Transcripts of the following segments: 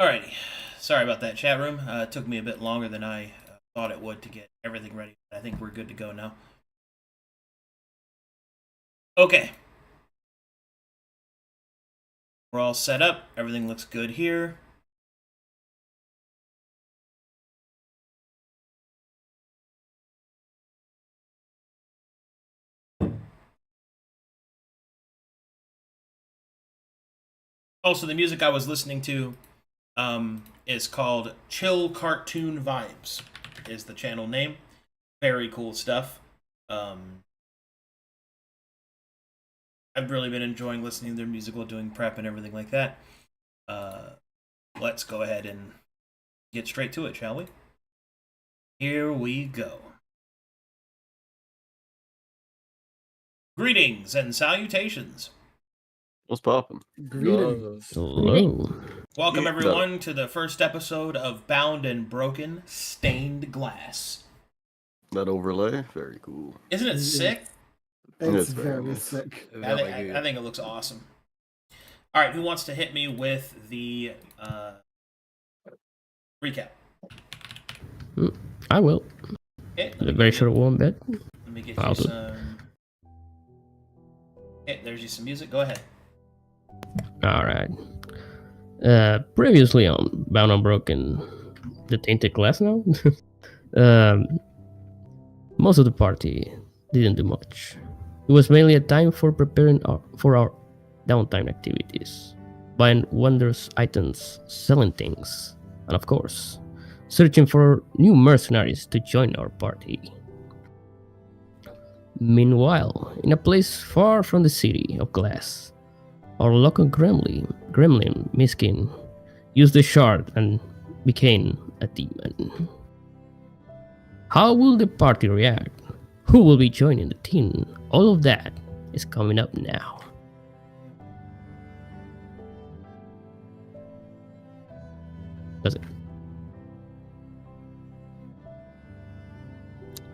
Alrighty. Sorry about that, chat room. It took me a bit longer than I thought it would to get everything ready. I think we're good to go now. Okay. We're all set up. Everything looks good here. Also, the music I was listening to is called Chill Cartoon Vibes, is the channel name. Very cool stuff. I've really been enjoying listening to their music while doing prep and everything like that. Let's go ahead and get straight to it, shall we? Here we go. Greetings and salutations. What's poppin'? Greetings. Hello. Welcome everyone to the first episode of Bound and Broken Stained Glass. That overlay, very cool. Isn't it sick? It's It's very very nice. sick. I think it looks awesome. All right, who wants to hit me with the recap? I will. Okay, A very short one, but let me get I'll you do it. some. Okay, there's you some music. Go ahead. all right. Previously on Bound and Broken, the Tainted Glass now. Most of the party didn't do much. It was mainly a time for preparing for our downtime activities, buying wondrous items, selling things, and of course, searching for new mercenaries to join our party. Meanwhile, in a place far from the city of glass, our local gremlin Miskin, used the shard and became a demon. How will the party react? Who will be joining the team? All of that is coming up now. That's it.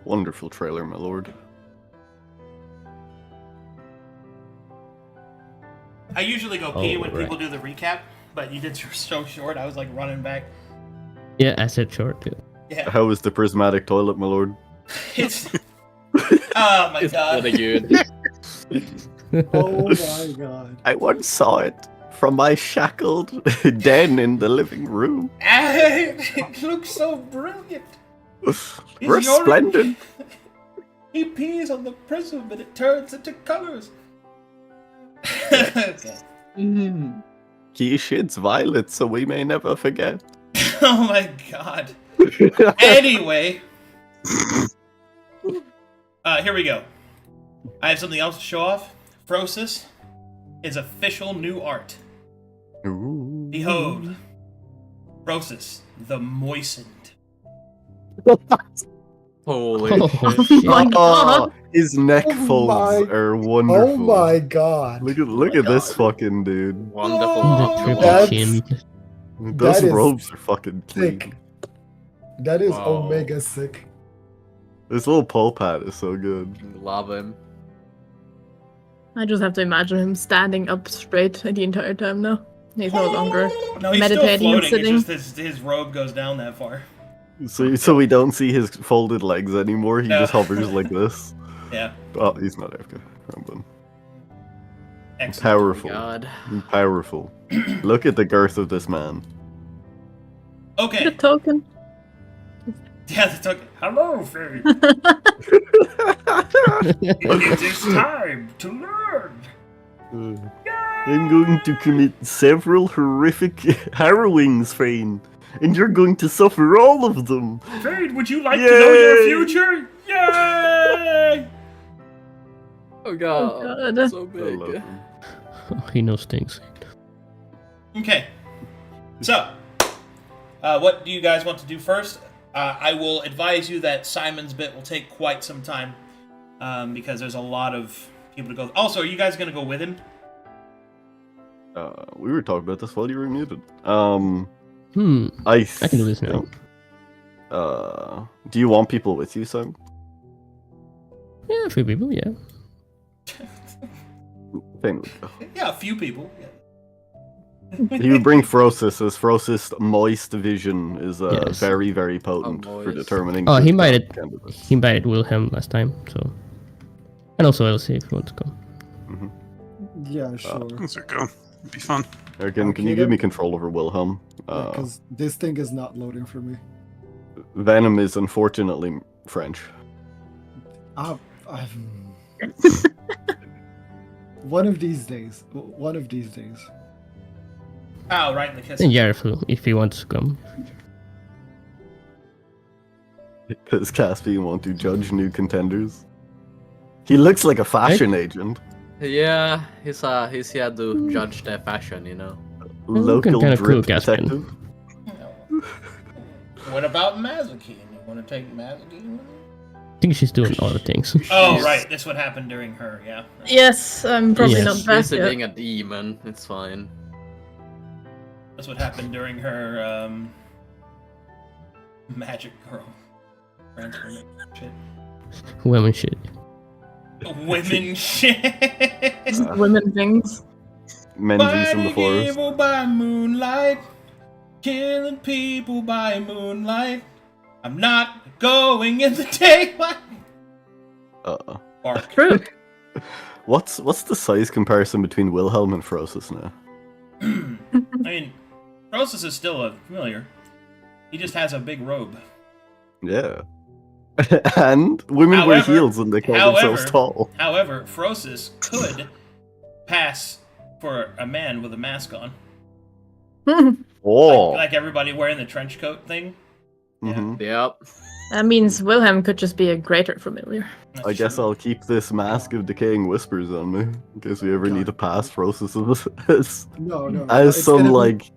Wonderful trailer, my lord. I usually go pee when Alright. people do the recap, but you did so short. I was like running back. Yeah, I said short too. Yeah, How is the prismatic toilet, my lord? it's. Oh my It's god. really good. Oh my god. I once saw it from my shackled den in the living room. It looks so brilliant. Resplendent. He pees on the prism and it turns into colors. Okay. Mm-hmm. He shits violet, so we may never forget. Oh my god. Anyway. Here we go. I have something else to show off. Frosis is official new art. Ooh. Behold. Frosis, the moistened. Holy Oh, shit. shit. my Oh, god. his neck Oh folds my- are wonderful. Oh my god. Look at this fucking dude. Wonderful. The triple That's- chin. Those That is robes are fucking clean. Sick. That is Wow. omega sick. This little pulp hat is so good. Love him. I just have to imagine him standing up straight the entire time now. He's no longer. No, he's Meditating still and floating. It's sitting. just his robe goes down that far. So we don't see his folded legs anymore. He No. just hovers like this. Yeah. Oh, he's not AFK. I'm done. Excellent. Powerful. God. Powerful. Look at the girth of this man. Okay. The token. Yeah, the token. Hello, Faye. It is time to learn. I'm going to commit several horrific harrowings, Fane, and you're going to suffer all of them. Fade, would you like to know your Yay! future? Yay! Oh god. Oh god. So I love big. him. He knows things. Okay. So, what do you guys want to do first? I will advise you that Simon's bit will take quite some time because there's a lot of people to go. Also, are you guys going to go with him? We were talking about this while you were muted. I can do this now. Do you want people with you, Simon? Yeah, a few people, yeah. Fane would go. Yeah, a few people. Yeah. He would bring Frosis, as Frosis moist vision is Yes. very, very potent for moist. determining. Oh, he good invited candidates. he invited Wilhelm last time, so and also Elsie if you want to come. Yeah, sure. Things are good. It'd be fun. Again, can you give me control over Wilhelm? Because this thing is not loading for me. Venom is unfortunately French. I'm... One of these days. One of these days. Oh, right in the kiss. And Yarfu if he wants to come. Does Caspian want to judge new contenders? He looks like a fashion agent. Yeah, he's here to judge their fashion, you know. Local kinda cool, drip Caspian. detective. What about Mazikeen? You want to take Mazikeen? I think she's doing other things. Oh, right. This would happen during her. Yeah. Yes, I'm probably Yes. not back yet. Visiting a demon, it's fine. That's what happened during her magic girl transformation shit. Women shit. Women shit. Women things. Men use in the Fighting forest. evil by moonlight, killing people by moonlight. I'm not going in the daylight. Bark. True. What's the size comparison between Wilhelm and Frosis now? I mean, Rosus is still a familiar. He just has a big robe. Yeah. And women wear However- heels and they call themselves tall. However, Frosis could pass for a man with a mask on. Oh. Like everybody wearing the trench coat thing. Mhm. Yep. That means Wilhelm could just be a greater familiar. That's I guess true. I'll keep this mask of decaying whispers on me in case we ever need to pass Frosis as, No, no. as it's some gonna be- like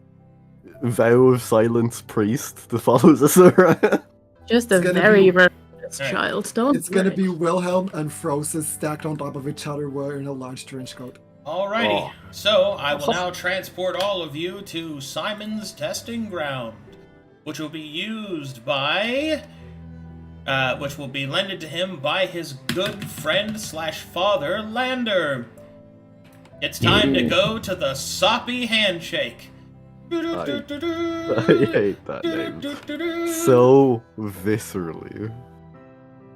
vow of silence priest that follows us around. Just a It's gonna very be- rebellious Right. child, though. It's gonna be Wilhelm and Frosis stacked on top of each other wearing a large trench coat. Alrighty, Oh. so I will now transport all of you to Simon's testing ground, which will be used by, which will be lended to him by his good friend / father, Lander. It's time to go to the soppy handshake. I hate that name so viscerally.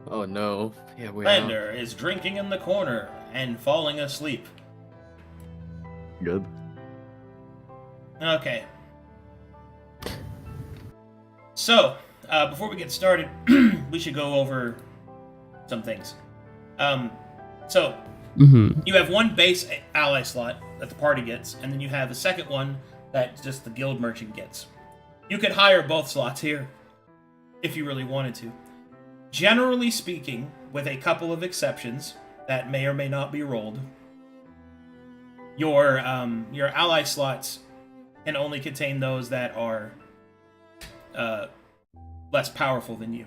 Oh no. Yeah, we are. Lander is drinking in the corner and falling asleep. Good. Okay. So, before we get started, we should go over some things. So, Mm-hmm. you have one base ally slot that the party gets, and then you have a second one that just the guild merchant gets. You could hire both slots here, if you really wanted to. Generally speaking, with a couple of exceptions that may or may not be rolled, your ally slots can only contain those that are less powerful than you.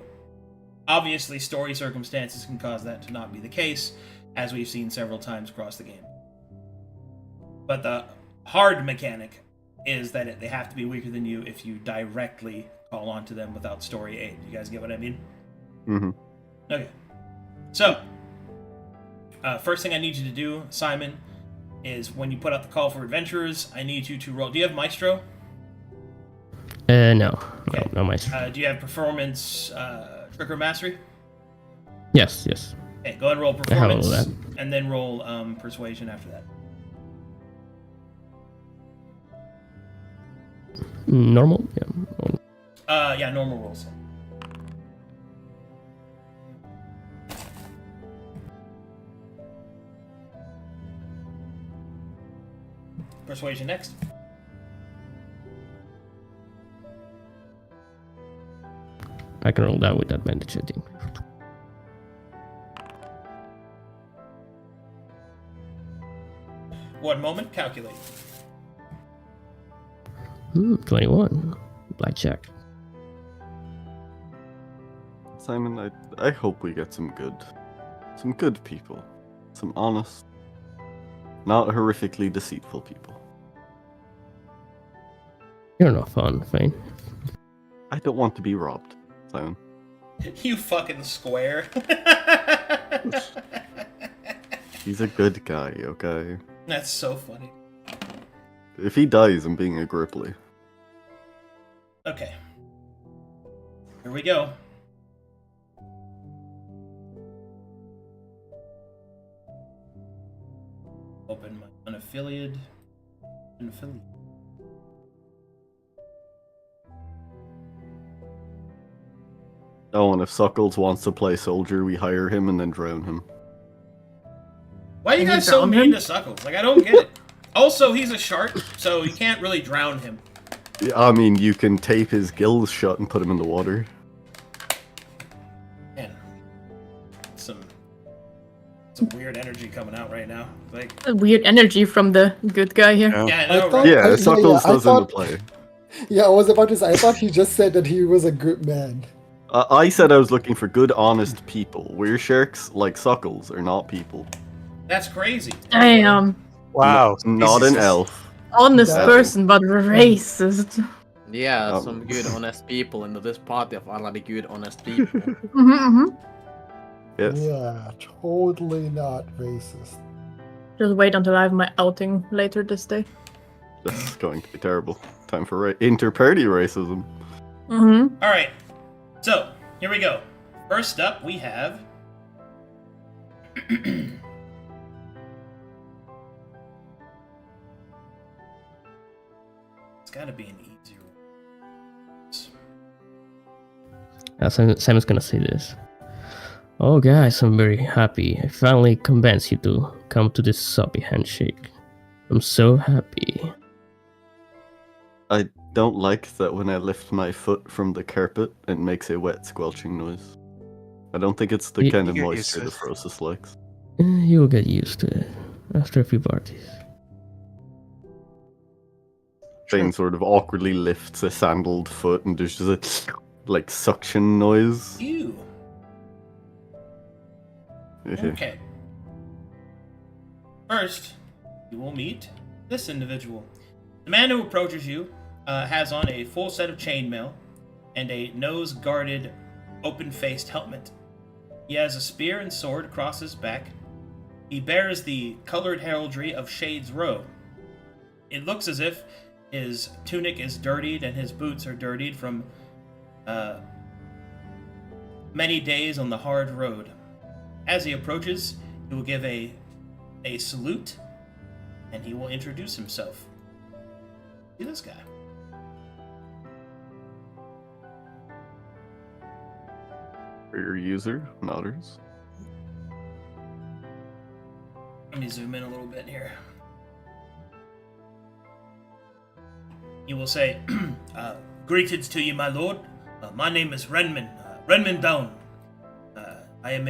Obviously, story circumstances can cause that to not be the case, as we've seen several times across the game. But the hard mechanic is that they have to be weaker than you if you directly call onto them without story aid. You guys get what I mean? Mm-hmm. Okay. So, first thing I need you to do, Simon, is when you put out the call for adventurers, I need you to roll. Do you have Maestro? No. Okay. No, my. Do you have performance, trick or mastery? Yes, yes. Okay, go ahead and roll I have all performance, that. and then roll persuasion after that. Normal? Yeah. Yeah, normal rolls. Persuasion next. I can roll that with advantage, I think. One moment, calculate. 21. Blackjack. Simon, I hope we get some good people. Some honest, not horrifically deceitful people. You're not fun, Fane. I don't want to be robbed, Simon. You fucking square. He's a good guy, okay? That's so funny. If he dies, I'm being a gripply. Okay. Here we go. Open my unaffiliated. Oh, and if Suckles wants to play soldier, we hire him and then drown him. Why are you Can you guys so drown mean him? to Suckles? Like, I don't get it. Also, he's a shark, so you can't really drown him. Yeah, I mean, you can tape his gills shut and put him in the water. Man, some weird energy coming out right now. Like, A weird energy from the good guy here. yeah, I I know, thought- right? Yeah, yeah, Suckles I does thought- into play. Yeah, I was about to say. I thought he just said that he was a good man. I said I was looking for good, honest people. We're sharks, like Suckles, are not people. That's crazy. Damn. Wow. Not Jesus. an elf. Honest That- person, but racist. Yeah, Um, some good, honest people into this party of already good, honest people. Yes. Yeah, totally not racist. Just wait until I have my outing later this day. That's going to be terrible. Time for inter-party racism. Mm-hmm. All right. So, here we go. First up, we have... It's gotta be an easier one. Simon's gonna say this. Oh, guys, I'm very happy. I finally convinced you to come to this soppy handshake. I'm so happy. I don't like that when I lift my foot from the carpet, it makes a wet squelching noise. I don't think it's the You- kind of you get moisture the used to it. Frosis likes. You'll get used to it after a few parties. Shane sort of awkwardly lifts a sandaled foot and there's just a like suction noise. Ew. Okay. First, you will meet this individual. The man who approaches you has on a full set of chainmail and a nose-guarded, open-faced helmet. He has a spear and sword across his back. He bears the colored heraldry of Shade's Row. It looks as if his tunic is dirtied and his boots are dirtied from many days on the hard road. As he approaches, he will give a salute, and he will introduce himself. See this guy. For your user, nodders. Let me zoom in a little bit here. He will say, greetings to you, my lord. My name is Renman, Renman Down. I am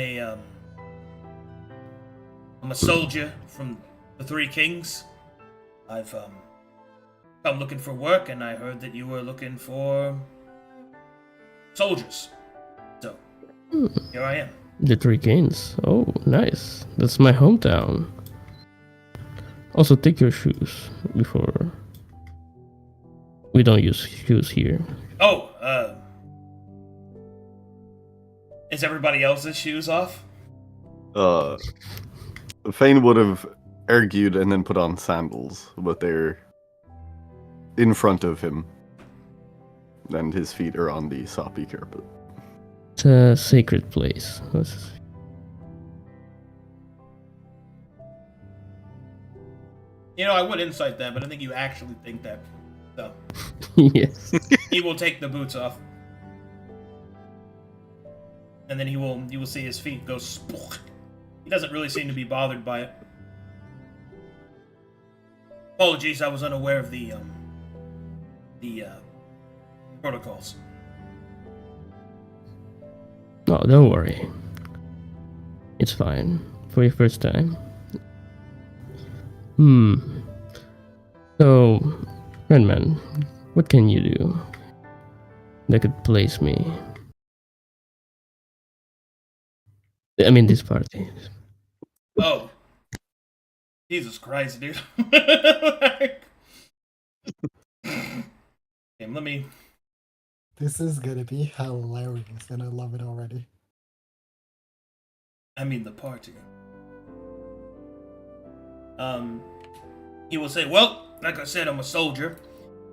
I'm a soldier from the Three Kings. I've come looking for work, and I heard that you were looking for soldiers. So, here I am. The Three Kings. Oh, nice. That's my hometown. Also, take your shoes before. We don't use shoes here. Oh, is everybody else's shoes off? Fane would have argued and then put on sandals, but they're in front of him. And his feet are on the soppy carpet. It's a sacred place. You know, I would incite that, but I think you actually think that. So, Yes. he will take the boots off. And then you will see his feet go spook. He doesn't really seem to be bothered by it. Apologies, I was unaware of the protocols. No, don't worry. It's fine. For your first time. So, Renman, what can you do that could place me? I mean, this party. Oh. Jesus Christ, dude. Okay, let me... This is gonna be hilarious, and I love it already. I mean the party. He will say, well, like I said, I'm a soldier.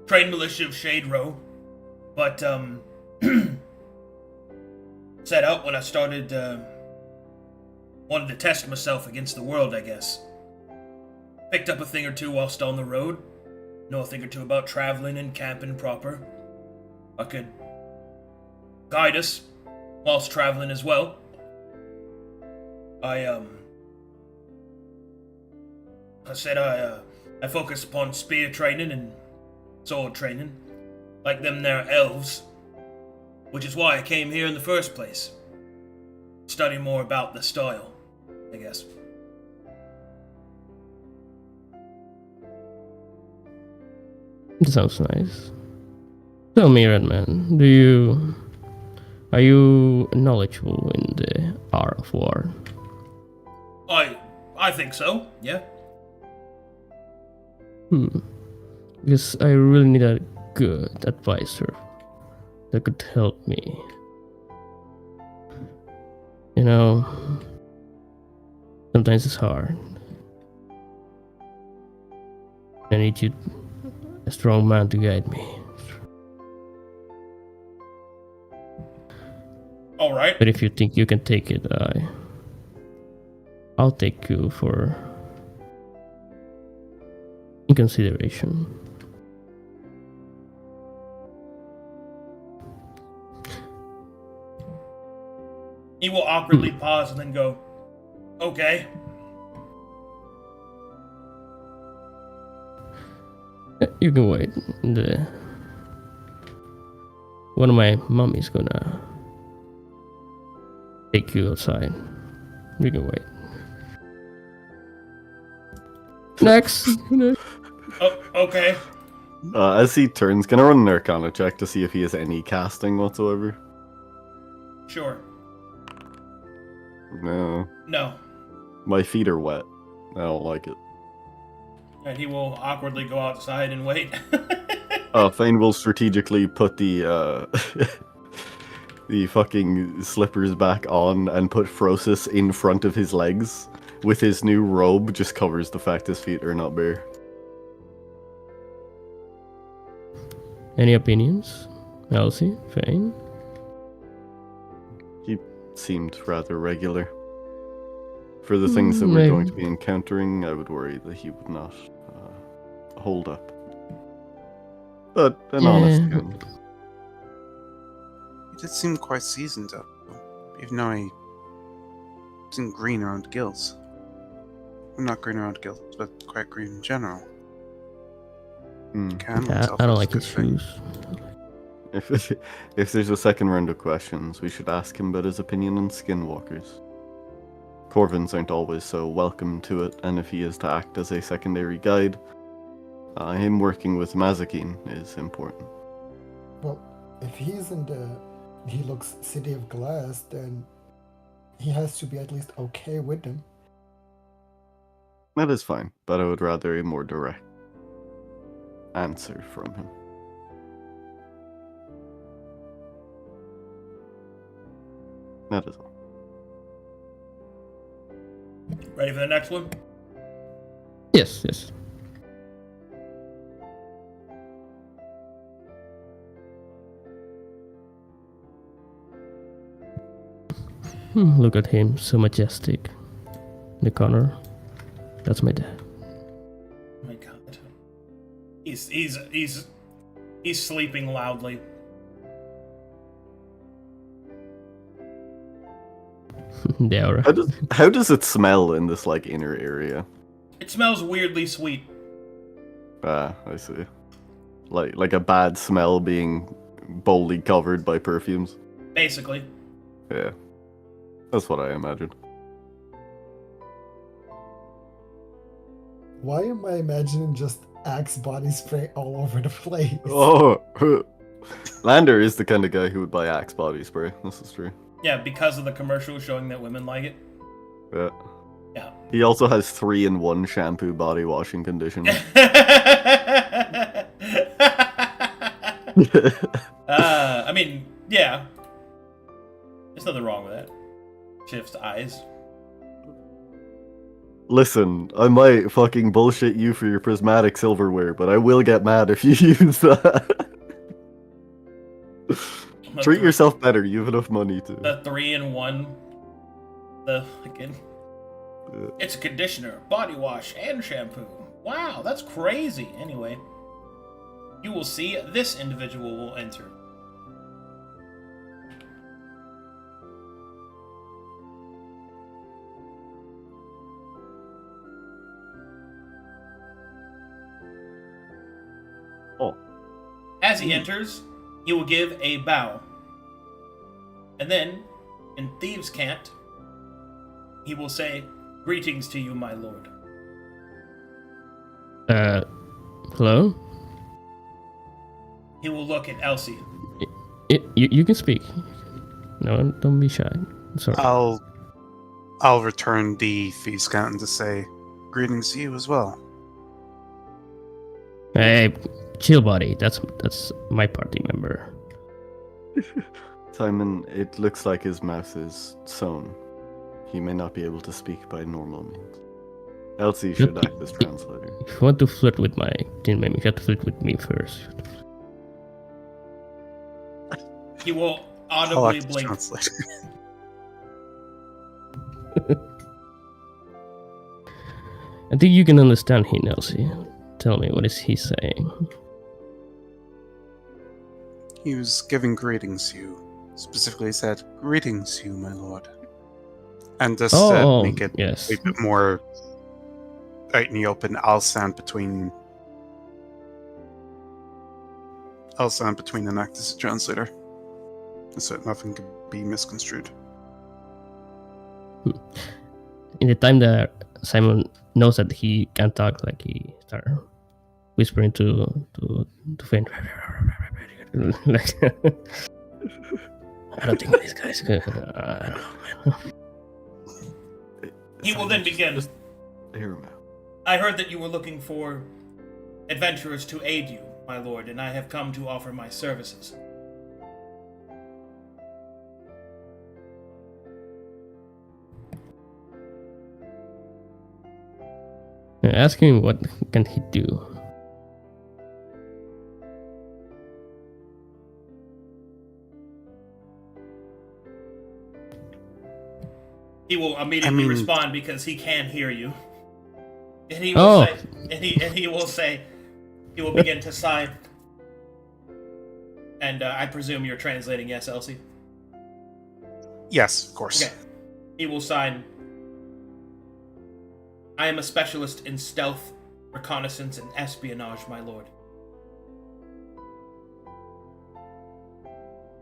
Trained militia of Shade Row. But, set out when I started, wanted to test myself against the world, I guess. Picked up a thing or two whilst on the road. Know a thing or two about traveling and camping proper. I could guide us whilst traveling as well. I focus upon spear training and sword training, like them there elves, which is why I came here in the first place. Study more about the style, I guess. That sounds nice. Tell me, Renman, are you knowledgeable in the art of war? I think so, yeah. Because I really need a good advisor that could help me. You know, sometimes it's hard. I need a strong man to guide me. Alright. But if you think you can take it, I'll take you in consideration. He will awkwardly pause and then go, okay. You can wait. One of my mummies gonna take you outside. You can wait. Next. Oh, okay. As he turns, can I run an Arcana check to see if he has any casting whatsoever? Sure. No. No. My feet are wet. I don't like it. And he will awkwardly go outside and wait. Thane will strategically put the the fucking slippers back on and put Frosis in front of his legs. With his new robe, just covers the fact his feet are not bare. Any opinions? Elsie? Fane? He seemed rather regular. For the things that we're going to be encountering, I would worry that he would not hold up. But an honest gun. He did seem quite seasoned, though. Even though he isn't green around the gills. Well, not green around the gills, but quite green in general. I don't like his shoes. If there's a second round of questions, we should ask him about his opinion on skinwalkers. Corvins aren't always so welcome to it, and if he is to act as a secondary guide, him working with Mazikeen is important. Well, if he's in he looks City of Glass, then he has to be at least okay with them. That is fine, but I would rather a more direct answer from him. That is all. Ready for the next one? Yes. Look at him, so majestic. In the corner. That's my dad. Oh my god. He's sleeping loudly. The aura. How does it smell in this like inner area? It smells weirdly sweet. Ah, I see. Like a bad smell being boldly covered by perfumes. Basically. Yeah. That's what I imagined. Why am I imagining just Axe body spray all over the place? Oh, Lander is the kind of guy who would buy Axe body spray. This is true. Yeah, because of the commercial showing that women like it. Yeah. Yeah. He also has 3-in-1 shampoo body washing conditioner. I mean, yeah. There's nothing wrong with that. Shift's eyes. Listen, I might fucking bullshit you for your prismatic silverware, but I will get mad if you use that. Treat yourself better. You have enough money to. The 3-in-1. The fucking. It's a conditioner, body wash, and shampoo. Wow, that's crazy. Anyway, you will see this individual will enter. Oh. As he enters, he will give a bow. And then, in Thieves' Cant, he will say, "Greetings to you, my lord." Hello? He will look at Elsie. You can speak. No, don't be shy. Sorry. I'll return the fee scan to say greetings to you as well. Hey, chill, buddy. That's my party member. Simon, it looks like his mouth is sewn. He may not be able to speak by normal means. Elsie should act as translator. If you want to flirt with my teammate, you have to flirt with me first. He will I'll audibly act as blink. translator. I think you can understand him, Elsie. Tell me, what is he saying? He was giving greetings to you. Specifically said, "Greetings to you, my lord." And just to make it yes. a bit more out in the open, I'll stand between and act as a translator, so that nothing can be misconstrued. In the time that Simon knows that he can't talk, like he start whispering to Finn. Like, I don't think this guy's good. He will then begin. Just hear him out. I heard that you were looking for adventurers to aid you, my lord, and I have come to offer my services. Ask him what can he do. He will immediately respond because he can hear you. And he will Oh. say, and he will say, he will begin to sigh. And I presume you're translating, yes, Elsie? Yes, of course. Okay. He will sign, "I am a specialist in stealth, reconnaissance, and espionage, my lord.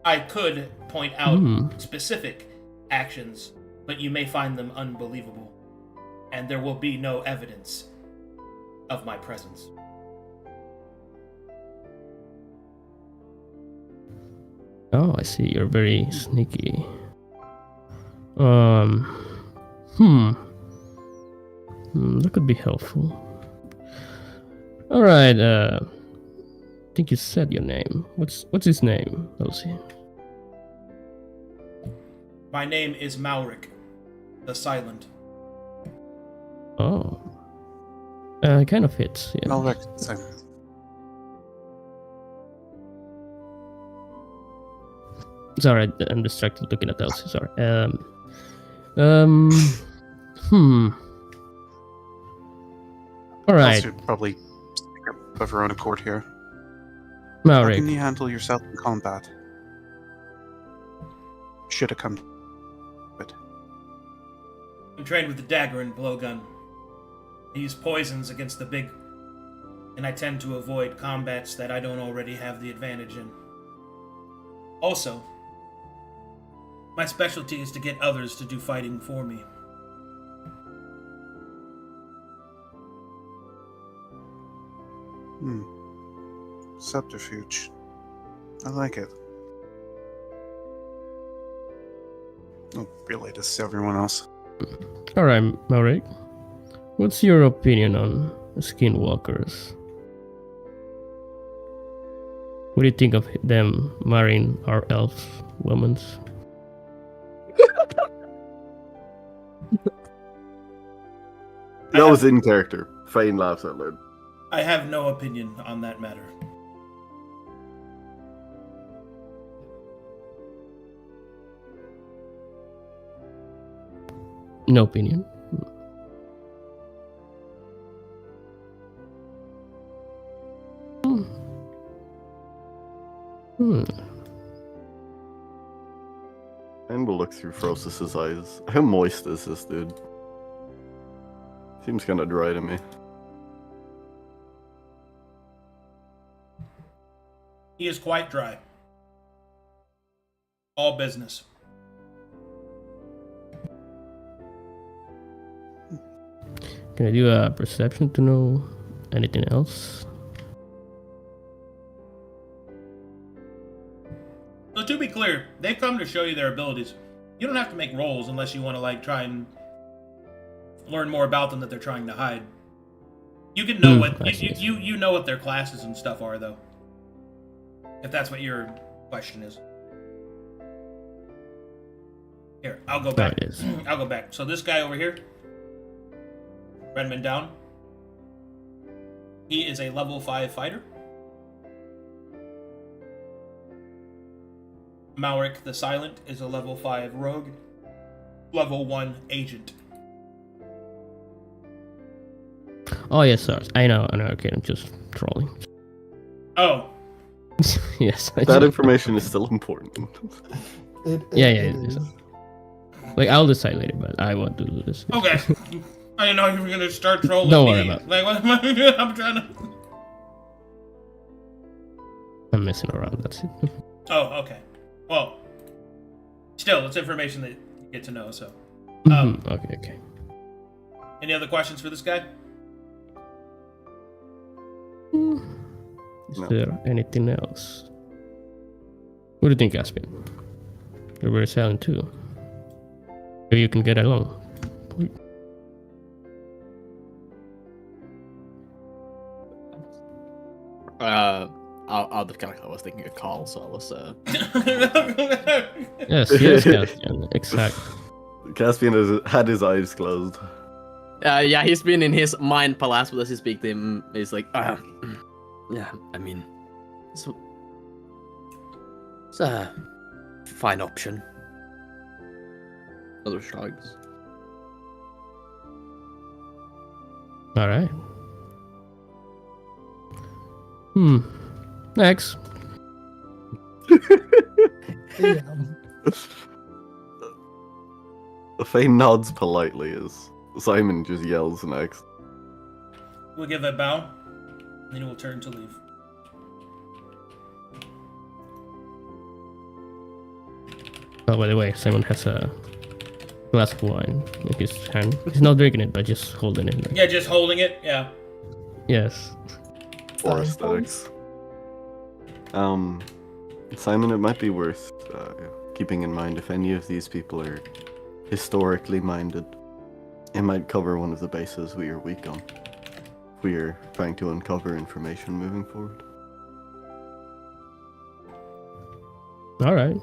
I could point out specific actions, but you may find them unbelievable, and there will be no evidence of my presence." Oh, I see. You're very sneaky. That could be helpful. All right. I think you said your name. What's his name, Elsie? My name is Mauck, the Silent. Oh. Kind of fits. Yeah. I'll recognize him. Sorry, I'm distracted looking at Elsie. Sorry. All right, Elsie would probably speak up of her own accord here. How can Mauck. you handle yourself in combat? Should have come. But I'm trained with the dagger and blowgun. I use poisons against the big, and I tend to avoid combats that I don't already have the advantage in. Also, my specialty is to get others to do fighting for me. Subterfuge. I like it. I'll relay this to everyone else. All right, Mauck. What's your opinion on skinwalkers? What do you think of them marrying our elf women? That was in character. Fane laughs out loud. I have no opinion on that matter. No opinion. And we'll look through Frosis's eyes. How moist is this dude? Seems kind of dry to me. He is quite dry. All business. Can I do a perception to know anything else? So to be clear, they've come to show you their abilities. You don't have to make rolls unless you want to like try and learn more about them that they're trying to hide. You can know what you know what their classes and stuff are though. If that's what your question is. Here, I'll go back. There it is. I'll go back. So this guy over here, Renman down. He is a level 5 fighter. Mauck the Silent is a level 5 rogue. Level 1 agent. Oh yes, sir. I know. Okay, I'm just trolling. Oh, Yes. That information is still important. Yeah, it is. Like, I'll decide later, but I want to do this. okay. I didn't know you were gonna start trolling Don't me. worry about it. Like, what am I doing? I'm trying to. I'm messing around, that's it. Oh, okay. Well, still, it's information that you get to know. So, Okay. any other questions for this guy? Is No. there anything else? What do you think, Caspian? You're very silent too. Maybe you can get along. Out of character, I was taking a call, so I was. Yes, Caspian. Exactly. Caspian had his eyes closed. Yeah, he's been in his mind palace, but as he speaks to him, he's like, yeah, I mean, it's a fine option. Other shrugs. All right. Next. Damn. Fane nods politely as Simon just yells next. We'll give a bow, then we'll turn to leave. Oh, by the way, Simon has a glass of wine in his hand. He's not drinking it, but just holding it. Yeah, just holding it. Yeah. Yes. For aesthetics. Simon, it might be worth keeping in mind if any of these people are historically minded. It might cover one of the bases we are weak on. If we are trying to uncover information moving forward. All right.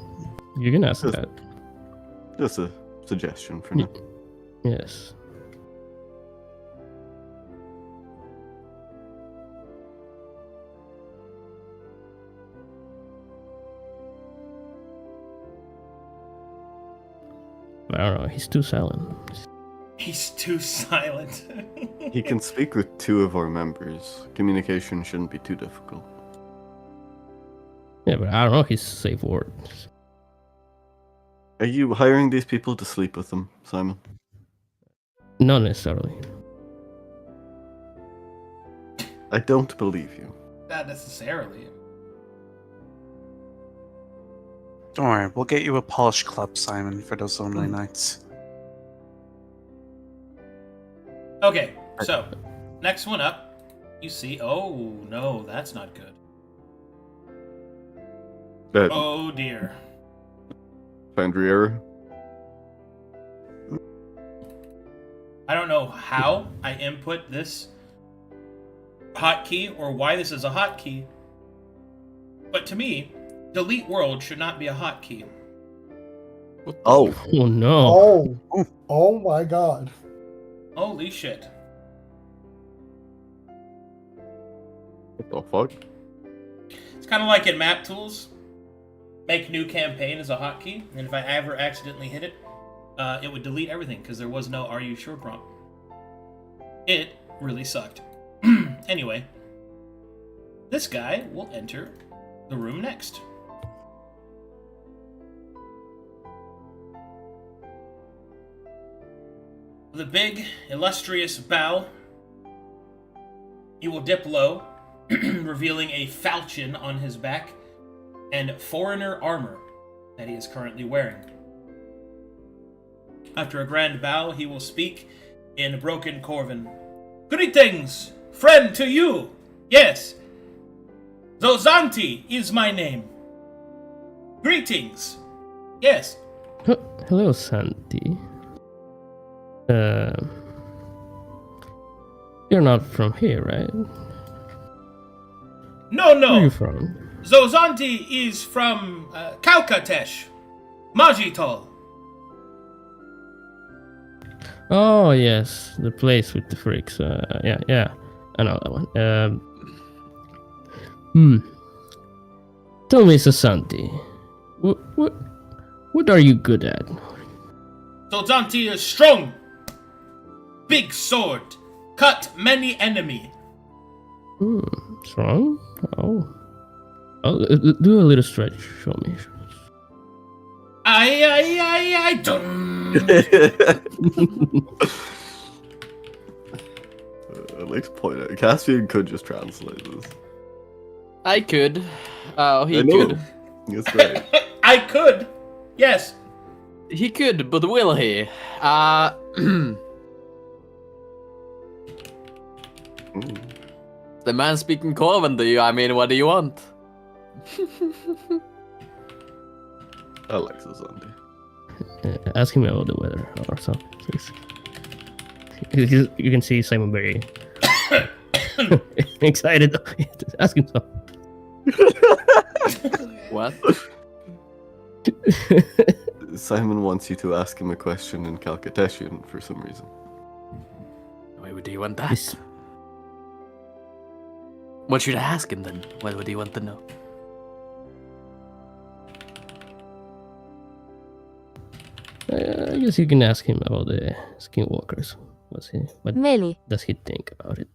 You can ask Just- that. Just a suggestion for now. Yes. I don't know. He's too silent. He's too silent. He can speak with 2 of our members. Communication shouldn't be too difficult. Yeah, but I don't know his safe words. Are you hiring these people to sleep with them, Simon? Not necessarily. I don't believe you. Not necessarily. Don't worry, we'll get you a polish club, Simon, for those lonely nights. Okay, so next one up, you see. Oh no, that's not good. Oh dear. Fandriera? I don't know how I input this hotkey or why this is a hotkey, but to me, delete world should not be a hotkey. Oh, Oh no. Oh my god. Holy shit. What the fuck? It's kind of like in map tools. Make new campaign as a hotkey, and if I ever accidentally hit it, it would delete everything because there was no "Are you sure" prompt. It really sucked. Anyway, this guy will enter the room next. With a big, illustrious bow, he will dip low, revealing a falchion on his back and foreigner armor that he is currently wearing. After a grand bow, he will speak in broken Corvan. Greetings, friend to you. Yes. Zanti is my name. Greetings. Yes. Hello, Santi. You're not from here, right? No. Where are you from? Zanti is from Kalkatesh, Majitol. Oh, yes, the place with the freaks. Yeah, I know that one. Tell me, Santi, what are you good at? Zanti is strong, big sword, cut many enemy. Strong? Oh, do a little stretch. Show me. I don't. I'd like to point out, Caspian could just translate this. I could. Oh, he I know. could. That's right. I could. Yes. He could, but will he? The man speaking Corvan to you, I mean, what do you want? Alexis Andy. Ask him about the weather or something, please. You can see Simon very excited. Ask him something. What? Simon wants you to ask him a question in Calcutetian for some reason. Why would you want that? This- What should I ask him then? What would he want to know? I guess you can ask him about the skinwalkers. What Meli. does he think about it?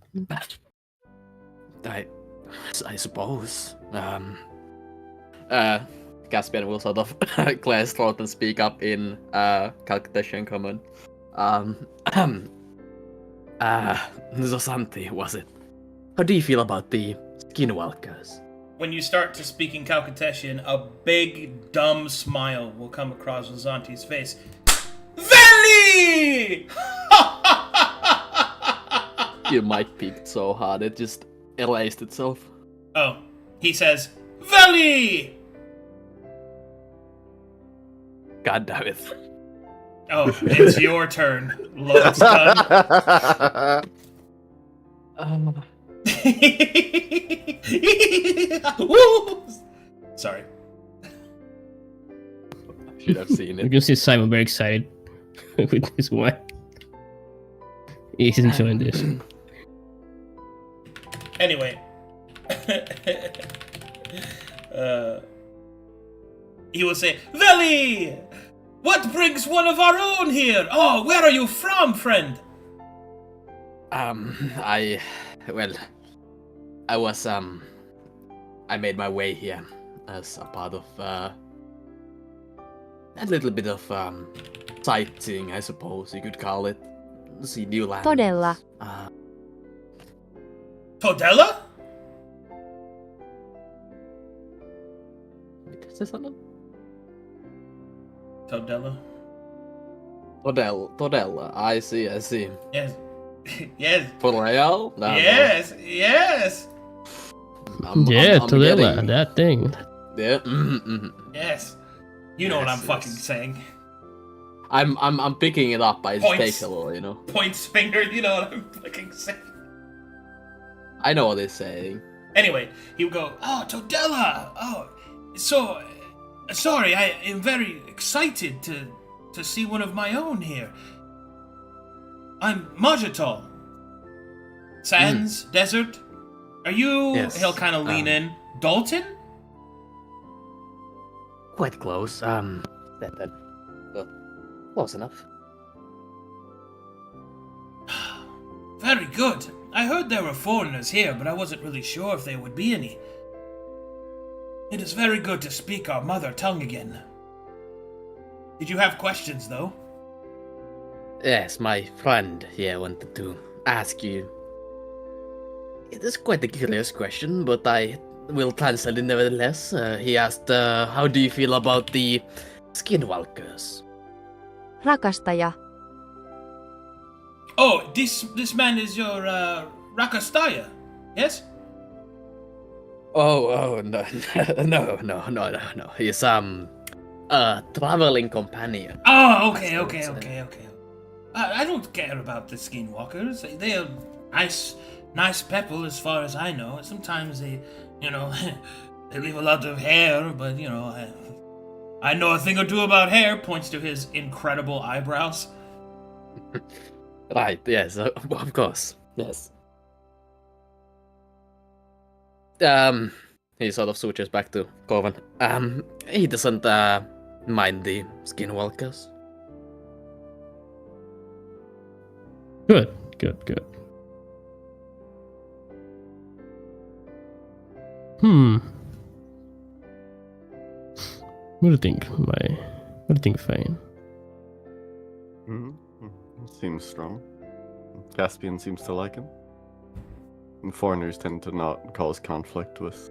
I suppose. Caspian will sort of clear his throat and speak up in Calcutetian common. Zosanti, was it? How do you feel about the skinwalkers? When you start to speak in Calcutetian, a big, dumb smile will come across Zanti's face. Veli! Your mic peaked so hard it just erased itself. Oh, he says, Veli! God damn it. Oh, it's your turn. Load's done. Sorry. Should have seen You it. can see Simon very excited with his wife. He's enjoying this. Anyway. He will say, Veli! What brings one of our own here? Oh, where are you from, friend? I made my way here as a part of a little bit of sightseeing, I suppose you could call it. See new lands. Todella. Todella? Wait, is this something? Todella? Todella. I see. Yes. Yes. For real? No, yes. I'm Todella, getting- that thing. Yeah. Yes. You know what I'm Yes, fucking yes. saying. I'm picking it up by its Points. facial, you know. Points finger, you know what I'm fucking saying. I know what they're saying. Anyway, he would go, oh, Todella! Oh, so, sorry, I am very excited to see one of my own here. I'm Majitol. Sands, desert, Are you? Yes, He'll kind of lean in. Dalton? Quite close. Well, close enough. Very good. I heard there were foreigners here, but I wasn't really sure if there would be any. It is very good to speak our mother tongue again. Did you have questions, though? Yes, my friend here wanted to ask you. It is quite a curious question, but I will translate it nevertheless. He asked, how do you feel about the skinwalkers? Rakastaja. Oh, this man is your Rakastaya, yes? Oh, no, no. He's a traveling companion. Oh, okay. I don't care about the skinwalkers. They are nice people as far as I know. Sometimes they, they leave a lot of hair, but, I know a thing or two about hair, points to his incredible eyebrows. Right, yes, of course, yes. He sort of switches back to Corvin. He doesn't, mind the skinwalkers. Good. What do you think, Fane? Seems strong. Caspian seems to like him. And foreigners tend to not cause conflict with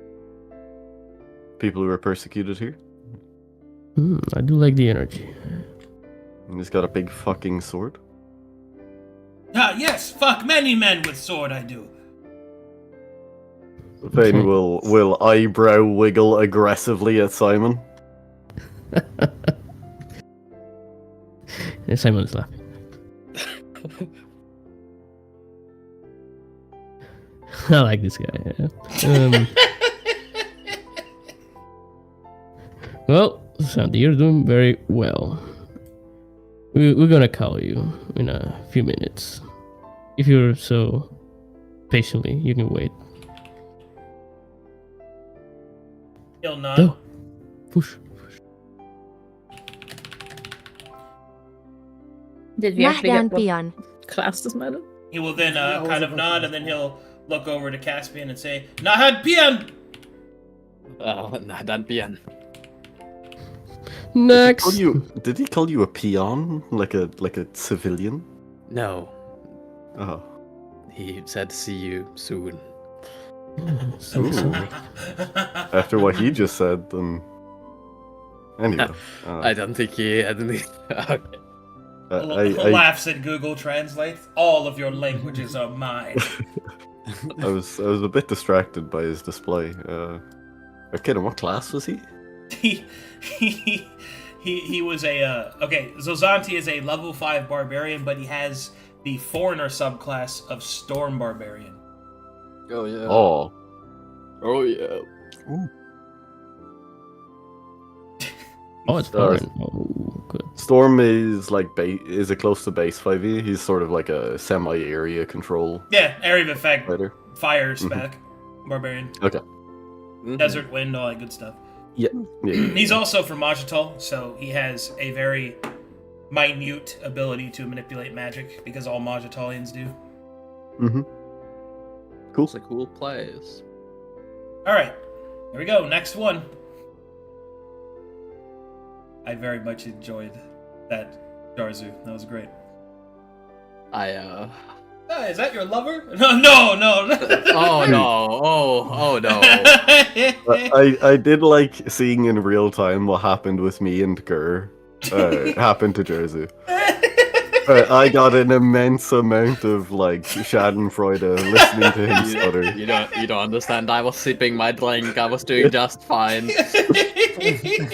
people who are persecuted here. I do like the energy. And he's got a big fucking sword. Ah, yes, fuck many men with sword I do. Fane will eyebrow wiggle aggressively at Simon. And Simon's laughing. I like this guy. Yeah. Well, Zanti, you're doing very well. We're gonna call you in a few minutes. If you're so patiently, you can wait. He'll nod. Go. Push. Did we actually Nähdään get what pian. class does matter? He will then Yeah, I was kind of about nod, to and then he'll look over to Caspian and say, Nahad Pian! Nähdään pian. Next. Did he call you a peon? Like a civilian? No, Oh. he said see you soon. So sorry. After what he just said, then... Anyway. I don't think he... Okay. He laughs at Google Translate. All of your languages are mine. I was a bit distracted by his display. Arcadum, what class was he? He was a okay. Zanti is a level 5 barbarian, but he has the foreigner subclass of storm barbarian. Oh yeah. Oh. Yeah. Oh, it's foreign. Oh, good. Storm is like is it close to base 5e? He's sort of like a semi-area control Yeah, area of effect, fighter. fire spec, barbarian, Okay. desert wind, all that good stuff. Yeah. He's also from Majital, so he has a very minute ability to manipulate magic because all Majitalians do. Mm-hmm. Cool. It's a cool place. All right, here we go. Next one. I very much enjoyed that Jarzu. That was great. Is that your lover? No. Oh no! Oh no! I did like seeing in real time what happened with me and Gur. Happened to Jersey. I got an immense amount of like Schadenfreude listening to him stutter. You don't understand. I was sipping my drink. I was doing just fine.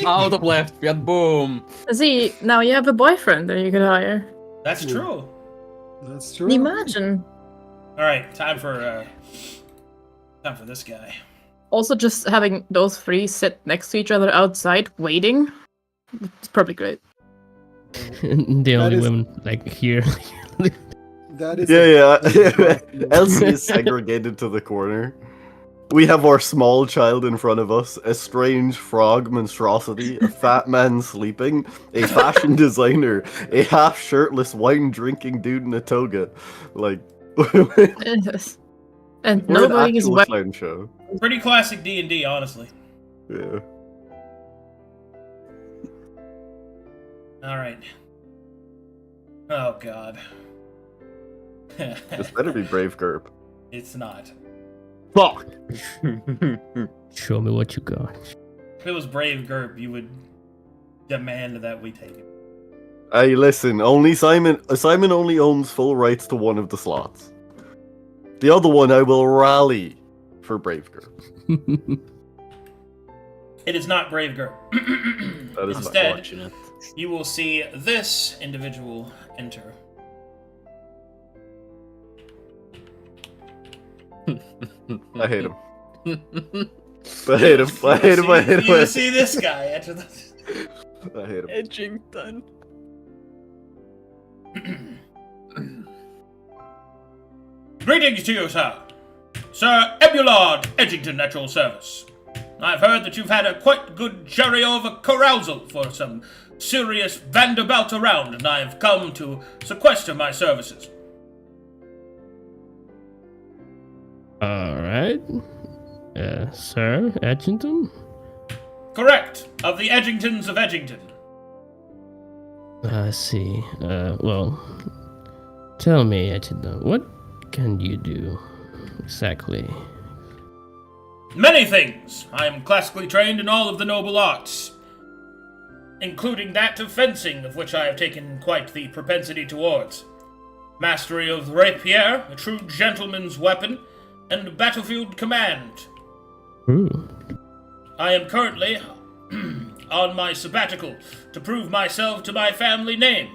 Out of left field, boom. See, now you have a boyfriend that you could hire. That's true. That's true. Imagine. All right, time for this guy. Also, just having those three sit next to each other outside waiting, it's probably great. The only is- women like here. That is Yeah. Elsie is segregated to the corner. We have our small child in front of us, a strange frog monstrosity, a fat man sleeping, a fashion designer, a half-shirtless wine-drinking dude in a toga. Like, Jesus. And we're an nobody is actual wearing. clown show. Pretty classic D&D, honestly. Yeah. All right. Oh God. This better be Brave Gerb. It's not. Fuck! Show me what you got. If it was Brave Gerb, you would demand that we take it. Hey, listen, only Simon only owns full rights to one of the slots. The other one I will rally for Brave Gerb. It is not Brave Gerb. That is Instead, Fortunate. you will see this individual enter. I hate him. I hate him. I hate him. I hate him. You see this guy enter the... I hate him. Edington. Greetings to you, sir. Sir Ebulard Edington at your service. I've heard that you've had a quite good cherry over carousal for some serious Vanderbilt around, and I've come to sequester my services. Alright. Sir Edington? Correct, of the Edgingtons of Edgington. I see. Well, tell me, Edington, what can you do exactly? Many things. I am classically trained in all of the noble arts, including that of fencing, of which I have taken quite the propensity towards. Mastery of rapier, a true gentleman's weapon, and battlefield command. Ooh. I am currently on my sabbatical to prove myself to my family name.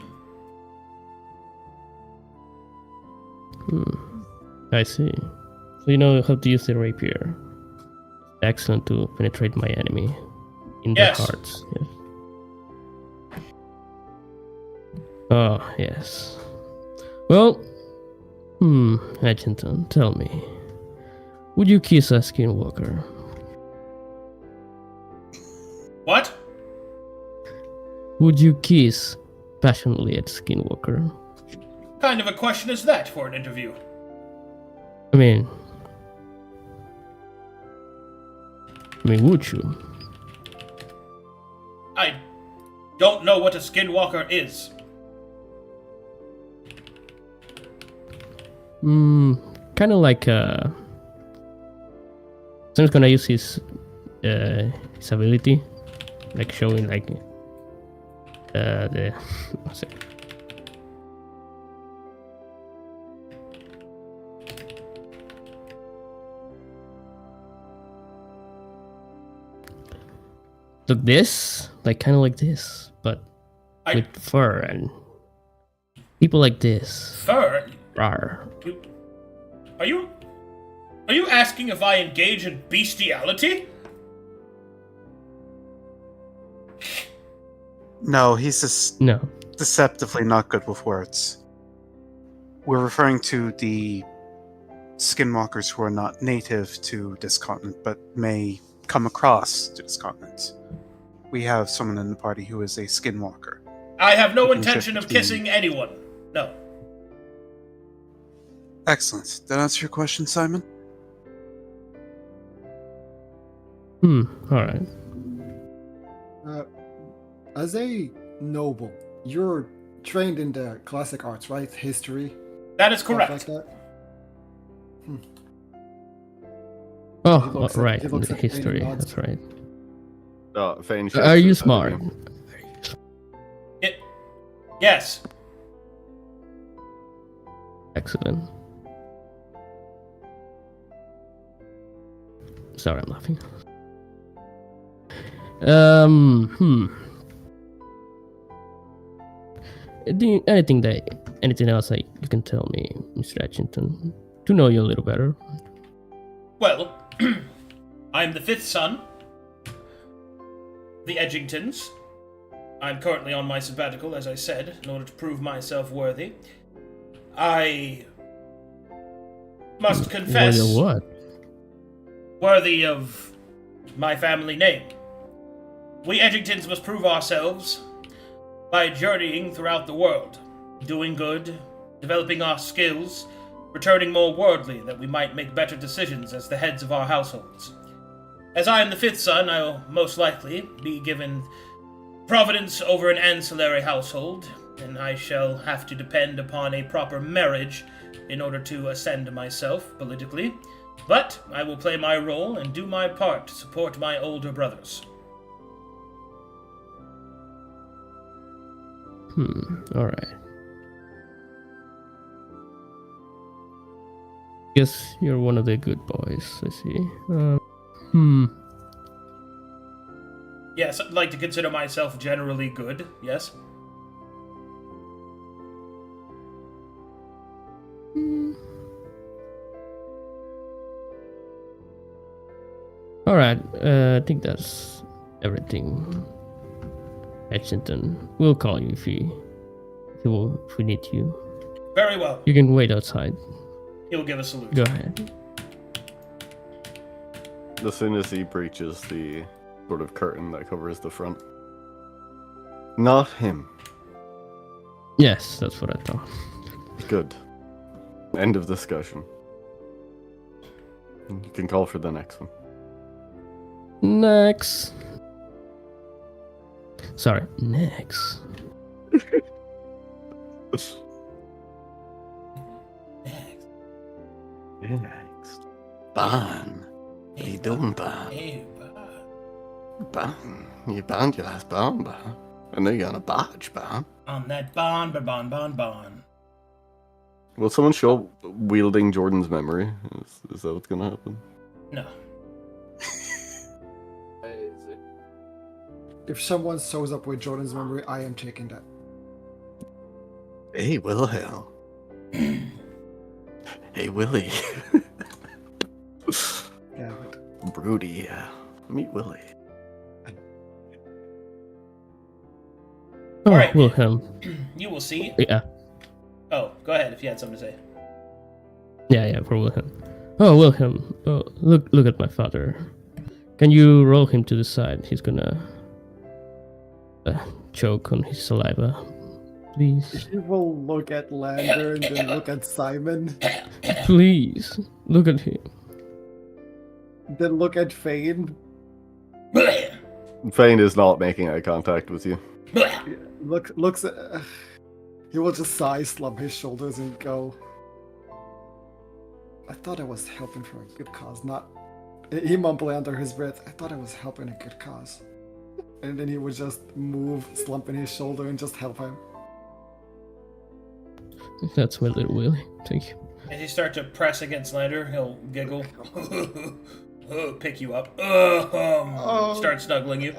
I see. So you know how to use the rapier. Excellent to penetrate my enemy in Yes. the hearts. Yes. Oh, yes. Well, Edington, tell me. Would you kiss a skinwalker? What? Would you kiss passionately at skinwalker? Kind of a question is that for an interview? I mean, would you? I don't know what a skinwalker is. Kind of like someone's gonna use his ability, like showing like the what's it? Look, this, like kind of like this, but with fur and people like this. Fur? Rawr. Are you asking if I engage in bestiality? No, he's just No. deceptively not good with words. We're referring to the skinwalkers who are not native to this continent, but may come across to this continent. We have someone in the party who is a skinwalker. I have no You can intention shift of between- kissing anyone. No. Excellent. That answer your question, Simon? Alright. As a noble, you're trained in the classic arts, right? History, That is stuff correct. like that. Oh, He looks right. he looks The at history. Fane and That's right. Fane Are you shifts his smart? head. Yes. Excellent. Sorry, I'm laughing. Anything else that you can tell me, Mr. Edington, to know you a little better? Well, I'm the fifth son. The Edgingtons. I'm currently on my sabbatical, as I said, in order to prove myself worthy. I must confess. Well, what? worthy of my family name. We Edingtons must prove ourselves by journeying throughout the world, doing good, developing our skills, returning more worldly that we might make better decisions as the heads of our households. As I am the fifth son, I will most likely be given providence over an ancillary household, and I shall have to depend upon a proper marriage in order to ascend myself politically. But I will play my role and do my part to support my older brothers. Alright. Guess you're one of the good boys, I see. Yes, I'd like to consider myself generally good, yes? Alright, I think that's everything. Edington, we'll call you if we need you. Very well. You can wait outside. He'll give a salute. Go ahead. As soon as he breaches the sort of curtain that covers the front. Not him. Yes, that's what I thought. Good. End of discussion. You can call for the next one. Next. Sorry, next. Next. Ban. What are you doing, Ban? Hey, Ban. You banned your last Ban, Ban. And then you're on a badge, Ban. on that bon. Will someone show up wielding Jordan's memory? Is that what's gonna happen? No. If someone shows up with Jordan's memory, I am taking that. Hey, Wilhelm. Hey, Willie. Yeah, but Broody, meet Willie. Oh, Alright. Wilhelm. You will see. Yeah, Oh, go ahead if you had something to say. yeah, for Wilhelm. Oh, Wilhelm. Oh, look at my father. Can you roll him to the side? He's gonna choke on his saliva. Please. he will look at Lander and then look at Simon, Please. Look at him. then look at Fane. Fane is not making eye contact with you. Looks at. He will just sigh, slump his shoulders, and go. I thought I was helping for a good cause, not. He mumbled under his breath. I thought I was helping a good cause. And then he would just move, slumping his shoulder, and just help him. That's my little Willie. Thank you. As you start to press against Lander, he'll giggle, pick you up, start snuggling you.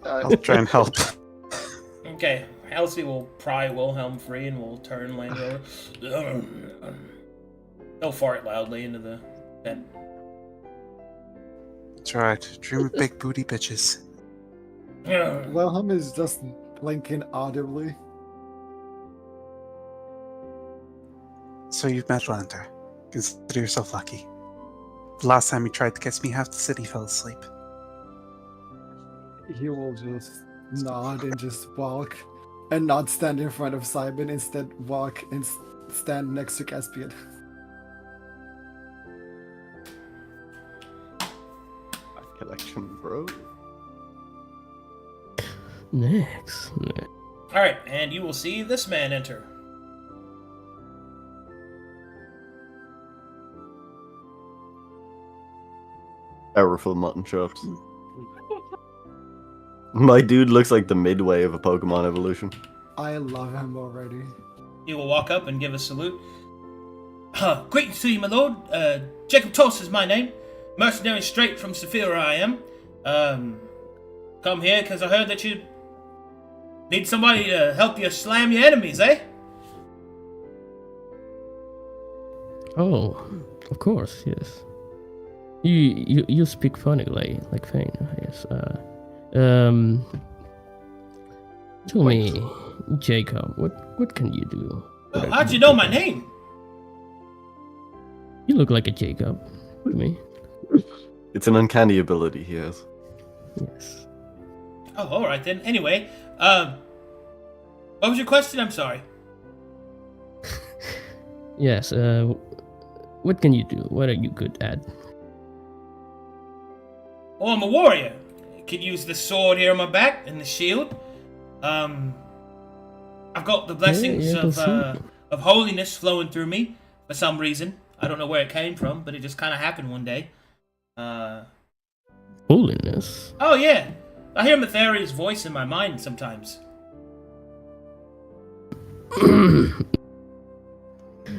I'll try and help. Okay, Halsey will pry Wilhelm free and will turn Lander over. He'll fart loudly into the tent. That's right. Dream of big booty bitches. Wilhelm is just blinking audibly. So you've met Lander. Consider yourself lucky. The last time he tried to catch me, half the city fell asleep. He will just nod and just walk, and not stand in front of Simon. Instead, walk and stand next to Caspian. Collection, bro. Next. Alright, and you will see this man enter. Powerful mutton chops. My dude looks like the midway of a Pokemon evolution. I love him already. He will walk up and give a salute. Greetings to you, my lord. Jacob Toss is my name. Mercenary straight from Saphira I am. Come here because I heard that you need somebody to help you slam your enemies, eh? Oh, of course, yes. You speak funny like Fane, yes. Tell me, Jacob, what can you do? How'd you know my name? You look like a Jacob. with me. It's an uncanny ability he has. Yes. Oh, all right then. Anyway, what was your question? I'm sorry. Yes. What can you do? What are you good at? Oh, I'm a warrior. I could use the sword here on my back and the shield. I've got the blessings I can of holiness flowing through me for some reason. I don't know where it came from, but it just kind of happened one day. Holiness. Oh yeah, I hear Matharia's voice in my mind sometimes.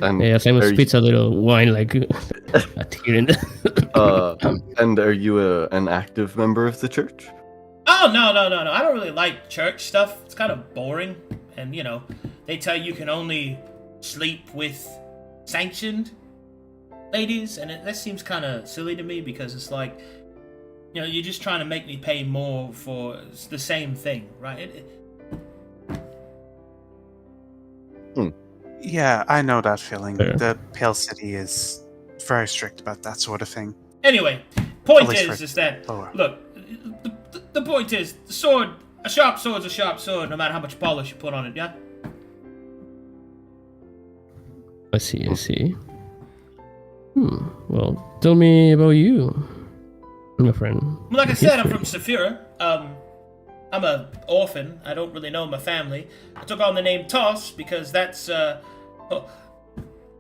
And Yeah, Simon are spits a little wine like a tear in the... and are you an active member of the church? Oh no. I don't really like church stuff. It's kind of boring, and you know, they tell you can only sleep with sanctioned ladies, and that seems kind of silly to me because it's like, you know, you're just trying to make me pay more for the same thing, right? Yeah, I know that feeling. Fair. The Pale City is very strict about that sort of thing. Anyway, point At least is for that lower. look, the point is the sword. A sharp sword's a sharp sword, no matter how much polish you put on it. Yeah. I see. Well, tell me about you, my friend. Well, like I said, I'm History. from Saphira. I'm an orphan. I don't really know my family. I took on the name Toss because that's what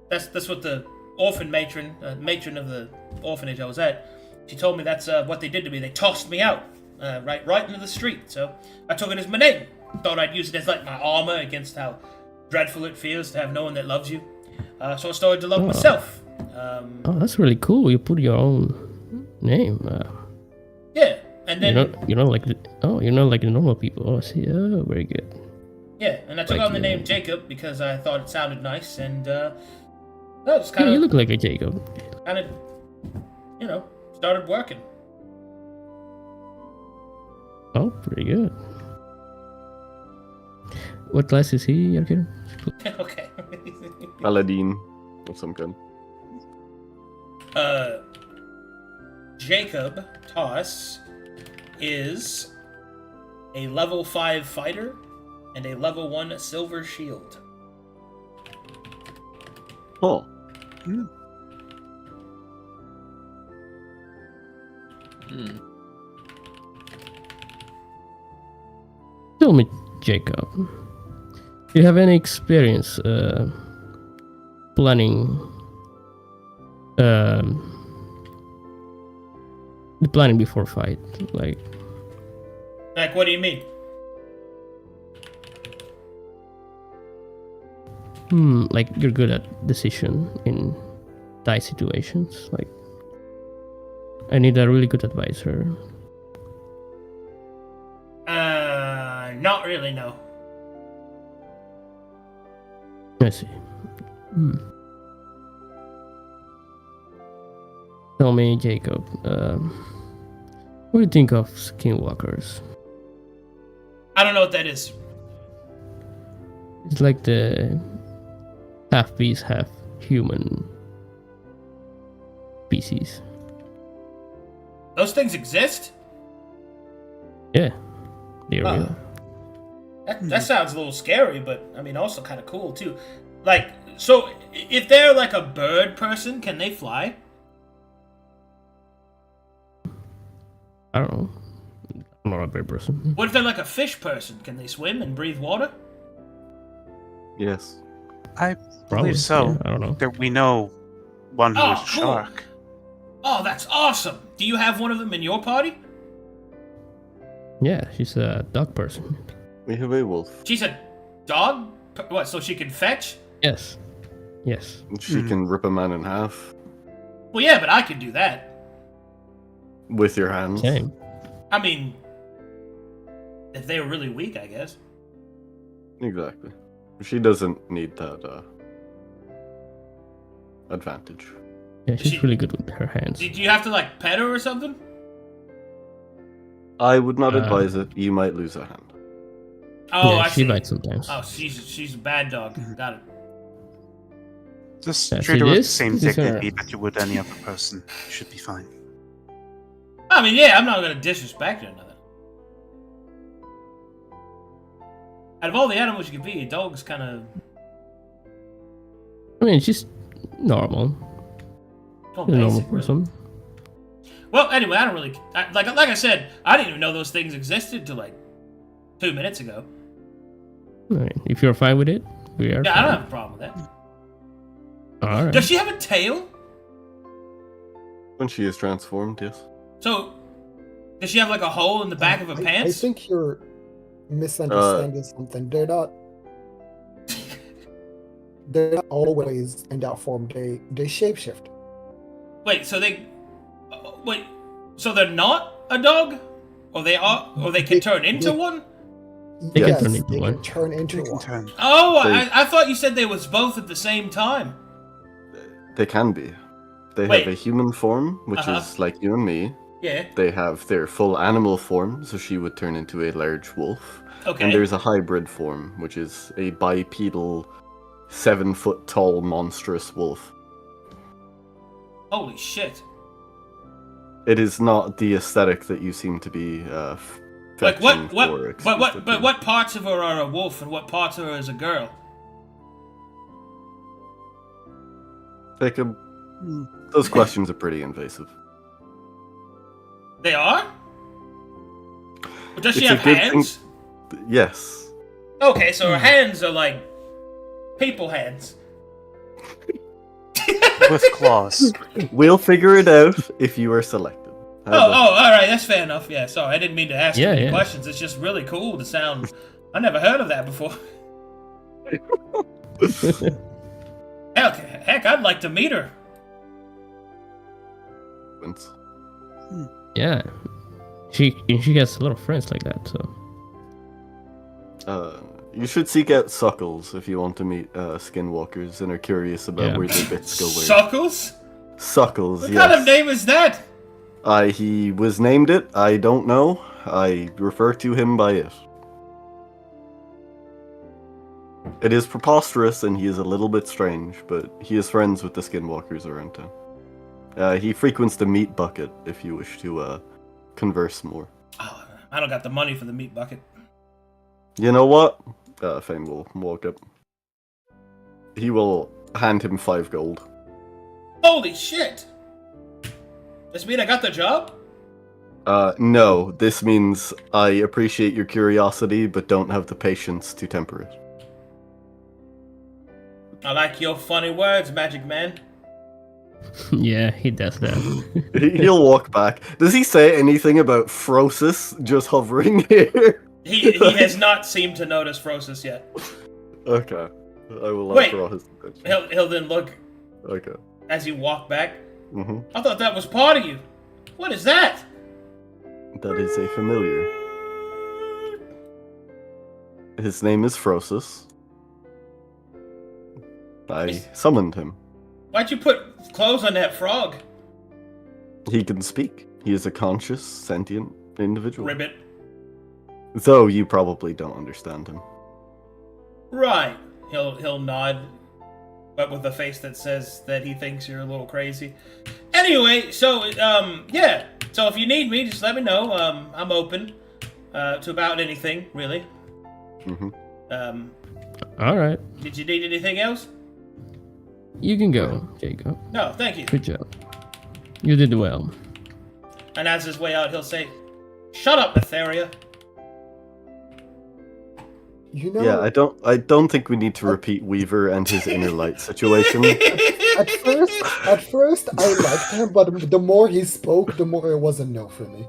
the orphan matron of the orphanage I was at. She told me that's what they did to me. They tossed me out right into the street. So I took it as my name. Thought I'd use it as like my armor against how dreadful it feels to have no one that loves you. So I started to love myself. Oh, that's really cool. You put your own name. Yeah, and then you're not like the normal people. Oh, I see. Oh, very good. yeah, and I took Like on the you. name Jacob because I thought it sounded nice, and just Yeah, kind you of look like a Jacob. you know, started working. Oh, pretty good. What class is he, Arcadum? Okay. Paladin of some kind. Jacob Toss is a level 5 fighter and a level 1 silver shield. Oh, Tell me, Jacob. Do you have any experience planning the planning before fight? Like, What do you mean? like you're good at decision in tight situations. Like, I need a really good advisor. Not really, no. I see. Tell me, Jacob, what do you think of skinwalkers? I don't know what that is. It's like the half beast, half human species. Those things exist? Yeah, they're Huh. real. That sounds a little scary, but I mean, also kind of cool too. Like, so if they're like a bird person, can they fly? I don't know. I'm not a bird person. What if they're like a fish person? Can they swim and breathe water? yes. I Probably believe so. yeah, I don't know. There, we know one who Oh, is cool. shark. Oh, that's awesome! Do you have one of them in your party? Yeah, she's a dog person. We have a wolf. She's a dog? What, so she can fetch? Yes. Yes. She can rip a man in half Well, yeah, but I could do that. with your hands. Same. I mean, if they were really weak, I guess. Exactly. She doesn't need that advantage. Yeah, she's She- really good with her hands. Do you have to, like, pet her or something? I would not Uh, advise it. You might lose a hand. Oh, yeah, I she see. bites sometimes. Oh, she's a bad dog. Got it. Just Yes, treat her it with the is. same This is dignity her. that you would any other person. You should be fine. I mean, yeah, I'm not gonna disrespect her or nothing. Out of all the animals you could be, a dog's kind of. I mean, she's normal. Oh, She's a normal basic, really. person. Well, anyway, I don't really like I said. I didn't even know those things existed till like 2 minutes ago. Alright, if you're fine with it, we are Yeah, I fine. don't have a problem with that. Alright. Does she have a tail? When she is transformed, yes. So, does she have like a hole in the back of her I pants? think you're misunderstanding something. They're not. They're not always in that form. They shapeshift. Wait, so they wait, so they're not a dog, or they are, or they can turn into one? They can Yes, turn into they one. can turn into You can one. turn. Oh, They- I thought you said they was both at the same time. They can be. They Wait. have a human form, which Uh-huh. is like you and me. Yeah. They have their full animal form, so she would turn into a large wolf. Okay. And there's a hybrid form, which is a bipedal, 7-foot tall monstrous wolf. Holy shit! It is not the aesthetic that you seem to be Like fetching what? for But explicitly. what parts of her are a wolf, and what parts of her is a girl? Jacob, those questions are pretty invasive. They are. But does she It's a have good hands? Yes. Okay, so her hands are like people hands. With claws. We'll figure it out if you are selected. How's that? All right, that's fair enough. Yeah, sorry, I didn't mean to ask Yeah, any yeah. questions. It's just really cool to sound. I never heard of that before. Heck, I'd like to meet her. Vince. Yeah. She has a lot of friends like that, so. You should seek out Suckles if you want to meet skinwalkers and are curious about Yeah. where their bits go. Where. Suckles? Suckles, What yes. kind of name is that? He was named it. I don't know. I refer to him by it. It is preposterous and he is a little bit strange, but he is friends with the skinwalkers around town. He frequents the meat bucket if you wish to converse more. Oh, I don't got the money for the meat bucket. You know what? Fame will walk up. He will hand him 5 gold. Holy shit! This mean I got the job? No, this means I appreciate your curiosity, but don't have the patience to temper it. I like your funny words, Magic Man. Yeah, he does that. He'll walk back. Does he say anything about Frosis just hovering here? He has not seemed to notice Frosis yet. Okay. I will Wait. draw his attention. He'll then look Okay. as you walk back. Mm-hmm. I thought that was part of you. What is that? That is a familiar. His name is Frosis. I summoned him. Why'd you put clothes on that frog? He can speak. He is a conscious, sentient individual. Ribbit. Though you probably don't understand him. Right. He'll nod, but with a face that says that he thinks you're a little crazy. Anyway, so yeah. So if you need me, just let me know. I'm open to about anything, really. Mm-hmm. Alright. Did you need anything else? You can go, Jacob. No, thank you. Good job. You did well. And as his way out, he'll say, "Shut up, Etheria." You know, Yeah, I don't think we need to repeat Weaver and his inner light situation. at first I liked him, but the more he spoke, the more it was a no for me.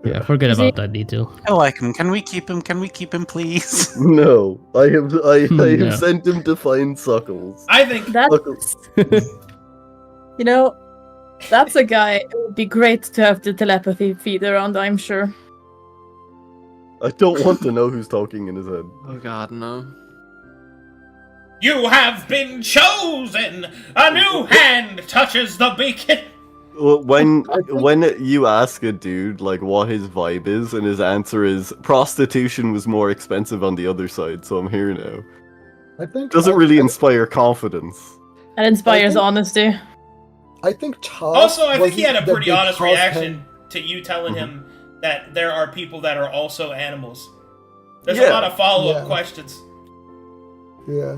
Yeah, forget about that detail. I like him. Can we keep him? Can we keep him, please? No, I have No. sent him to find Suckles. I think Suckles. You know, that's a guy. It would be great to have the telepathy feed around, I'm sure. I don't want to know who's talking in his head. Oh god, no. you have been chosen. A new hand touches the beacon. Well, when you ask a dude like what his vibe is, and his answer is prostitution was more expensive on the other side, so I'm here now. I think Doesn't really inspire confidence. That inspires I think- honesty. I think Charles. Also, I think he had a wasn't pretty the honest Charles reaction to you telling him that there are people that are also animals. There's a Yeah. lot of follow-up Yeah. questions. Yeah.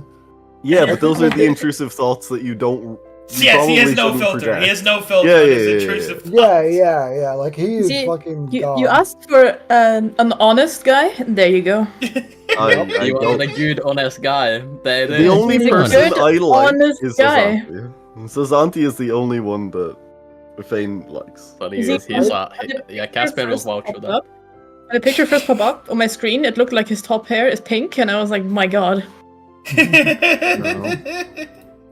Yeah, but those are the intrusive thoughts that you don't. You Yes, he has probably no shouldn't filter. project. He has no filter Yeah, on yeah, his yeah, intrusive Yeah, thoughts. Like he is See, fucking You gone. asked for an honest guy. There you go. I You are don't. a good, honest guy. There it The is. only He's a person good, I like honest is guy. Zanti. So Zanti is the only one that Fane likes. But Is he- yeah, Casper will vouch for that. When the picture first popped up on my screen, it looked like his top hair is pink, and I was like, my god.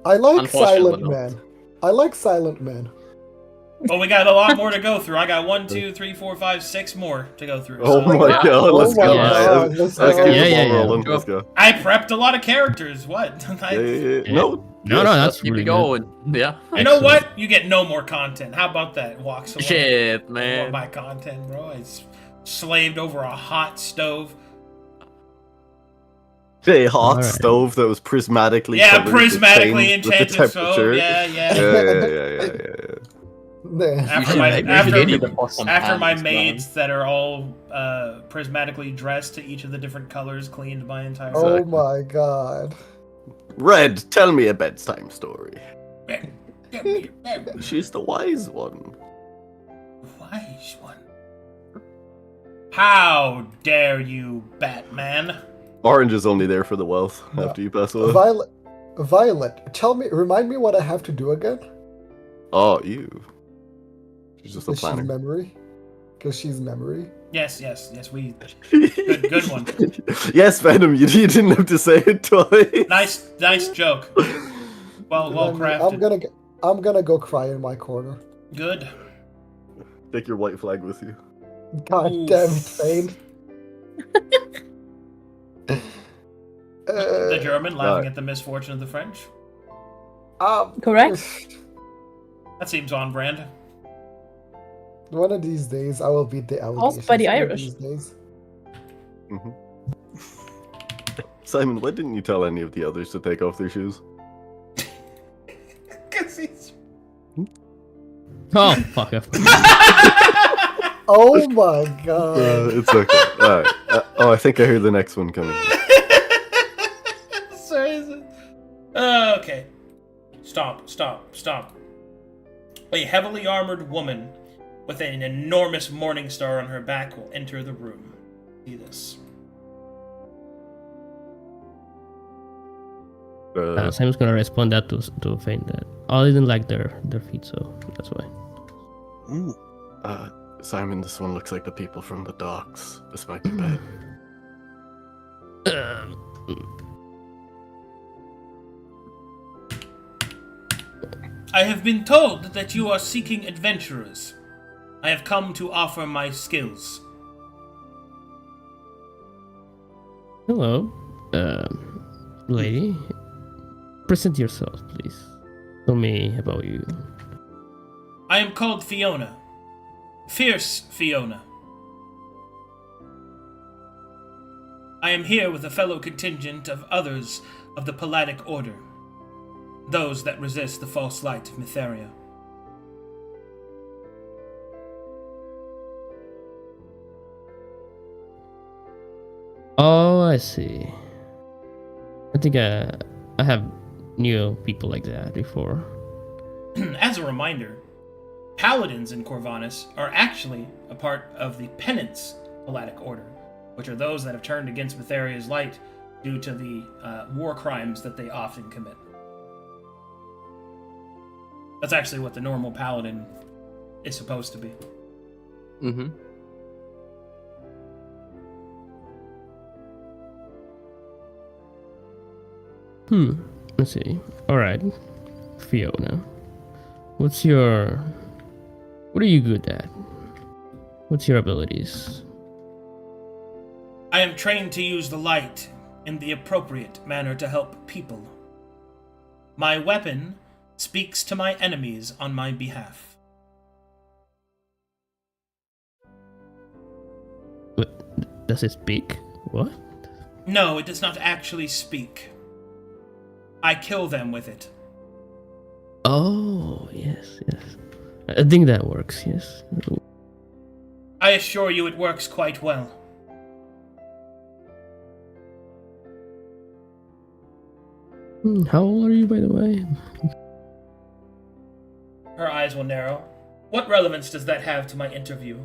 I like Unfortunately Silent not. Man. I like Silent Man. Well, we got a lot more to go through. I got 1, 2, 3, 4, 5, 6 more to go through. Oh so- my Yeah. god, let's Oh my go. god, let's Let's go. get Yeah, the yeah, ball yeah. rolling. Let's go. I prepped a lot of characters. What? Yeah. No. No, that's Keep really it good. going. Yeah. You know Excellent. what? You get no more content. How about that? Walks away. Shit, I want man. my content, bro. It's slaved over a hot stove. A hot Alright. stove that was prismatically Yeah, colored to prismatically change with the enchanted stove. temperature. Yeah. Yeah. There. After should my maybe after, get the bottom after my hands, man. maids that are all prismatically dressed to each of the different colors cleaned my entire. Oh my god. Red, tell me a bedtime story. Wise She's the wise one. one. How dare you, Batman? Orange is only there for the wealth after you pass away. Violet, remind me what I have to do again. Oh, you. She's just a Because she's planner. memory. Because she's memory. Yes. We good one. Yes, Venom, you didn't have to say it twice. Nice joke. Well crafted. I'm gonna go cry in my corner. Good. Take your white flag with you. God Oof. damn it, Fane. The German laughing Alright. at the misfortune of the French. Correct? That seems on brand. One of these days, I will beat the allegations. by the One of Irish. these days. Simon, why didn't you tell any of the others to take off their shoes? Cause he's... Oh, fuck off. Oh my god. It's okay. Alright. I think I hear the next one coming. Sorry, is it? Okay. Stop. A heavily armored woman with an enormous morning star on her back will enter the room. See this. Simon's gonna respond that to Fane that I didn't like their feet, so that's why. Ooh. Simon, this one looks like the people from the docks. This might be bad. I have been told that you are seeking adventurers. I have come to offer my skills. Hello, lady. Present yourself, please. Tell me about you. I am called Fiona. Fierce Fiona. I am here with a fellow contingent of others of the Palladic Order. Those that resist the false light of Mytheria. Oh, I see. I think I have knew people like that before. As a reminder, paladins in Corvinus are actually a part of the Penance Palladic Order, which are those that have turned against Mytheria's light due to the war crimes that they often commit. That's actually what the normal paladin is supposed to be. Mm-hmm. Let's see. Alright. Fiona. What are you good at? What's your abilities? I am trained to use the light in the appropriate manner to help people. My weapon speaks to my enemies on my behalf. Does it speak? What? No, it does not actually speak. I kill them with it. Oh, yes, yes. I think that works, yes. I assure you it works quite well. How old are you, by the way? Her eyes will narrow. What relevance does that have to my interview?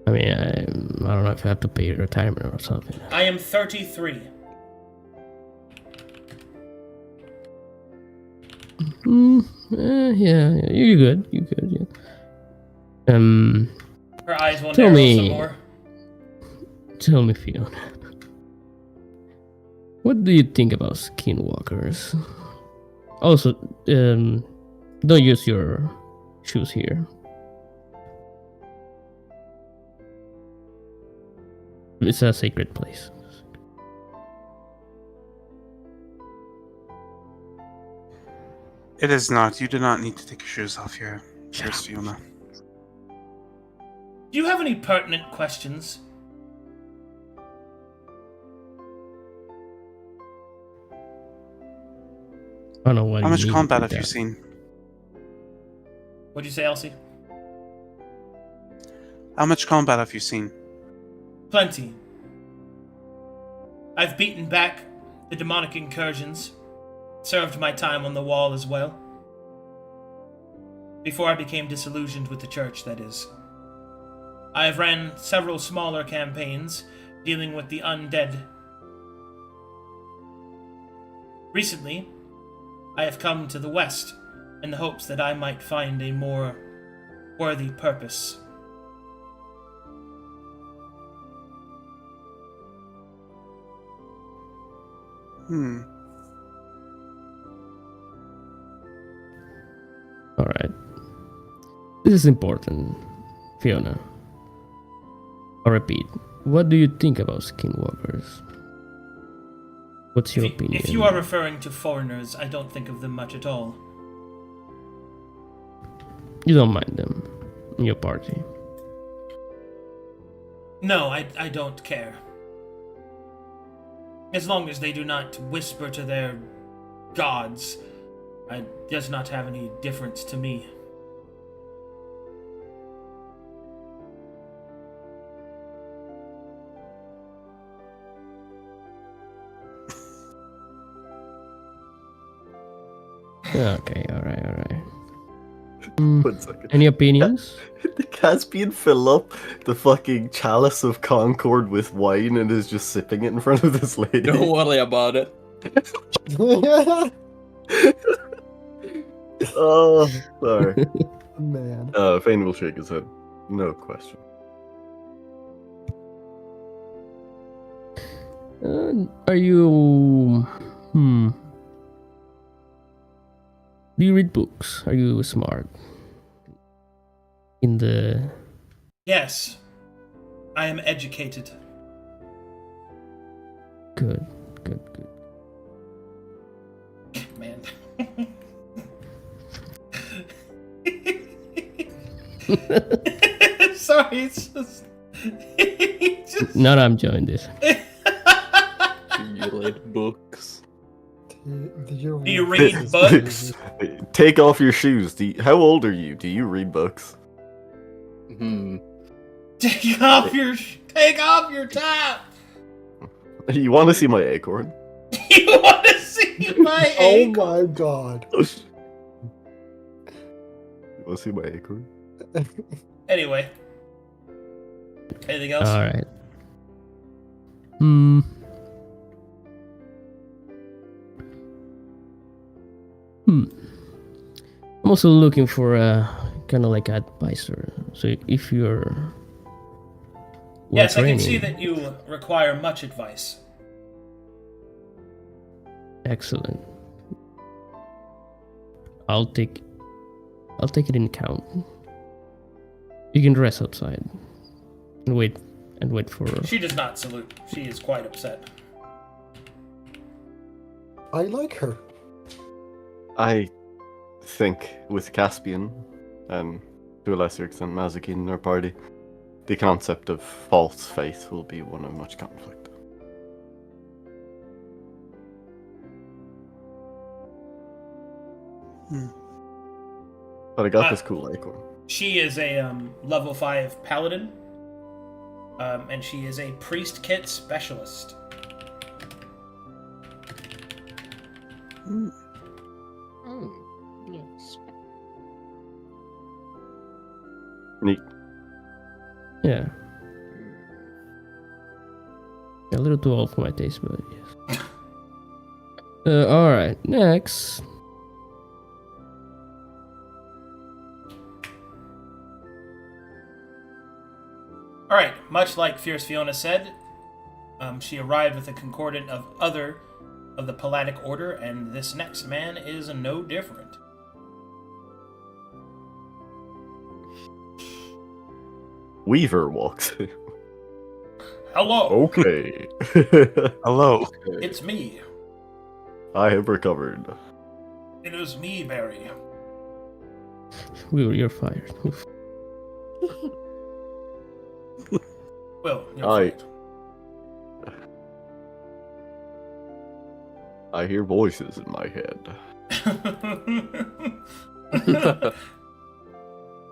I mean, I don't know if I have to pay retirement or something. I am 33. Yeah, you're good. You're good, yeah. Her eyes will Tell narrow me- some more. Tell me, Fiona. What do you think about skinwalkers? Also, don't use your shoes here. It's a sacred place. It is not. You do not need to take your shoes off here, Miss Fiona. Do you have any pertinent questions? I don't know what How you much mean combat with have you that. seen? What'd you say, Elsie? How much combat have you seen? Plenty. I've beaten back the demonic incursions, served my time on the wall as well. Before I became disillusioned with the church, that is. I have ran several smaller campaigns dealing with the undead. Recently, I have come to the west in the hopes that I might find a more worthy purpose. Alright. This is important, Fiona. I repeat, what do you think about skinwalkers? What's your opinion? If you are referring to foreigners, I don't think of them much at all. You don't mind them in your party? No, I don't care. As long as they do not whisper to their gods, it does not have any difference to me. Okay, alright. 1 second. Any opinions? Did Caspian fill up the fucking chalice of Concord with wine and is just sipping it in front of this lady? Don't worry about it. Oh, sorry. Man. Fane will shake his head. No question. Are you... Do you read books? Are you smart? In the... Yes, I am educated. Good. Man. Sorry, it's just... No, I'm enjoying this. You read books. Do you Do you read books? Take off your shoes. How old are you? Do you read books? Take off your top! You want to see my acorn? You want to see my Oh acorn? my god. You want to see my acorn? Anyway. Anything else? Alright. I'm also looking for a kind of like advisor. So if you're Yes, I can training, see that you require much advice. excellent. I'll take it in account. You can rest outside and wait for. She does not salute. She is quite upset. I like her. I think with Caspian, and to a lesser extent Mazuki in our party, the concept of false faith will be one of much conflict. But I got this cool acorn. She is a level 5 paladin, and she is a priest kit specialist. Yes. Neat. Yeah. A little too old for my taste, but yes. Alright, next. Alright, much like Fierce Fiona said, she arrived with a concordant of other of the Palladic Order, and this next man is no different. Weaver walks in. Hello, Okay. Hello. it's me. I have recovered. It is me, Barry. You're fired. Oof. Well, you're I- fired. I hear voices in my head.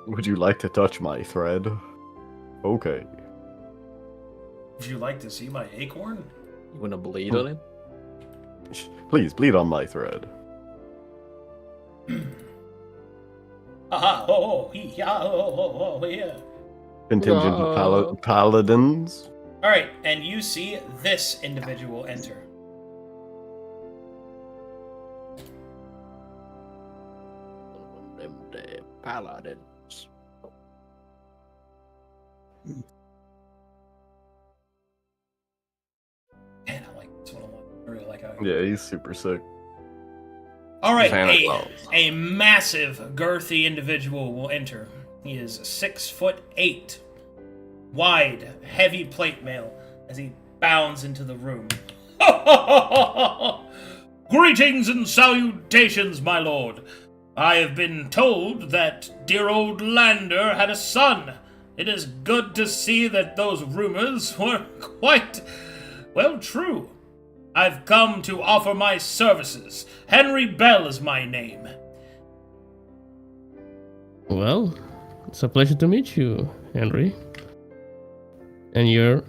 Would you like to touch my thread? Okay. Would you like to see my acorn? You wanna bleed on it? Please bleed on my thread. Aha! Oh, yeah! Oh, yeah! Contingent of No. paladins. All right, and you see this individual enter. Them damn paladins. Man, I like this one a lot. I really like how. Yeah, he's super sick. All right, Santa Claus. a massive, girthy individual will enter. He is 6'8", wide, heavy plate mail as he bounds into the room. Greetings and salutations, my lord. I have been told that dear old Lander had a son. It is good to see that those rumors were quite, well, true. I've come to offer my services. Henry Bell is my name. Well, it's a pleasure to meet you, Henry. And you're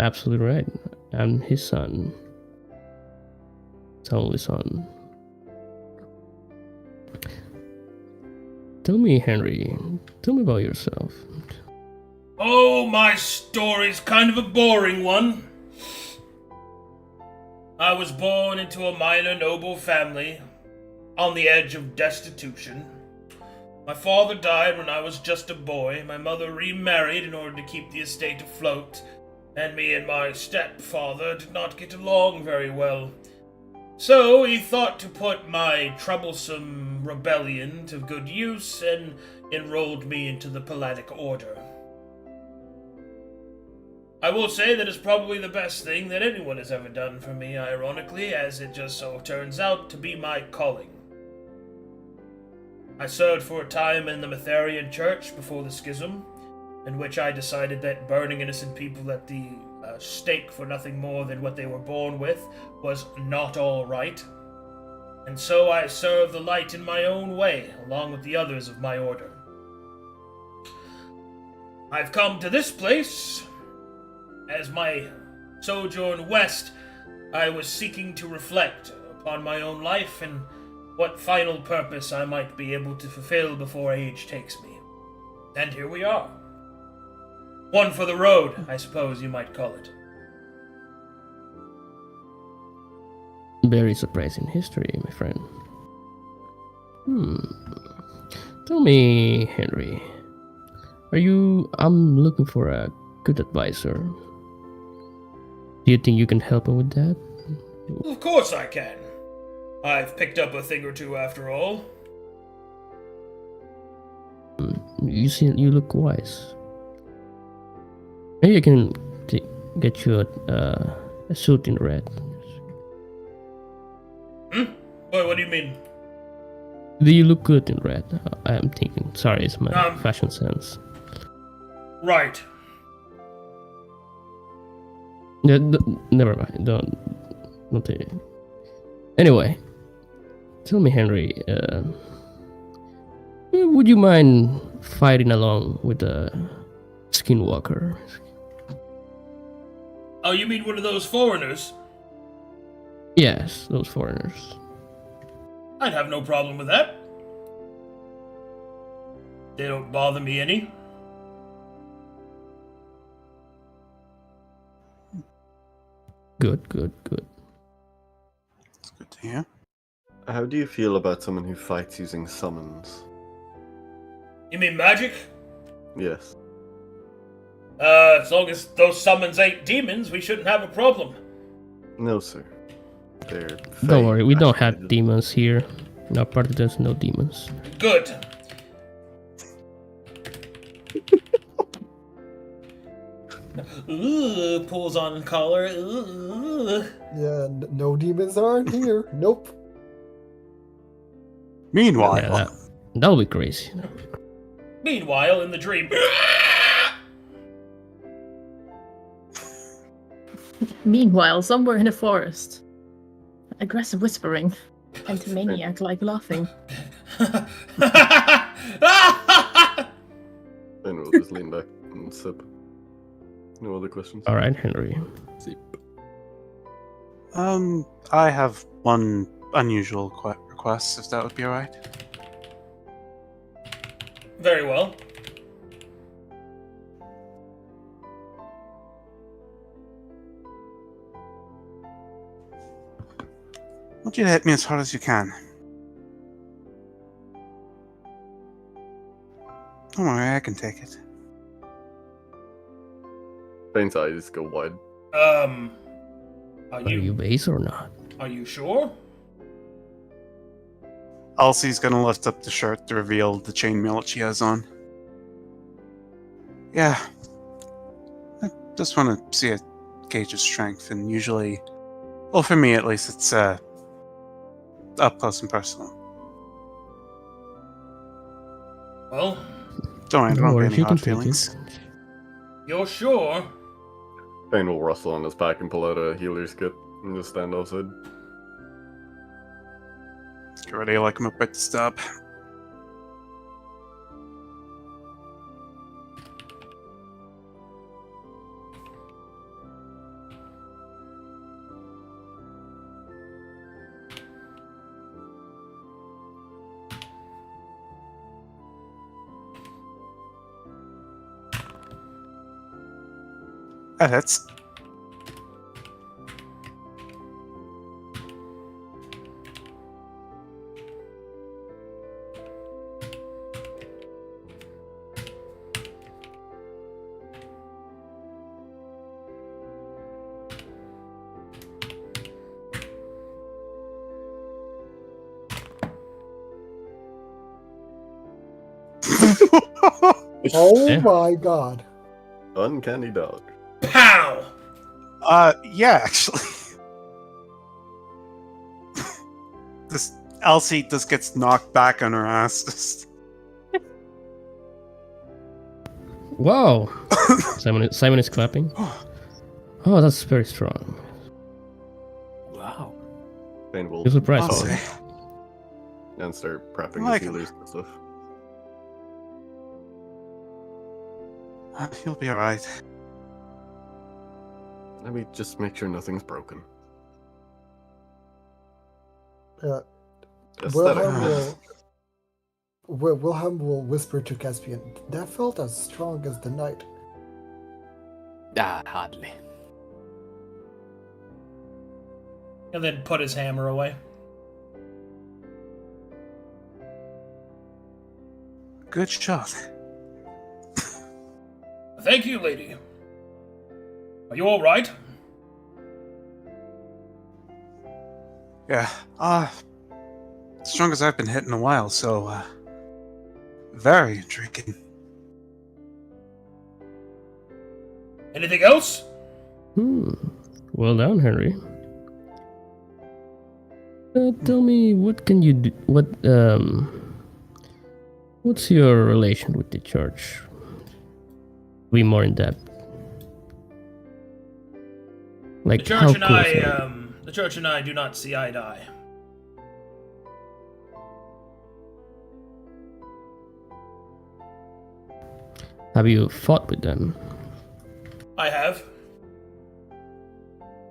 absolutely right. I'm his son. His only son. Tell me, Henry, tell me about yourself. Oh, my story's kind of a boring one. I was born into a minor noble family on the edge of destitution. My father died when I was just a boy. My mother remarried in order to keep the estate afloat, and me and my stepfather did not get along very well. So he thought to put my troublesome rebellion to good use and enrolled me into the Palladic Order. I will say that it's probably the best thing that anyone has ever done for me, ironically, as it just so turns out to be my calling. I served for a time in the Metherian Church before the Schism, in which I decided that burning innocent people at the stake for nothing more than what they were born with was not all right. And so I served the light in my own way, along with the others of my order. I've come to this place. As my sojourn west, I was seeking to reflect upon my own life and what final purpose I might be able to fulfill before age takes me. And here we are. One for the road, I suppose you might call it. Very surprising history, my friend. Tell me, Henry, I'm looking for a good advisor. Do you think you can help me with that? Of course I can. I've picked up a thing or two after all. You look wise. Maybe I can get you a suit in red. Boy, what do you mean? Do you look good in red? I am thinking. Sorry, it's my fashion sense. Right. Yeah, never mind. Don't take it. Anyway, tell me, Henry. Would you mind fighting along with the skinwalker? Oh, you mean one of those foreigners? Yes, those foreigners. I'd have no problem with that. They don't bother me any. Good. It's good to hear. How do you feel about someone who fights using summons? You mean magic? Yes. As long as those summons ain't demons, we shouldn't have a problem. No, sir. They're Don't worry, we don't activated. have demons here. In our party, there's no demons. Good. Ooh, pulls on collar. Ooh. Yeah, no demons aren't here. Nope. Meanwhile, Yeah, that would be crazy. Meanwhile, in the dream. Meanwhile, somewhere in the forest, aggressive whispering and maniac-like laughing. Then we'll just lean back and sip. No other questions? All right, Henry. I have one unusual request, if that would be alright. Very well. I want you to hit me as hard as you can. Don't worry, I can take it. Bane's eyes go wide. Are Are you you base or not? are you sure? Elsie's gonna lift up the shirt to reveal the chainmail that she has on. Yeah. I just want to see a gauge of strength, and usually, well, for me at least, it's up close and personal. Well, Don't worry, there No won't be worries, any you can hard take feelings. it. you're sure? Bane will rustle on his back and pull out a healer's kit and just stand outside. Get ready, like I'm about to stop. That hits. Oh Yeah. my god. Uncanny dog. Pow! Yeah, actually. This Elsie just gets knocked back on her ass. Just... Wow. Simon is clapping. Oh, that's very strong. Wow. Bane will You're surprised. I'll pause say. and start prepping Like his him. healers and stuff. You'll be alright. Let me just make sure nothing's broken. Wilhelm will whisper to Caspian, that felt as strong as the night. Hardly. And then put his hammer away. Good shot. Thank you, lady. Are you all right? Yeah, strong as I've been hit in a while, so, very intriguing. Anything else? Well done, Henry. Tell me, what can you do? What's your relation with the church? Be more in depth. Like The how church and close are you? the church and I do not see eye to eye. Have you fought with them? I have.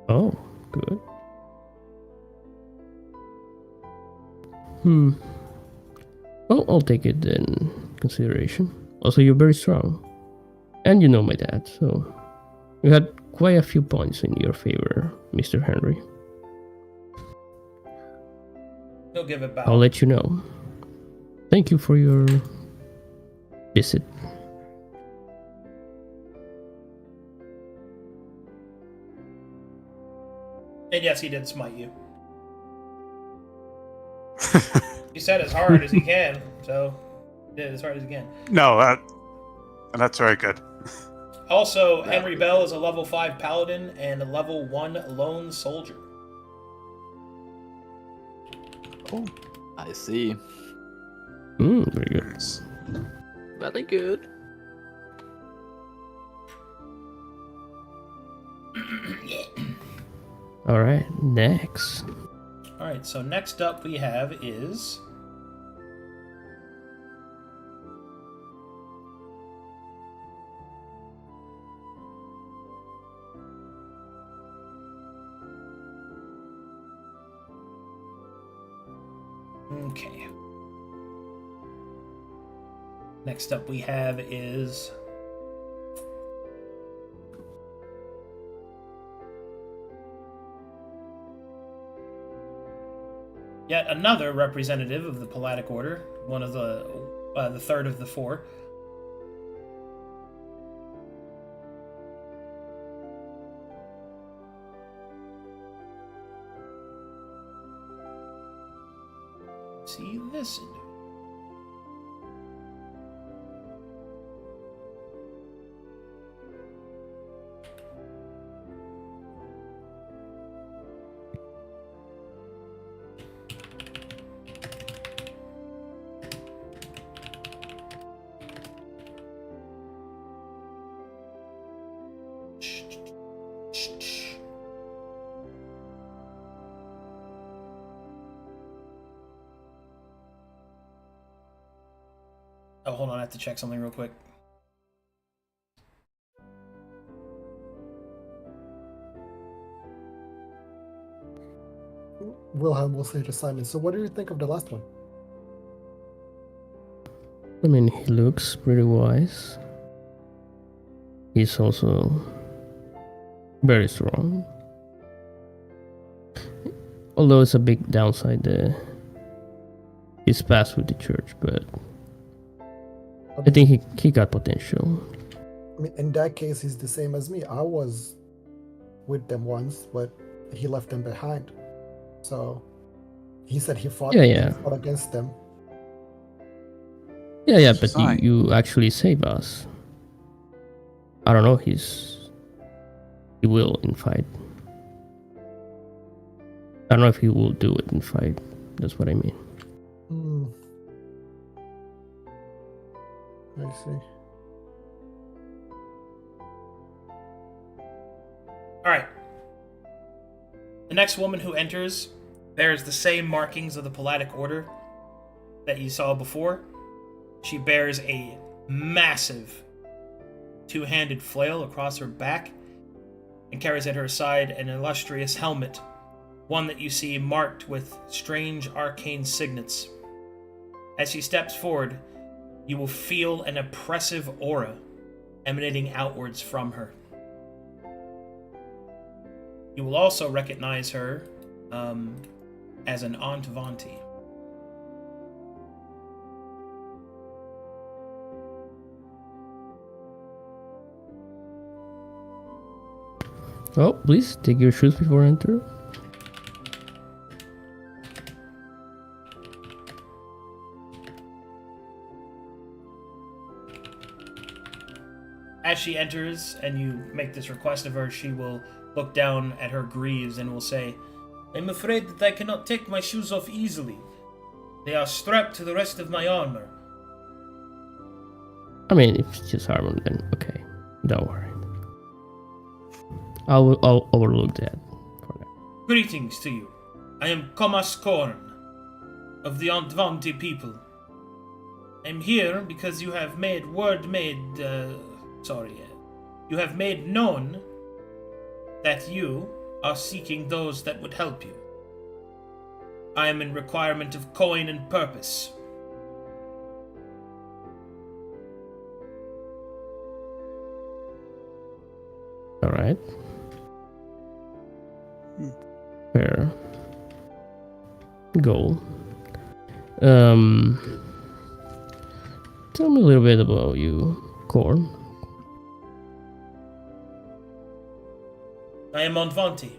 Oh, good. Well, I'll take it in consideration. Also, you're very strong. And you know my dad, so you had quite a few points in your favor, Mr. Henry. He'll give it back. I'll let you know. Thank you for your visit. And yes, he did smite you. He said as hard as he can, so he did as hard as he can. No, that's very good. Also, Henry Bell is a level 5 paladin and a level 1 lone soldier. Oh, I see. Very good. Nice. Very good. All right, next. Alright, so next up we have is... Okay. Next up we have is... yet another representative of the Palladic Order, one of the third of the four. See this. Oh, hold on, I have to check something real quick. Wilhelm will say to Simon, so what do you think of the last one? I mean, he looks pretty wise. He's also very strong. Although it's a big downside, his past with the church, but I think he got potential. I mean, in that case, he's the same as me. I was with them once, but he left them behind. So he said he fought, fought against them. Yeah, but you actually save us. I don't know, he will in fight. I don't know if he will do it in fight. That's what I mean. I see. Alright. The next woman who enters bears the same markings of the Palladic Order that you saw before. She bears a massive two-handed flail across her back and carries at her side an illustrious helmet, one that you see marked with strange arcane signets. As she steps forward, you will feel an oppressive aura emanating outwards from her. You will also recognize her as an Aunt Vanti. Oh, please take your shoes before enter. As she enters and you make this request of her, she will look down at her greaves and will say, "I'm afraid that I cannot take my shoes off easily. They are strapped to the rest of my armor." I mean, if it's just armor, then okay. Don't worry. I'll overlook that for now. Greetings to you. I am Comas Korn of the Antvanti people. I'm here because you have made you have made known that you are seeking those that would help you. I am in requirement of coin and purpose. All right. Fair. Goal. Tell me a little bit about you, Korn. I am Zanti.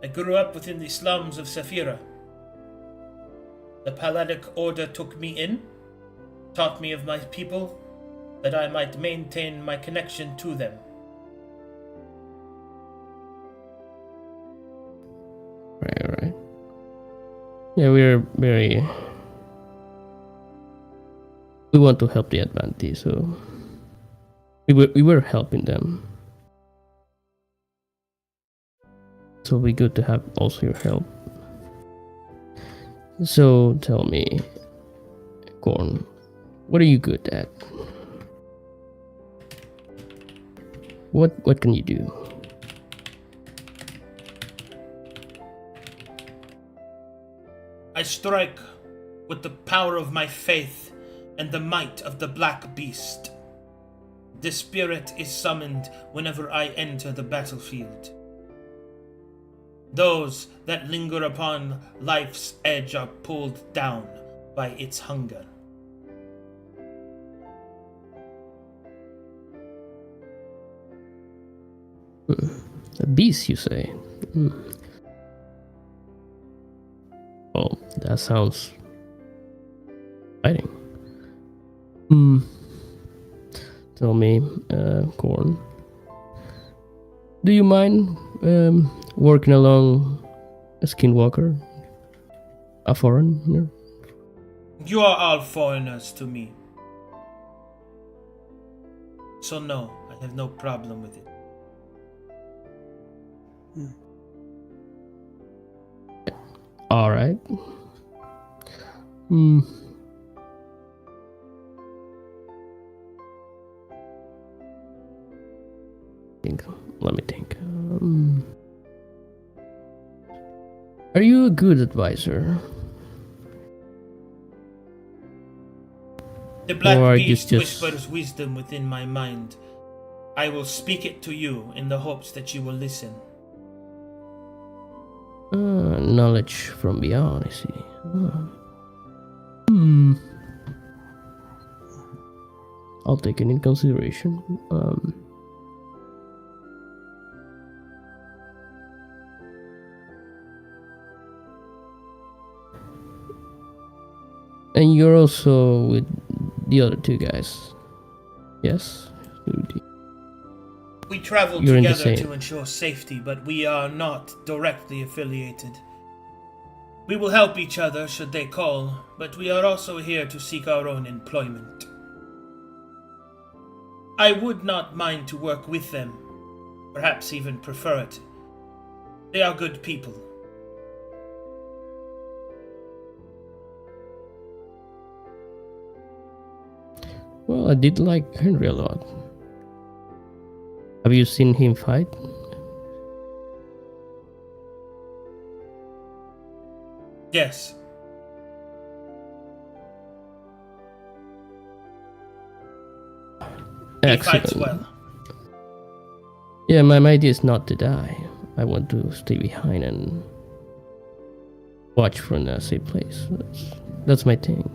I grew up within the slums of Saphira. The Palladic Order took me in, taught me of my people, that I might maintain my connection to them. Right. Yeah, we want to help the Advanti, so we were helping them. So it'll be good to have also your help. So tell me, Korn, what are you good at? What can you do? I strike with the power of my faith and the might of the Black Beast. This spirit is summoned whenever I enter the battlefield. Those that linger upon life's edge are pulled down by its hunger. A beast, you say? Oh, that sounds exciting. Tell me, Korn, do you mind working along a skinwalker? A foreigner? You are all foreigners to me. So no, I have no problem with it. Alright. Let me think. Are you a good advisor? The Black Or Beast just whispers wisdom within my mind. I will speak it to you in the hopes that you will listen. knowledge from beyond, I see. I'll take it in consideration. And you're also with the other two guys, yes? We travel You're together to ensure safety, but we are not directly affiliated. We will help each other should they call, but we are also here to seek our own employment. I would not mind to work with them, perhaps even prefer it. They are good people. Well, I did like Henry a lot. Have you seen him fight? Yes. He fights well. Yeah, my idea is not to die. I want to stay behind and watch from a safe place. That's my thing.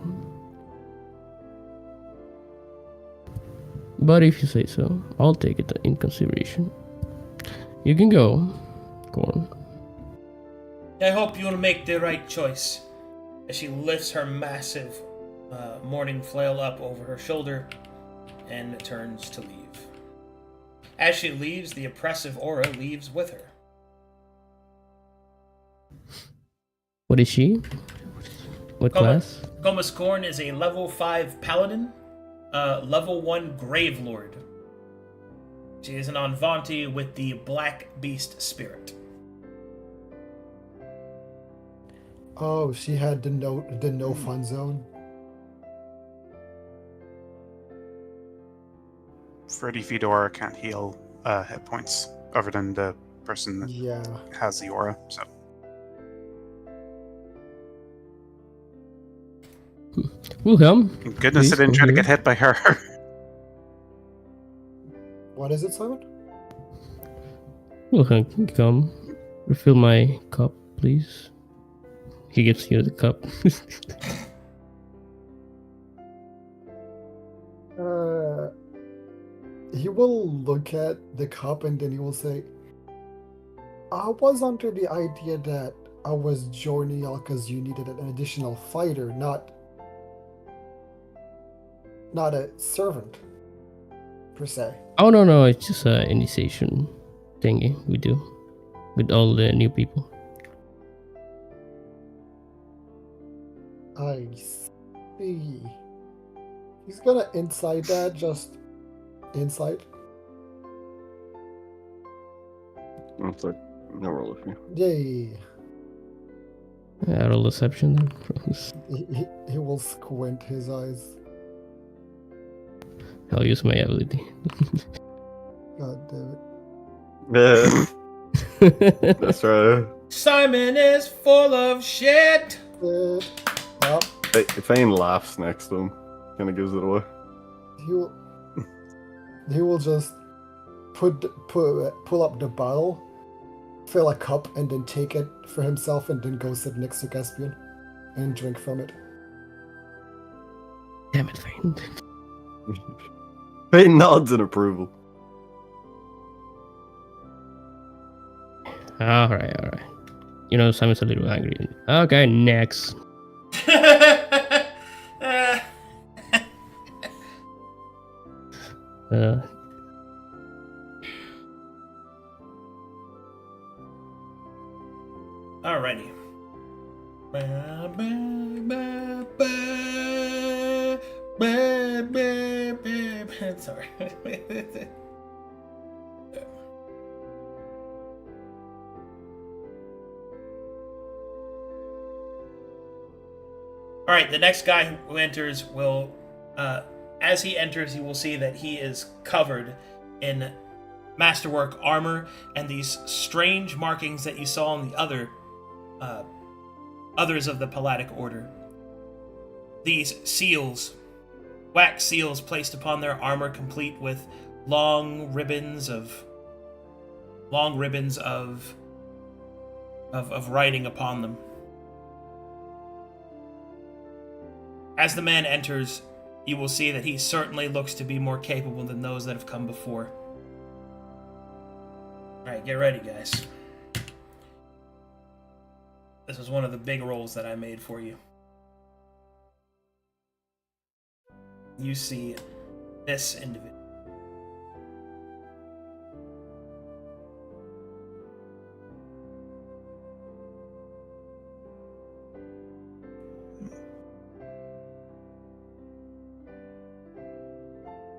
But if you say so, I'll take it in consideration. You can go, Korn. I hope you'll make the right choice. As she lifts her massive morning flail up over her shoulder and turns to leave. As she leaves, the oppressive aura leaves with her. What is she? What class? Comus Korn is a level 5 paladin, level 1 grave lord. She is an Anvanti with the Black Beast spirit. Oh, she had the no fun zone. Freddy Fedora can't heal hit points other than the person that Yeah. has the aura. So Wilhelm, thank goodness I please didn't come try to here. get hit by her. What is it, Simon? Wilhelm, can you come? Refill my cup, please. He gives you the cup. He will look at the cup and then he will say, I was under the idea that I was joining y'all because you needed an additional fighter, not a servant, per se. Oh no, it's just an initiation thingy we do with all the new people. I see. He's gonna insight that, just insight. It's like, no roll with me. Yay. Roll deception then. He will squint his eyes. I'll use my ability. God damn it. Yeah, that's right. Simon is full of shit. Well, If Ain laughs next to him, kind of gives it away. he will just pull up the bottle, fill a cup, and then take it for himself, and then go sit next to Caspian and drink from it. Damn it, Vane. Ain nods in approval. Alright. You know, Simon's a little angry. Okay, next. Alrighty. Sorry. Alright, the next guy who enters will, as he enters, you will see that he is covered in masterwork armor and these strange markings that you saw on the others of the Palladic Order. These seals, wax seals placed upon their armor, complete with long ribbons of writing upon them. As the man enters, you will see that he certainly looks to be more capable than those that have come before. Alright, get ready, guys. This was one of the big rolls that I made for you. You see this individual.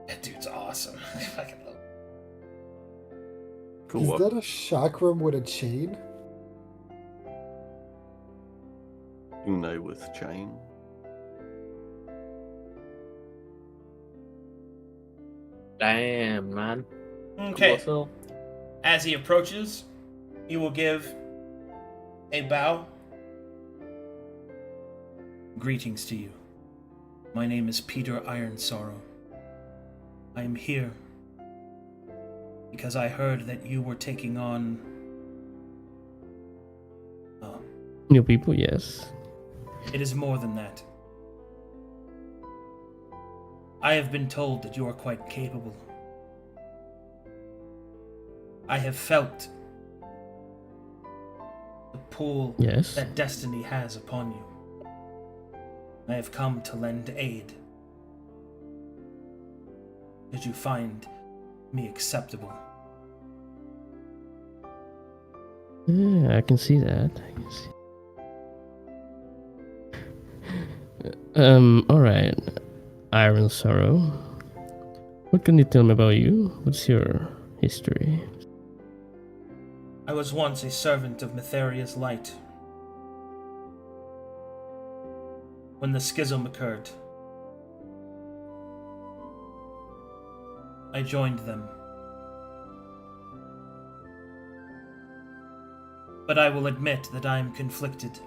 That dude's awesome. I fucking love it. Cool Is work. that a chakram with a chain? Uno with chain. Damn, man. Okay. Colossal. As he approaches, he will give a bow. Greetings to you. My name is Peter Ironsorrow. I am here because I heard that you were taking on New people, yes. it is more than that. I have been told that you are quite capable. I have felt the pull Yes. that destiny has upon you. I have come to lend aid. Did you find me acceptable? Yeah, I can see that. Alright. Iron Sorrow. What can you tell me about you? What's your history? I was once a servant of Metheria's light. When the schism occurred, I joined them. But I will admit that I am conflicted.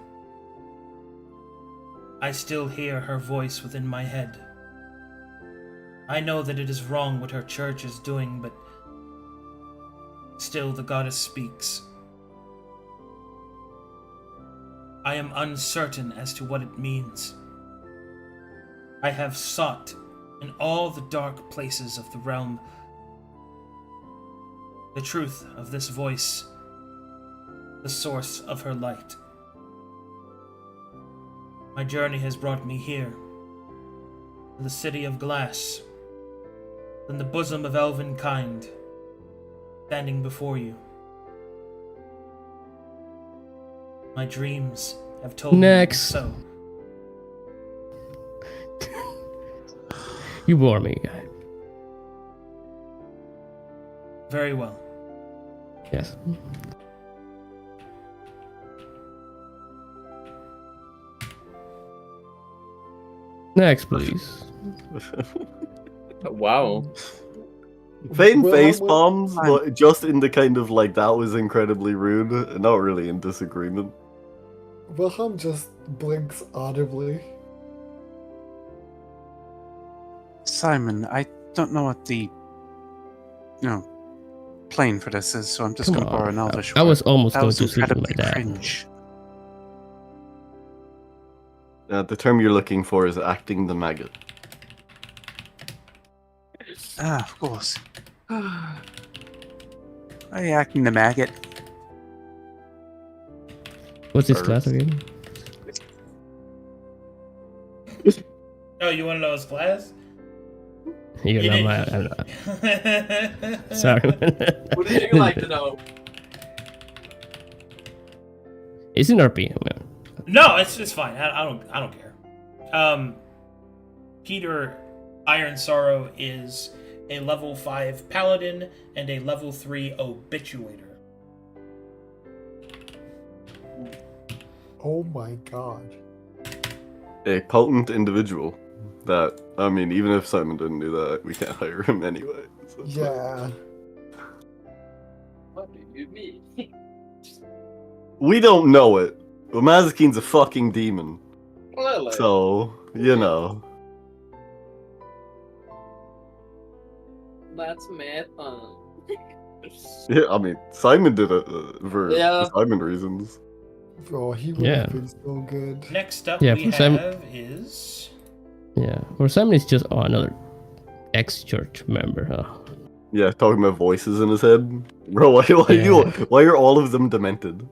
I still hear her voice within my head. I know that it is wrong what her church is doing, but still the goddess speaks. I am uncertain as to what it means. I have sought in all the dark places of the realm the truth of this voice, the source of her light. My journey has brought me here, to the city of glass, in the bosom of elven kind, standing before you. My dreams have told me so. You bore me, guy. Very well. Yes. Next, please. Wow. Vain Well, face well, bombs, but just in the kind of like, that was incredibly rude, not really in disagreement. Wilhelm just blinks audibly. Simon, I don't know what the plane for this is, so I'm just Come going to borrow an on. Elvish I word. was almost That going was to sleep with my incredibly dad. cringe. The term you're looking for is acting the maggot. Ah, of course. Are you acting the maggot? What's his Or- class again? Oh, you want to know his class? You're You not didn't- my. I'm not. Sorry. Would you like to know? It's in RP, man. No, it's fine. I don't care. Peter Iron Sorrow is a level 5 paladin and a level 3 obituator. Oh my god. A potent individual. That, I mean, even if Simon didn't do that, we can't hire him anyway. So it's like- Yeah. What do you mean? We don't know it, but Mazakine's a fucking demon. Well, So, you know. that's meta. Yeah, I mean, Simon did it for Yeah. Simon reasons. Bro, he would Yeah. have been so good. Next up Yeah, we for some- have is... Yeah. For Simon, it's just another ex-church member, huh? Yeah, talking about voices in his head. Bro, why Yeah. why are all of them demented?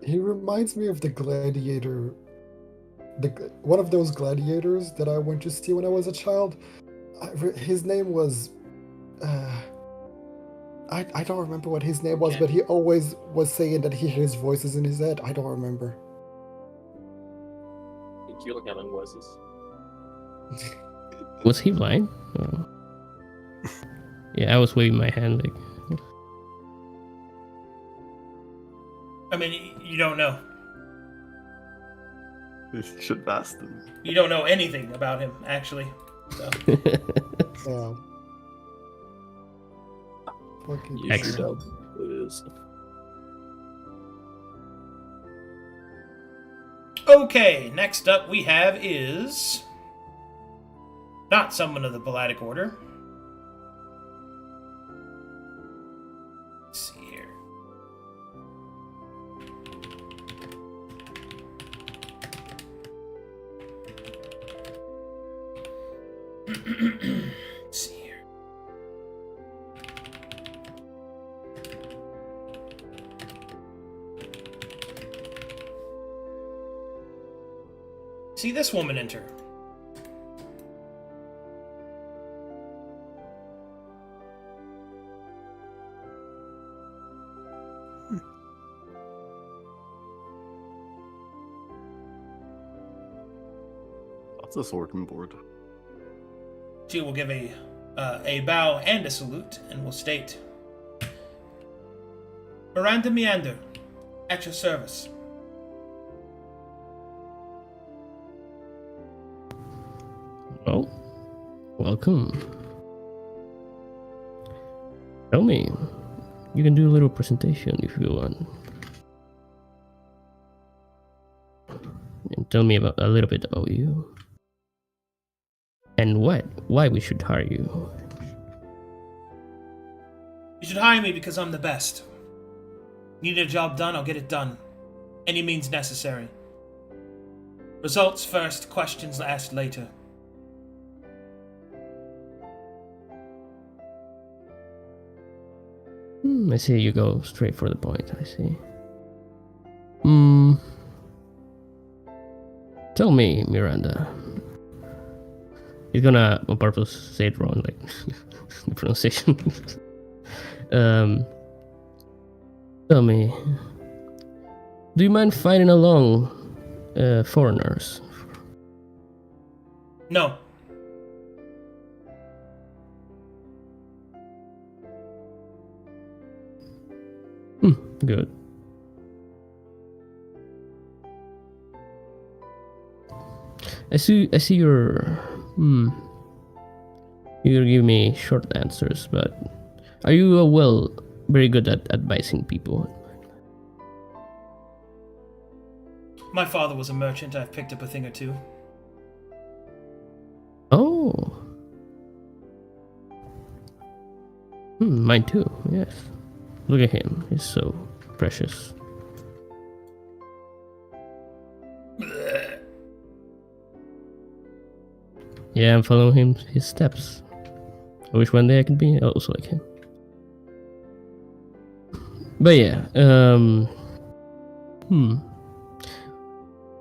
He reminds me of the gladiator. One of those gladiators that I went to see when I was a child. His name was. I don't remember what his name was, Okay. but he always was saying that he hears voices in his head. I don't remember. You're having voices. Was he blind? Oh. Yeah, I was waving my hand like. I mean, you don't know. You should ask them. You don't know anything about him, actually. So. Yeah. Fucking You Excellent. should have. It is. Okay, next up we have is... not someone of the Palladic Order. Let's see here. Let's see here. See this woman enter. That's a sorting board. She will give a bow and a salute, and will state, Miranda Meander, at your service. Oh, welcome. Tell me, you can do a little presentation if you want. And tell me about a little bit about you. And why we should hire you. You should hire me because I'm the best. Need a job done, I'll get it done. Any means necessary. Results first, questions asked later. I see you go straight for the point, I see. Tell me, Miranda. He's gonna on purpose say it wrong, like the pronunciation. Tell me, do you mind fighting along foreigners? No. Good. I see your you give me short answers, but are you very good at advising people? My father was a merchant, I've picked up a thing or two. Oh. Mine too, yes. Look at him, he's so precious. Yeah, I'm following his steps. I wish one day I could be also like him. But yeah,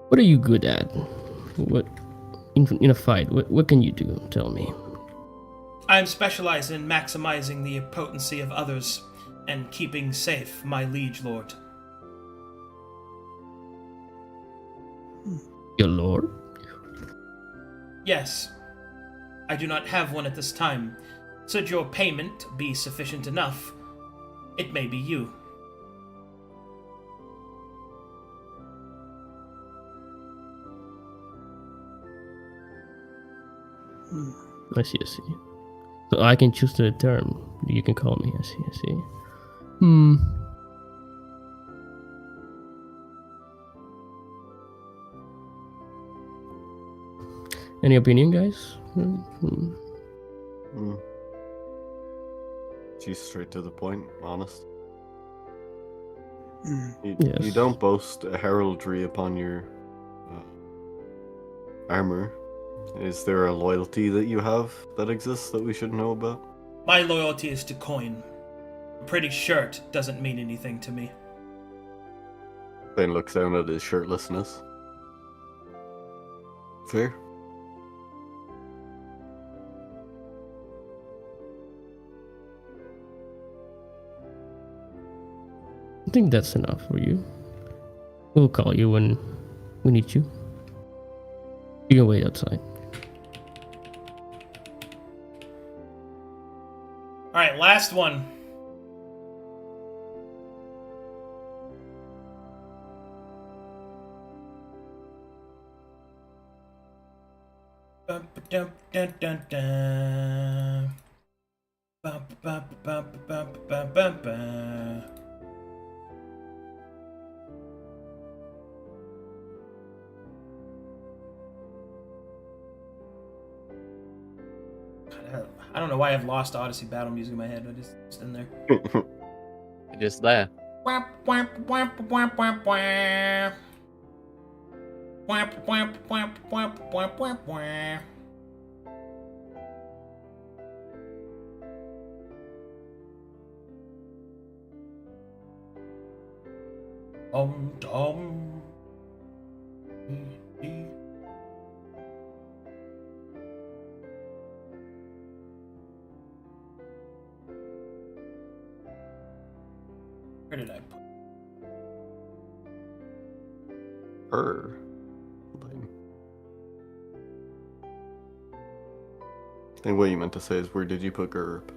what are you good at? What in a fight? What can you do? Tell me. I'm specialized in maximizing the potency of others and keeping safe my liege lord. Your lord? Yes. I do not have one at this time. Should your payment be sufficient enough, it may be you. I see. So I can choose the term. You can call me. I see. Any opinion, guys? She's straight to the point, honest. Yes. You don't boast a heraldry upon your armor. Is there a loyalty that you have that exists that we should know about? My loyalty is to coin. A pretty shirt doesn't mean anything to me. Then looks down at his shirtlessness. Fair. I think that's enough for you. We'll call you when we need you. You can wait outside. Alright, last one. I don't know why I've lost Odyssey battle music in my head, but it's in there. Just there. Where did I put Her. I think what you meant to say is, where did you put Gerb?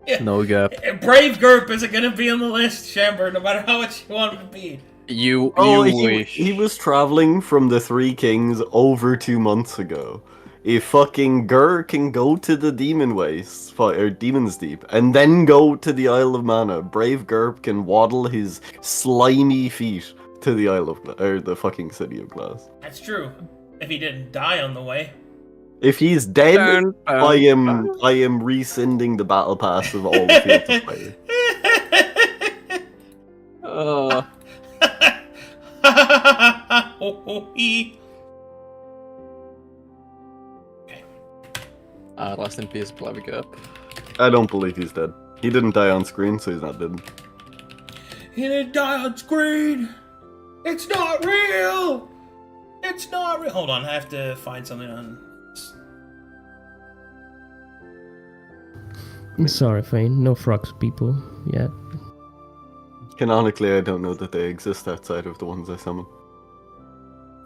Yeah. No gap. Brave Gerp isn't gonna be on the list, Chamber, no matter how much you want him to be. You he, wish. he was traveling from the Three Kings over 2 months ago. If fucking Gur can go to the Demon Waste, or Demon's Deep, and then go to the Isle of Mana, Brave Gerb can waddle his slimy feet to the Isle of or the fucking City of Glass. That's true. If he didn't die on the way. If he's dead, I am rescinding the battle pass of all the fields of play. Rest in peace, Blavicup. I don't believe he's dead. He didn't die on screen, so he's not dead. He didn't die on screen. It's not real. It's not real. Hold on, I have to find something on. I'm sorry, Fane. No frogs people yet. Canonically, I don't know that they exist outside of the ones I summon.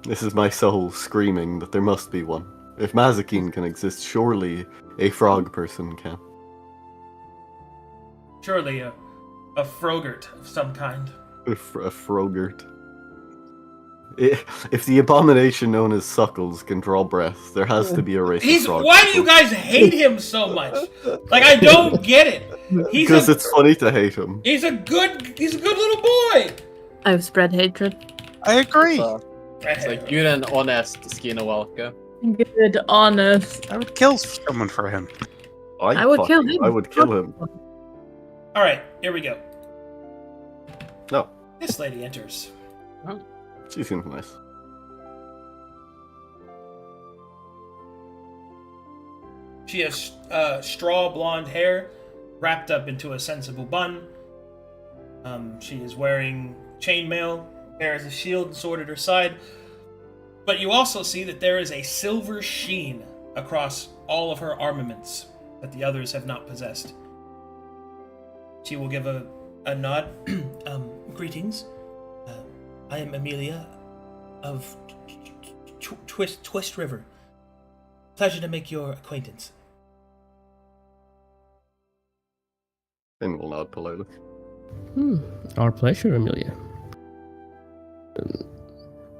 This is my soul screaming that there must be one. If Mazikeen can exist, surely a frog person can. Surely a frogert of some kind. A frogert. If the abomination known as Suckles can draw breath, there has to be a race of frogs. Why do you guys hate him so much? Like, I don't get it. Because it's funny to hate him. He's a good little boy. I've spread hatred. I agree. It's like good and honest Skinwalker. Good, honest. I would kill someone for him. I would kill him. I would kill him. All right, here we go. No. This lady enters. Oh. She seems nice. She has straw blonde hair wrapped up into a sensible bun. She is wearing chainmail, bears a shield and sword at her side. But you also see that there is a silver sheen across all of her armaments that the others have not possessed. She will give a nod. Greetings. I am Amelia of Twist River. Pleasure to make your acquaintance. And will nod politely. Our pleasure, Amelia.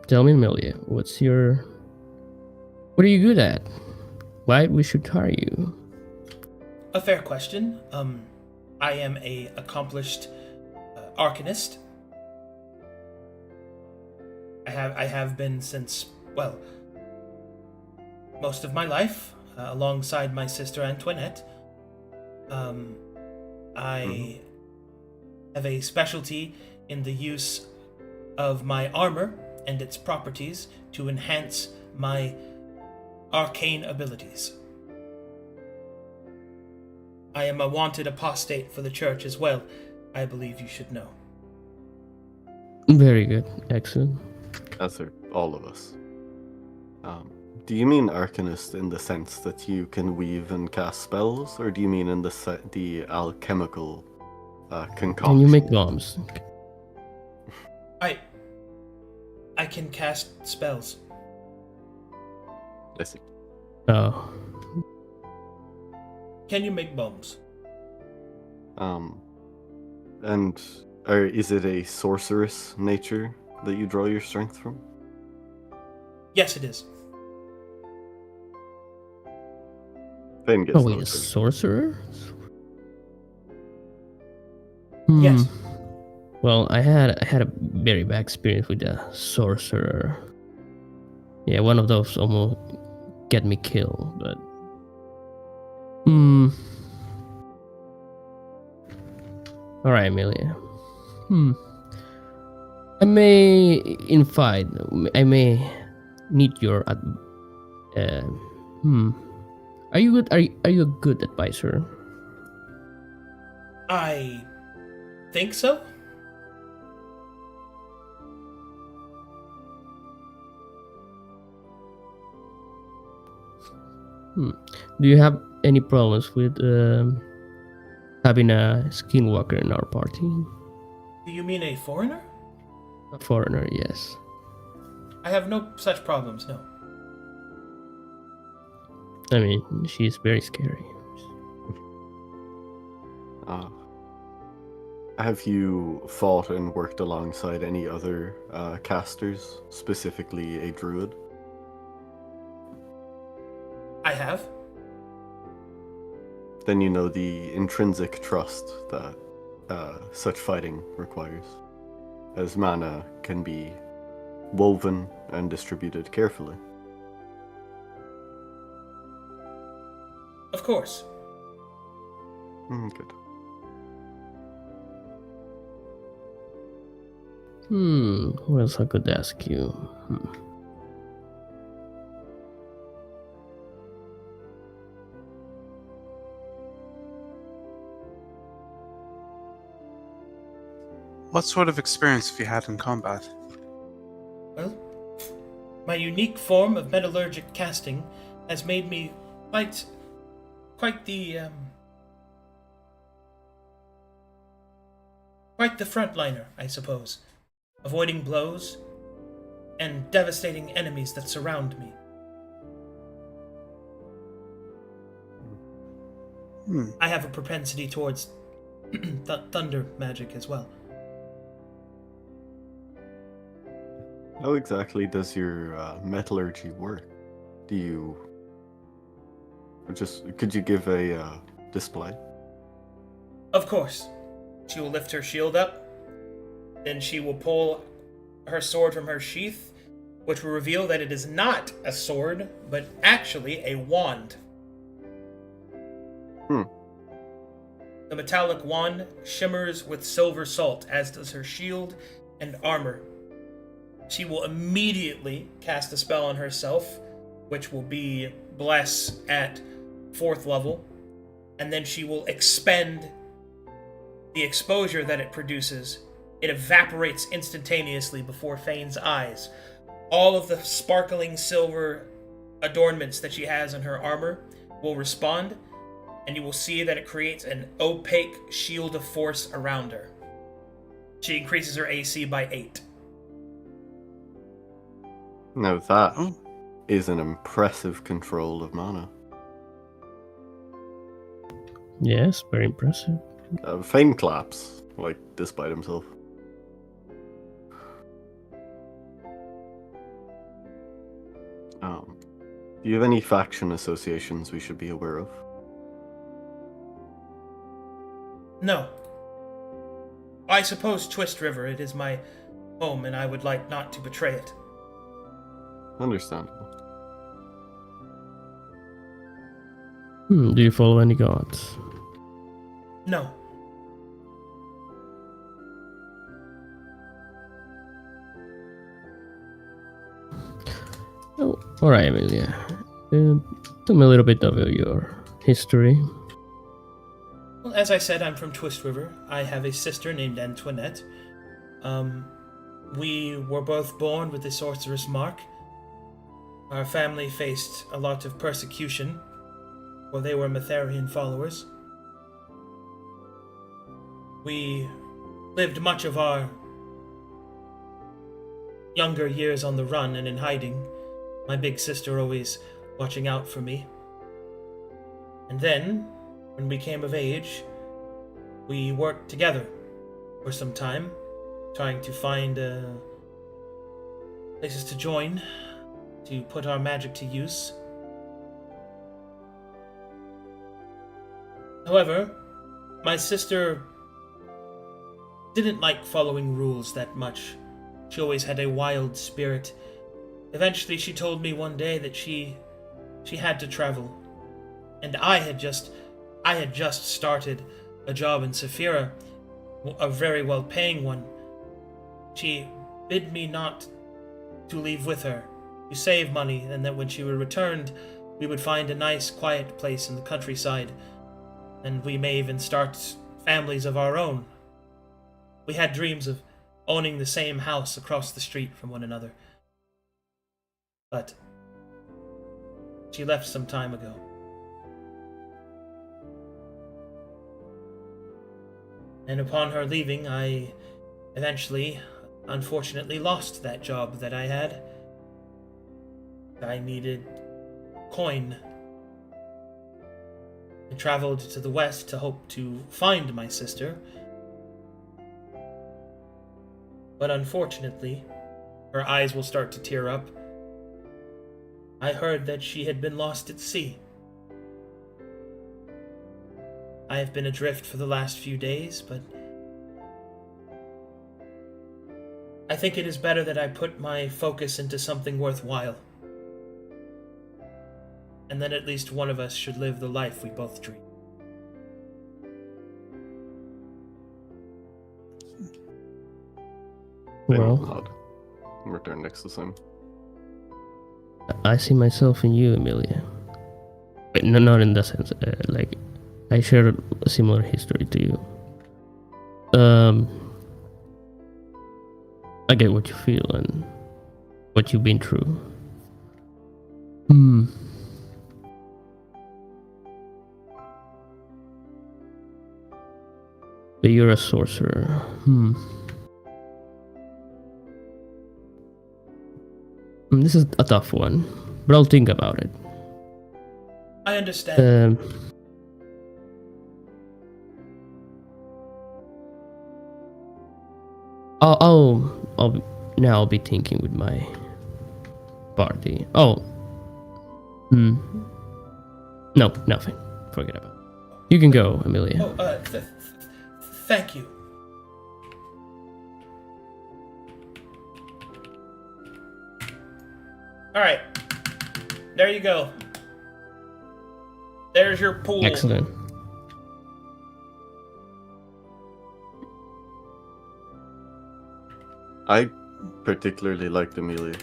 Tell me, Amelia, what are you good at? Why we should hire you? A fair question. I am a accomplished arcanist. I have been since, well, most of my life, alongside my sister Antoinette. I have a specialty in the use of my armor and its properties to enhance my arcane abilities. I am a wanted apostate for the church as well, I believe you should know. Very good. Excellent. As are all of us. Do you mean arcanist in the sense that you can weave and cast spells, or do you mean in the alchemical concoction? Can you make bombs? I can cast spells. I see. Oh. Can you make bombs? And is it a sorceress nature that you draw your strength from? Yes, it is. Fane gets wait, a sorcerer? Yes. Well, I had a very bad experience with a sorcerer. Yeah, one of those almost get me killed, but all right, Amelia. I may need your Are you good? Are you a good advisor? I think so. Do you have any problems with having a skinwalker in our party? Do you mean a foreigner? A foreigner, yes. I have no such problems, no. I mean, she's very scary. Have you fought and worked alongside any other casters, specifically a druid? I have. Then you know the intrinsic trust that such fighting requires, as mana can be woven and distributed carefully. Of course. Good. What else I could ask you? What sort of experience have you had in combat? Well, my unique form of metallurgic casting has made me quite the frontliner, I suppose, avoiding blows and devastating enemies that surround me. I have a propensity towards thunder magic as well. How exactly does your metallurgy work? Do you could you give a display? Of course. She will lift her shield up, then she will pull her sword from her sheath, which will reveal that it is not a sword, but actually a wand. The metallic wand shimmers with silver salt, as does her shield and armor. She will immediately cast a spell on herself, which will be Bless at 4th level, and then she will expend the exposure that it produces. It evaporates instantaneously before Fane's eyes. All of the sparkling silver adornments that she has in her armor will respond, and you will see that it creates an opaque shield of force around her. She increases her AC by 8. Now that is an impressive control of mana. Yes, very impressive. Fane claps, like, despite himself. Do you have any faction associations we should be aware of? No. I suppose Twist River, it is my home, and I would like not to betray it. Understandable. Do you follow any gods? No. Oh, alright, Amelia. Tell me a little bit of your history. Well, as I said, I'm from Twist River. I have a sister named Antoinette. We were both born with the sorceress Mauck. Our family faced a lot of persecution, for they were Matharian followers. We lived much of our younger years on the run and in hiding, my big sister always watching out for me. And then, when we came of age, we worked together for some time, trying to find places to join, to put our magic to use. However, my sister didn't like following rules that much. She always had a wild spirit. Eventually, she told me one day that she had to travel, and I had just started a job in Saphira, a very well-paying one. She bid me not to leave with her, to save money, and that when she returned, we would find a nice, quiet place in the countryside, and we may even start families of our own. We had dreams of owning the same house across the street from one another. But she left some time ago. And upon her leaving, I eventually, unfortunately, lost that job that I had. I needed coin. I traveled to the west to hope to find my sister, But unfortunately, her eyes will start to tear up. I heard that she had been lost at sea. I have been adrift for the last few days, but I think it is better that I put my focus into something worthwhile. And then at least one of us should live the life we both dream. Well, Nod. Return next to Sim. I see myself in you, Amelia. But no, not in that sense. Like, I share a similar history to you. I get what you feel and what you've been through. But you're a sorcerer. This is a tough one, but I'll think about it. I understand. I'll be thinking with my party. No, nothing. Forget about it. You can go, Amelia. Thank you. Alright. There you go. There's your pool. Excellent. I particularly liked Amelia.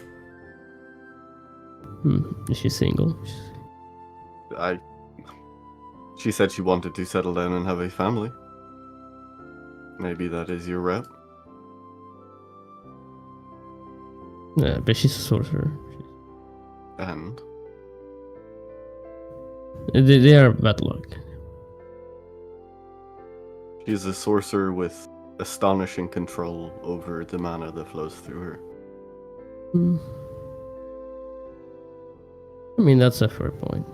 Is she single? She said she wanted to settle down and have a family. Maybe that is your route. Yeah, but she's a sorcerer. And they are bad luck. she's a sorcerer with astonishing control over the mana that flows through her. I mean, that's a fair point.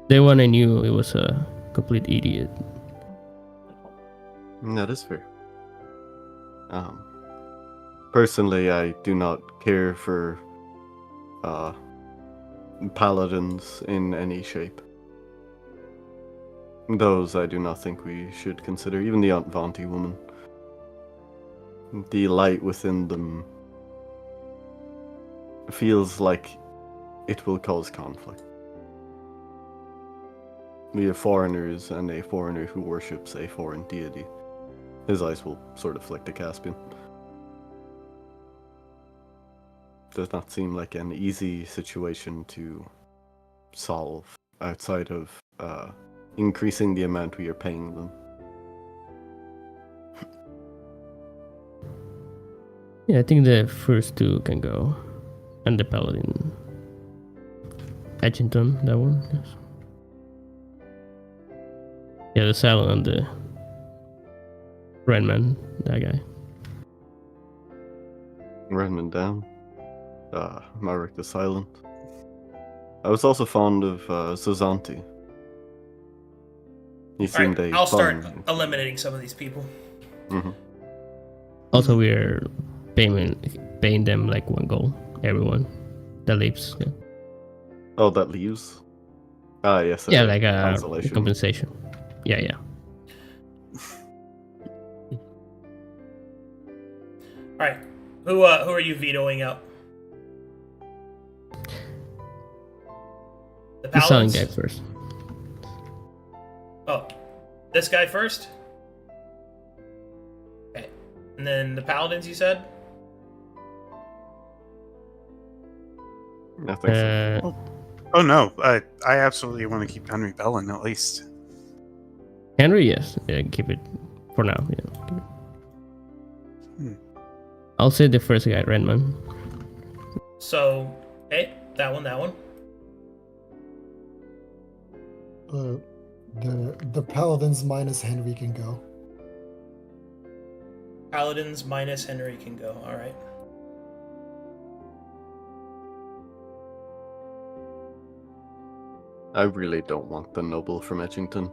The one I knew, it was a complete idiot. That is fair. Personally, I do not care for paladins in any shape. Those I do not think we should consider. Even the Aunt Vanti woman. The light within them feels like it will cause conflict. We have foreigners and a foreigner who worships a foreign deity. His eyes will sort of flick to Caspian. Does not seem like an easy situation to solve outside of increasing the amount we are paying them. Yeah, I think the first two can go. And the paladin. Edington, that one, yes. Yeah, the Silent and the Renman, that guy. Renman down. Mauck the Silent. I was also fond of Zanti. He seemed a I'll fun... start eliminating some of these people. Mm-hmm. Also, we're paying them like one goal. Everyone that leaves. Yeah. Oh, that leaves? Yes. Yeah, like a compensation. Yeah. Alright. Who are you vetoing out? The selling guy first. Oh. This guy first? Okay. And then the paladins, you said? I think so. Oh no, I absolutely want to keep Henry Bellin at least. Henry, yes. Yeah, keep it for now. Yeah. Keep it. I'll say the first guy, Renman. So, hey, that one. The paladins minus Henry can go. Paladins minus Henry can go. All right. I really don't want the noble from Edington.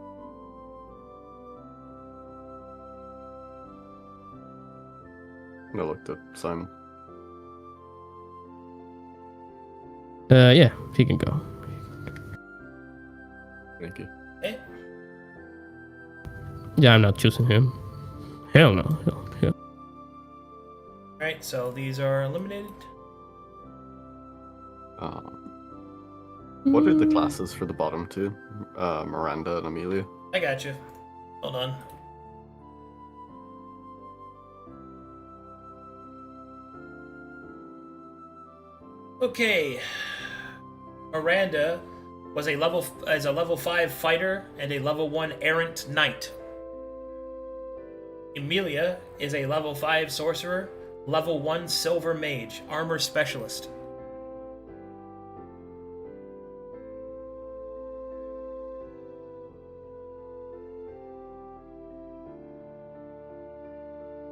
I looked at Simon. Yeah, he can go. Thank you. Okay. Yeah, I'm not choosing him. Hell no. Hell. Alright, so these are eliminated. What are the classes for the bottom two? Miranda and Amelia. I got you. Hold on. Okay. Miranda was a level 5 fighter and a level 1 errant knight. Amelia is a level 5 sorcerer, level 1 silver mage, armor specialist.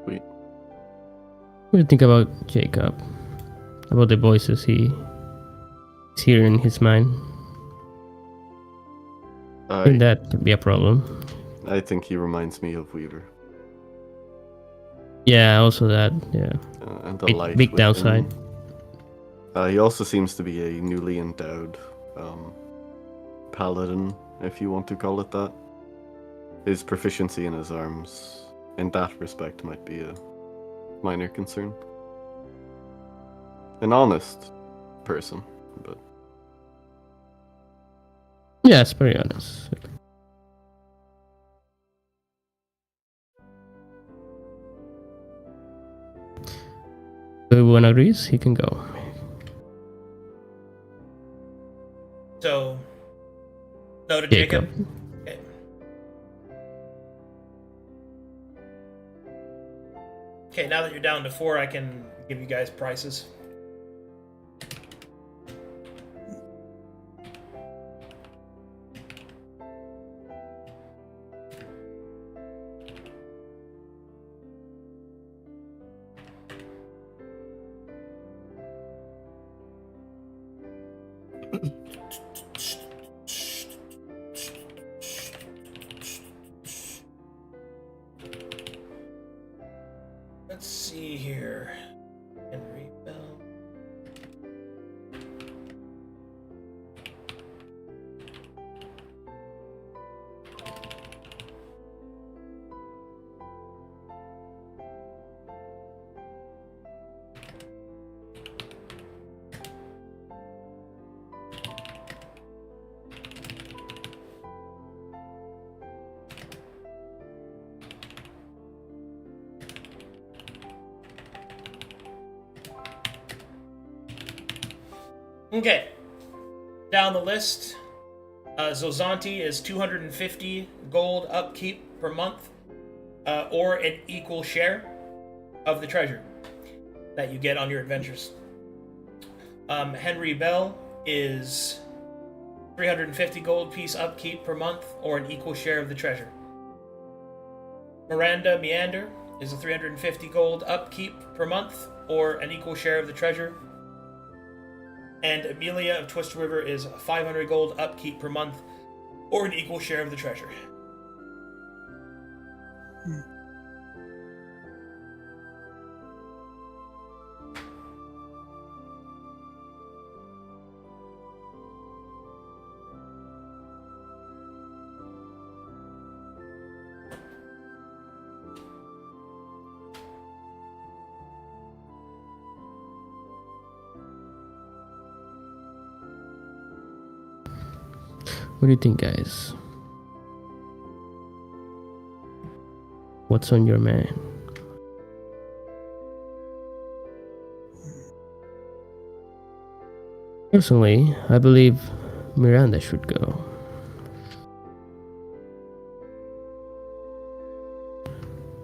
Sweet. What do you think about Jacob? About the voices he's hearing in his mind? Wouldn't that be a problem? I think he reminds me of Weaver. Yeah, also that, yeah. And the light big within. downside. He also seems to be a newly endowed paladin, if you want to call it that. His proficiency in his arms, in that respect, might be a minor concern. An honest person, but... Yeah, it's very honest. If everyone agrees, he can go. So, no to Jacob. Okay. Okay, now that you're down to 4, I can give you guys prices. Let's see here. Henry Bell. Okay, down the list, Zanti is 250 gold upkeep per month, or an equal share of the treasure that you get on your adventures. Henry Bell is 350 gold piece upkeep per month, or an equal share of the treasure. Miranda Meander is a 350 gold upkeep per month, or an equal share of the treasure. And Amelia of Twist River is 500 gold upkeep per month, or an equal share of the treasure. What do you think, guys? What's on your mind? Personally, I believe Miranda should go.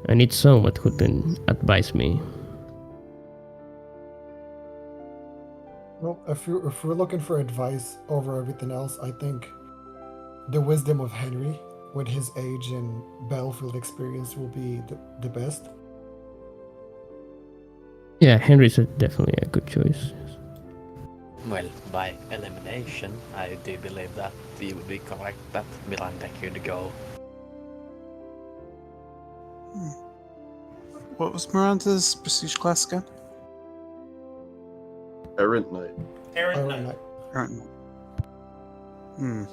I need someone who can advise me. Well, if we're looking for advice over everything else, I think the wisdom of Henry, with his age and battlefield experience, will be the best. Yeah, Henry's definitely a good choice. Well, by elimination, I do believe that you would be correct that Miranda could go. What was Miranda's prestige class again? Errant Knight. Aaron Iron Knight. Knight. Right. Hmm.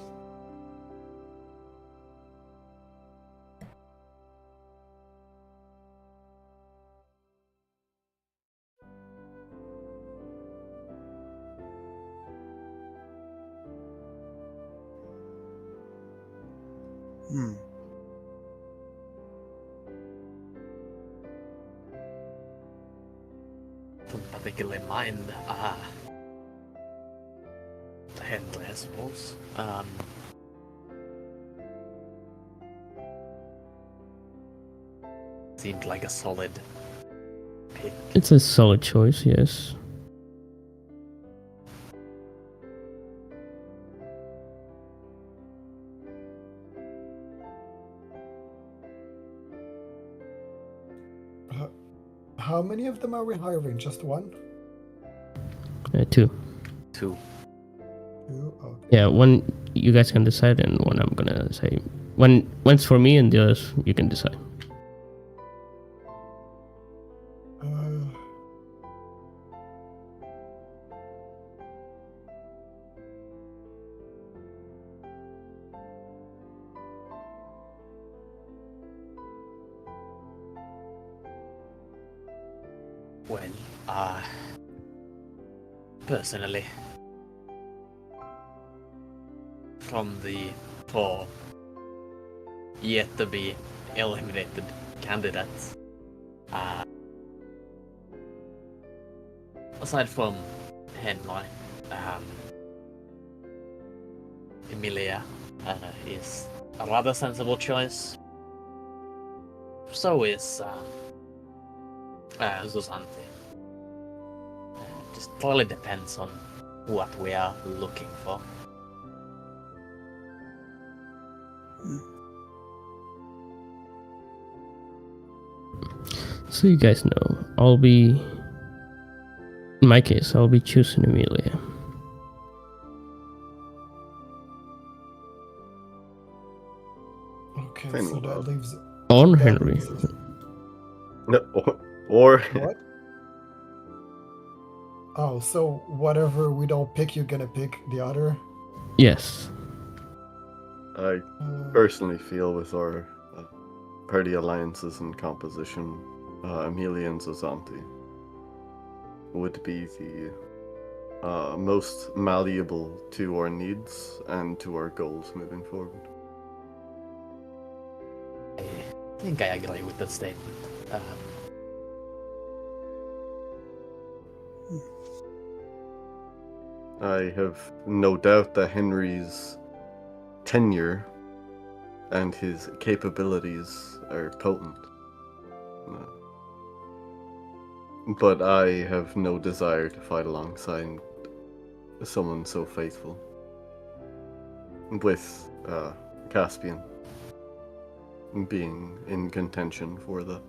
Hmm. Don't particularly mind Henry, I suppose. Seemed like a solid pick. It's a solid choice, yes. How many of them are we hiring? Just one? 2. 2. Two? Okay. Yeah, one you guys can decide, and one I'm gonna say. One's for me, and the others you can decide. Uh, Well, personally, from the 4 yet to be eliminated candidates, aside from Henry, Amelia is a rather sensible choice. So is Zanti. Just totally depends on what we are looking for. So you guys know, in my case, I'll be choosing Amelia. okay, Fine so with that that. leaves. On that Henry. leaves- No, or What? Oh, so whatever we don't pick, you're gonna pick the other? Yes. I personally feel with our party alliances and composition, Amelia and Zanti would be the most malleable to our needs and to our goals moving forward. I think I agree with that statement. I have no doubt that Henry's tenure and his capabilities are potent. But I have no desire to fight alongside someone so faithful. With Caspian being in contention for that.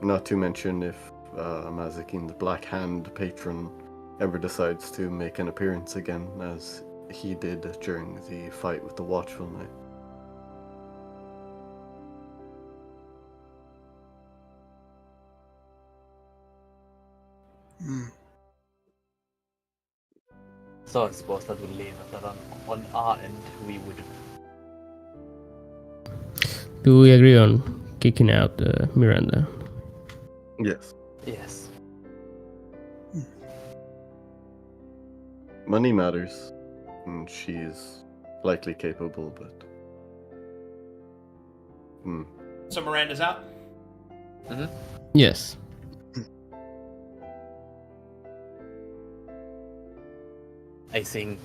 Not to mention if Mazakin, the Black Hand patron, ever decides to make an appearance again, as he did during the fight with the Watchful Knight. So I suppose that would leave it that on our end we would. Do we agree on kicking out Miranda? Yes. Yes. Money matters, and she's likely capable, but... So Miranda's out? Yes. I think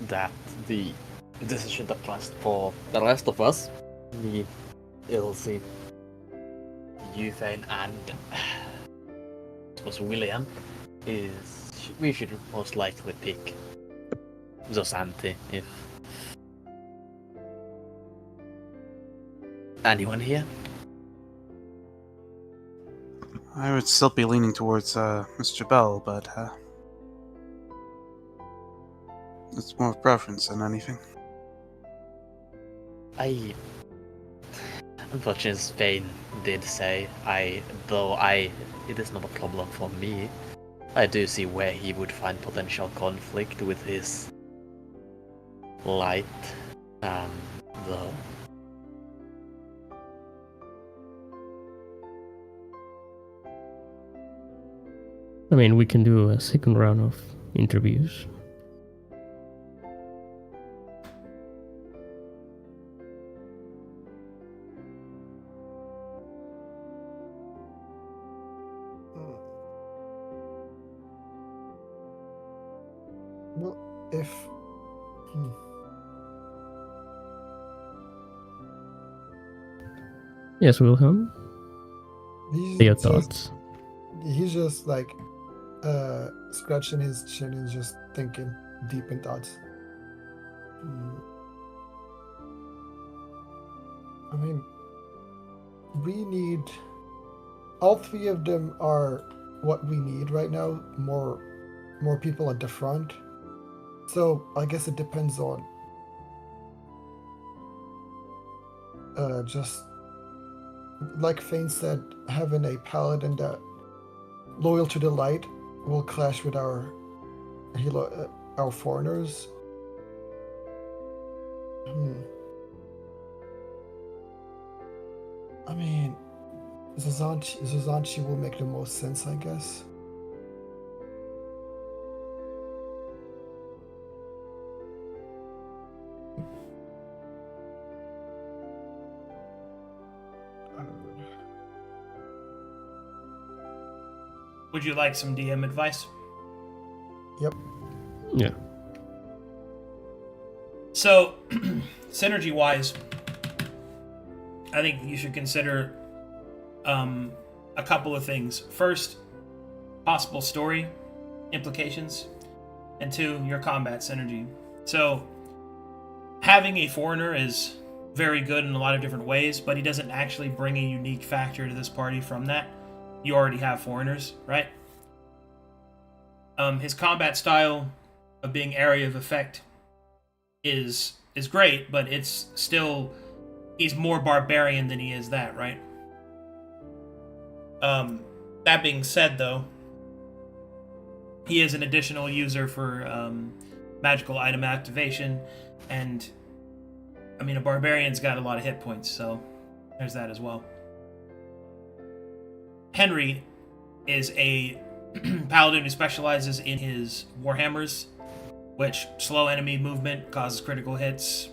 that the decision that passed for the rest of us, the Ilse, Euthane, and I suppose William, is we should most likely pick Zanti if anyone here. I would still be leaning towards Mr. Bell, but it's more of preference than anything. I'm Unfortunately, as Vane did say, it is not a problem for me. I do see where he would find potential conflict with his light, though. I mean, we can do a second round of interviews. Well, if Yes, Wilhelm. he's Your just, thoughts? he's just like scratching his chin and just thinking deep in thoughts. I mean, we need all three of them are what we need right now. More people at the front. So I guess it depends on just like Fane said, having a paladin that loyal to the light will clash with our foreigners. I mean, Zanti will make the most sense, I guess. Would you like some DM advice? Yep. Yeah. So, synergy-wise, I think you should consider a couple of things. First, possible story implications, and two, your combat synergy. So, having a foreigner is very good in a lot of different ways, but he doesn't actually bring a unique factor to this party from that. You already have foreigners, right? His combat style of being area of effect is great, but it's still, he's more barbarian than he is that, right? That being said, though, he is an additional user for magical item activation, and I mean, a barbarian's got a lot of hit points, so there's that as well. Henry is a paladin who specializes in his warhammers, which slow enemy movement, causes critical hits.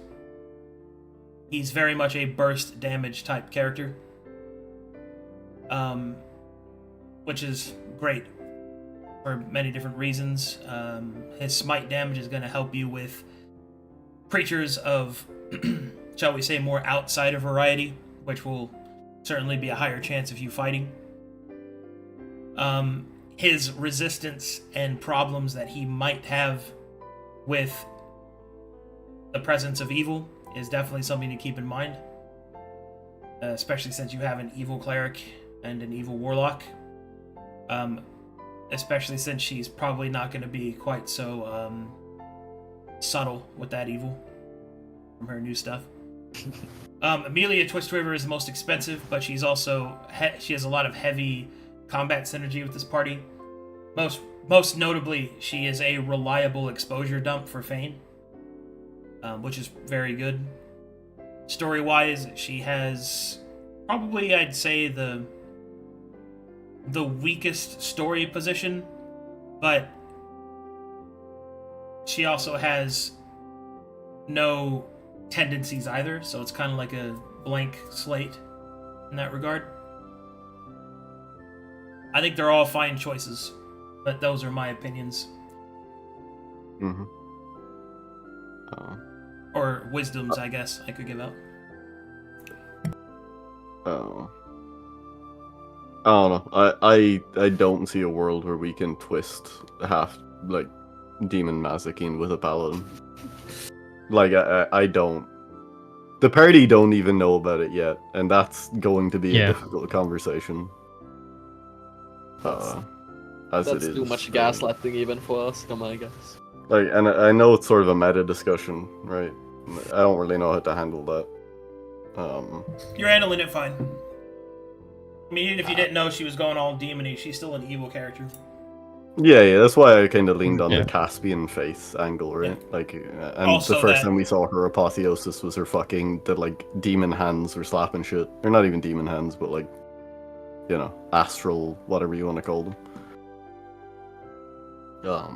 He's very much a burst damage type character, which is great for many different reasons. His smite damage is going to help you with creatures of, shall we say, more outside of variety, which will certainly be a higher chance of you fighting. His resistance and problems that he might have with the presence of evil is definitely something to keep in mind, especially since you have an evil cleric and an evil warlock, especially since she's probably not going to be quite so subtle with that evil from her new stuff. Amelia Twist River is the most expensive, but she's also she has a lot of heavy combat synergy with this party. Most notably, she is a reliable exposure dump for Fane, which is very good. Story-wise, she has probably, I'd say, the weakest story position, but she also has no tendencies either, so it's kind of like a blank slate in that regard. I think they're all fine choices, but those are my opinions. Mm-hmm. Or wisdoms, I guess, I could give out. Oh. I don't know. I don't see a world where we can twist half, like, Demon Mazikeen with a paladin. Like, I don't. The party don't even know about it yet, and that's going to be a difficult conversation. As That's it is. too much gaslighting even for us, come on, guys. Like, and I know it's sort of a meta discussion, right? I don't really know how to handle that. You're handling it fine. I mean, even if you didn't know she was going all demony, she's still an evil character. Yeah, that's why I kind of leaned on Yeah. the Caspian faith angle, right? Yeah. Like, and Also the first that- time we saw her apotheosis was her the like demon hands were slapping shit. Or not even demon hands, but like, you know, astral, whatever you want to call them. Yeah.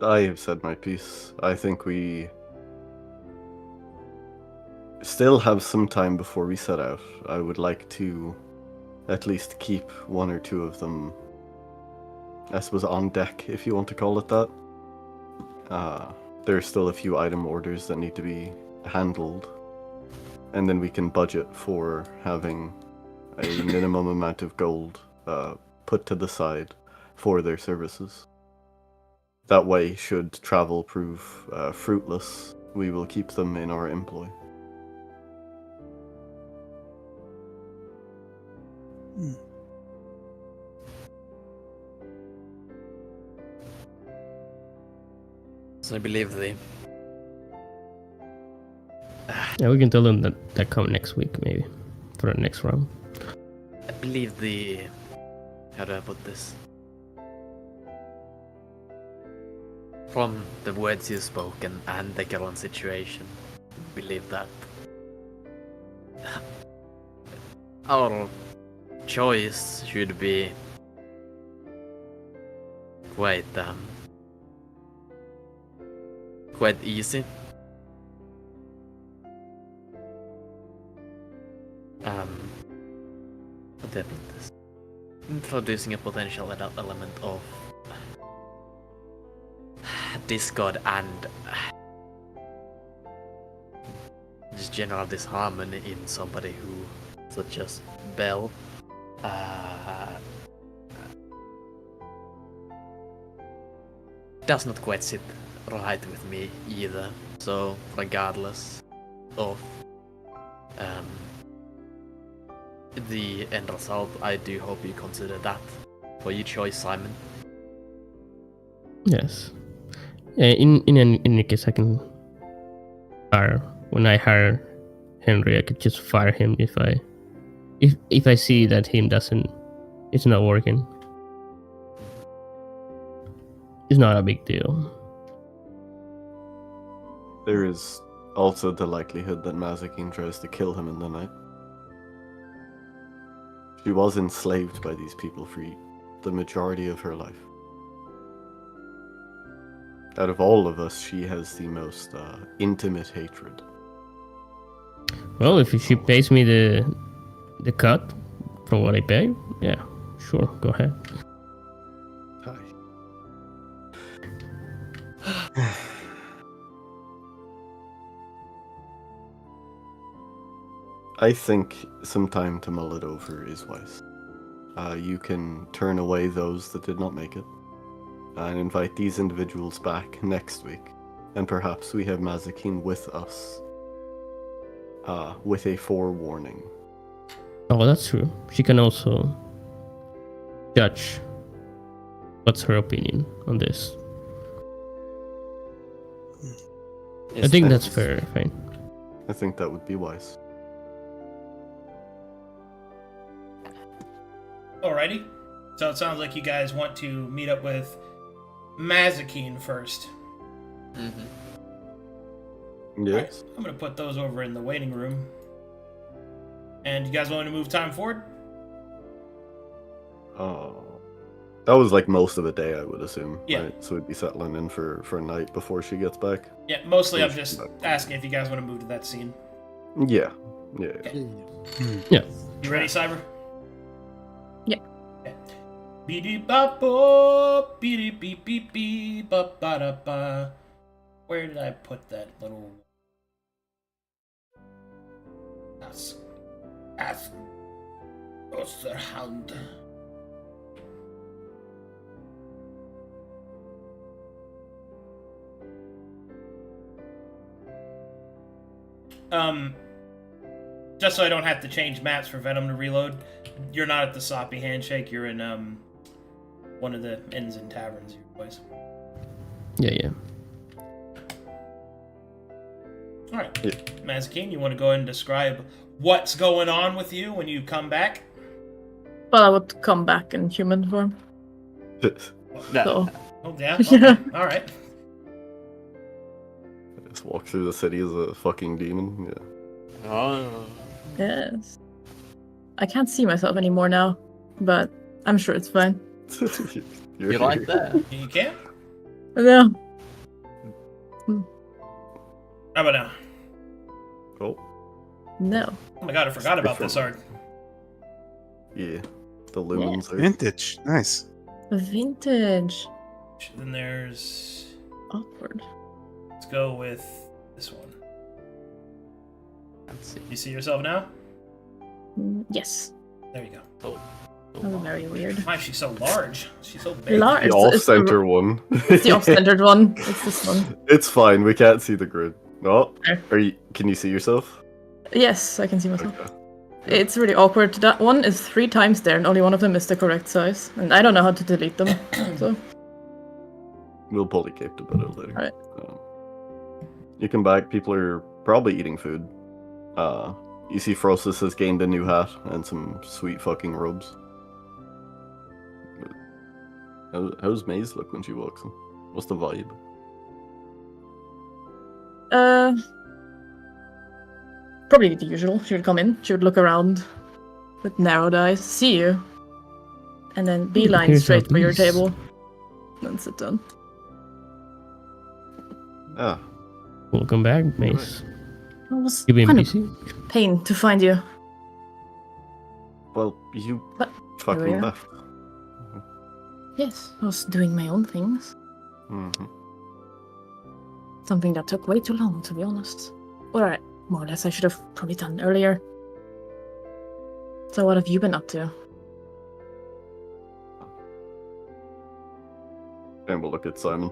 I have said my piece. I think we still have some time before we set out. I would like to at least keep one or two of them, I suppose, on deck, if you want to call it that. There are still a few item orders that need to be handled, and then we can budget for having a minimum amount of gold put to the side for their services. That way, should travel prove fruitless, we will keep them in our employ. So I believe the Yeah, we can tell them that come next week, maybe, for the next round. how do I put this? From the words you've spoken and the current situation, I believe that our choice should be quite easy. How do I put this? Introducing a potential element of discord and just general disharmony in somebody who, such as Belle, does not quite sit right with me either. So regardless of the end result, I do hope you consider that for your choice, Simon. Yes. In any case, I can hire. When I hire Henry, I could just fire him if I see that it's not working. It's not a big deal. There is also the likelihood that Mazikeen tries to kill him in the night. She was enslaved by these people for the majority of her life. Out of all of us, she has the most intimate hatred. Well, if she pays me the cut from what I pay, yeah, sure, go ahead. I think some time to mull it over is wise. You can turn away those that did not make it, and invite these individuals back next week, and perhaps we have Mazikeen with us, with a forewarning. Oh, that's true. She can also judge what's her opinion on this. I think that's fair, fine. I think that would be wise. Alrighty. So it sounds like you guys want to meet up with Mazikeen first. Mm-hmm. Yes. Alright, I'm gonna put those over in the waiting room. And you guys want to move time forward? That was like most of the day, I would assume. Yeah. Right? So we'd be settling in for a night before she gets back. Yeah, mostly I'm just asking if you guys want to move to that scene. Yeah. Okay. Yeah. You ready, Cyber? Yeah. Okay. Beep-de-bop-bop, beep-de-beep-beep-beep, ba-ba-da-ba. Where did I put that little... Ask Osterhound. Just so I don't have to change maps for Venom to reload, you're not at the Soppy Handshake, you're in one of the inns and taverns, you boys. Yeah. All right. Yeah. Mazikeen, you want to go ahead and describe what's going on with you when you come back? Well, I would come back in human form. So, Oh, yeah? Okay. All right. Just walk through the city as a fucking demon. Yeah. Oh. yes. I can't see myself anymore now, but I'm sure it's fine. You like that? You can? No. How about now? Oh, No. Oh my god, I forgot about this art. yeah. The lumens are. Vintage. Nice. Vintage. Then there's... Awkward. Let's go with this one. Let's see. You see yourself now? Yes. There you go. Oh. That was very weird. Why is she so large? She's so big. Large. The It's off-center one. It's the off-centered one. It's this one. It's fine. We can't see the grid. No. Okay. Are you? Can you see yourself? Yes, I can see myself. Okay. It's really awkward. That one is 3 times there, and only one of them is the correct size. And I don't know how to delete them. So We'll polycape about it later. Alright. You come back. People are probably eating food. You see Frosis has gained a new hat and some sweet fucking robes. How's Maze look when she walks in? What's the vibe? probably the usual. She would come in. She would look around with narrowed eyes, see you, and then beeline Here's straight our for your please. table. Then sit down. Ah, Welcome back, Mace. It was You been kind of busy? pain to find you. well, you But fucking here we are. left. Yes, I was doing my own things. hmm Something that took way too long, to be honest. Or more or less, I should have probably done earlier. So what have you been up to? And we'll look at Simon.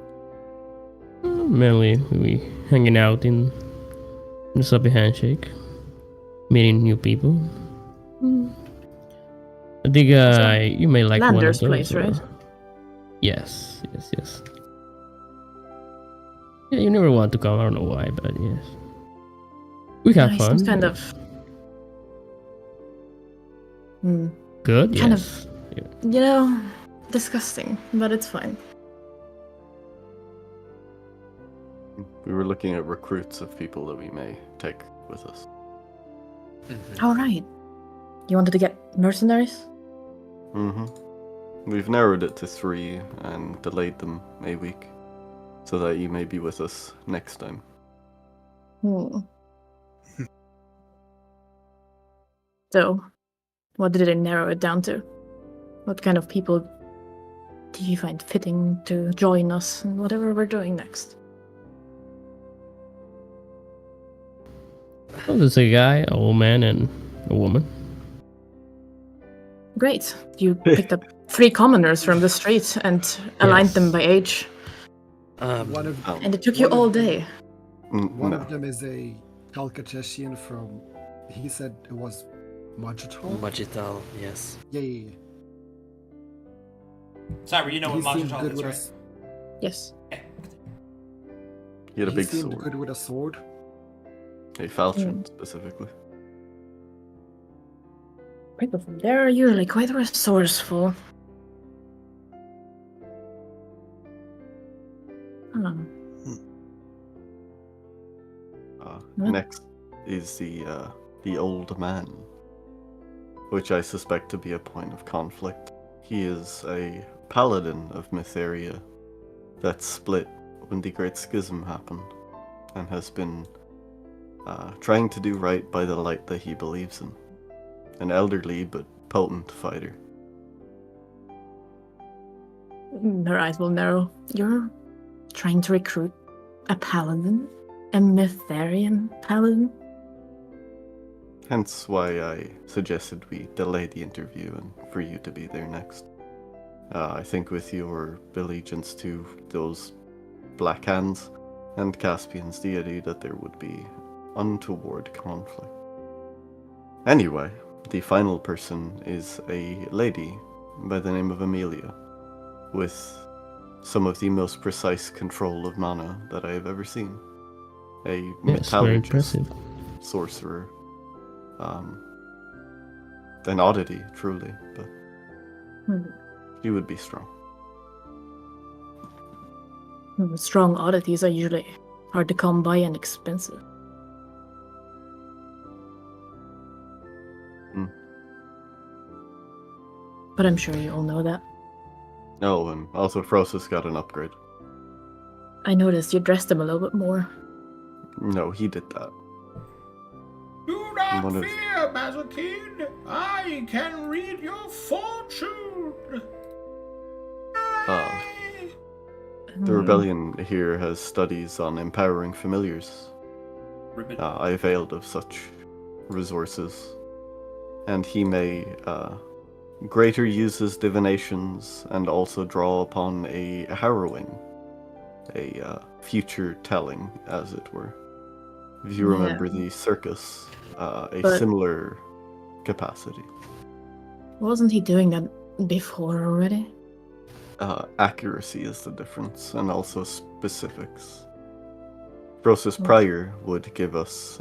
Mainly, we hanging out in the Subway Handshake, meeting new people. I think you may like Lander's one of those. place, right? Yes. Yeah, you never want to come. I don't know why, but yes, we have He fun. seems kind of good. kind yes. you know, disgusting, but it's fine. We were looking at recruits of people that we may take with us. All right. You wanted to get mercenaries? We've narrowed it to 3 and delayed them a week, so that you may be with us next time. So, what did it narrow it down to? What kind of people do you find fitting to join us in whatever we're doing next? Well, there's a guy, a old man, and a woman. Great. You picked up 3 commoners from the street and aligned them by age. One of And it took you one of all them- day. One No. of them is a Kalkacheshian from. He said it was Majital. Magital, yes. Yeah. Cyber, you know He what seemed Majital good is, with right? Yes. He had a He big seemed sword. good with a sword. A falchion, specifically. People from there are usually quite resourceful. What? Next is the old man, which I suspect to be a point of conflict. He is a paladin of Mytheria that split when the Great Schism happened, and has been trying to do right by the light that he believes in. An elderly but potent fighter. Her eyes will narrow. You're trying to recruit a paladin? A Mytherian paladin? Hence why I suggested we delay the interview and for you to be there next. I think with your allegiance to those Black Hands and Caspian's deity that there would be untoward conflict. Anyway, the final person is a lady by the name of Amelia, with some of the most precise control of mana that I have ever seen. A Yes, very metallurgist, impressive. sorcerer, an oddity, truly, but he would be strong. Strong oddities are usually hard to come by and expensive. But I'm sure you all know that. Oh, and also Frosis got an upgrade. I noticed you dressed him a little bit more. No, he did that. Do not One of- fear, Mazakeen. I can read your fortune. The rebellion here has studies on empowering familiars. Ribbit. I availed of such resources, and he may greater use his divinations and also draw upon a harrowing, a future telling, as it were. If you remember the circus, But- similar capacity. Wasn't he doing that before already? Accuracy is the difference, and also specifics. Brosis Hmm. Prior would give us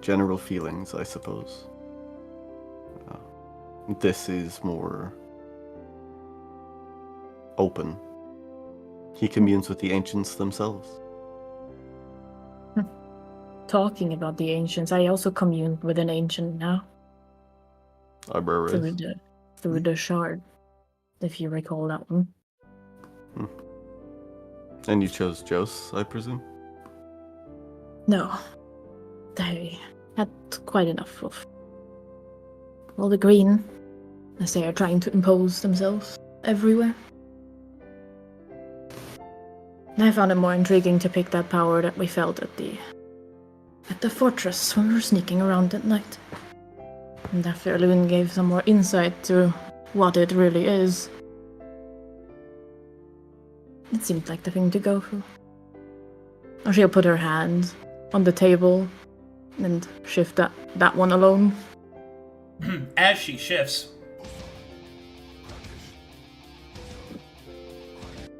general feelings, I suppose. This is more open. He communes with the ancients themselves. Talking about the ancients, I also communed with an ancient now through the shard, if you recall that one. And you chose Jos, I presume? No, they had quite enough of all the green, as they are trying to impose themselves everywhere. And I found it more intriguing to pick that power that we felt at the fortress when we were sneaking around at night. And after Lune gave some more insight to what it really is, it seemed like the thing to go for. Or she'll put her hand on the table and shift that one alone. As she shifts.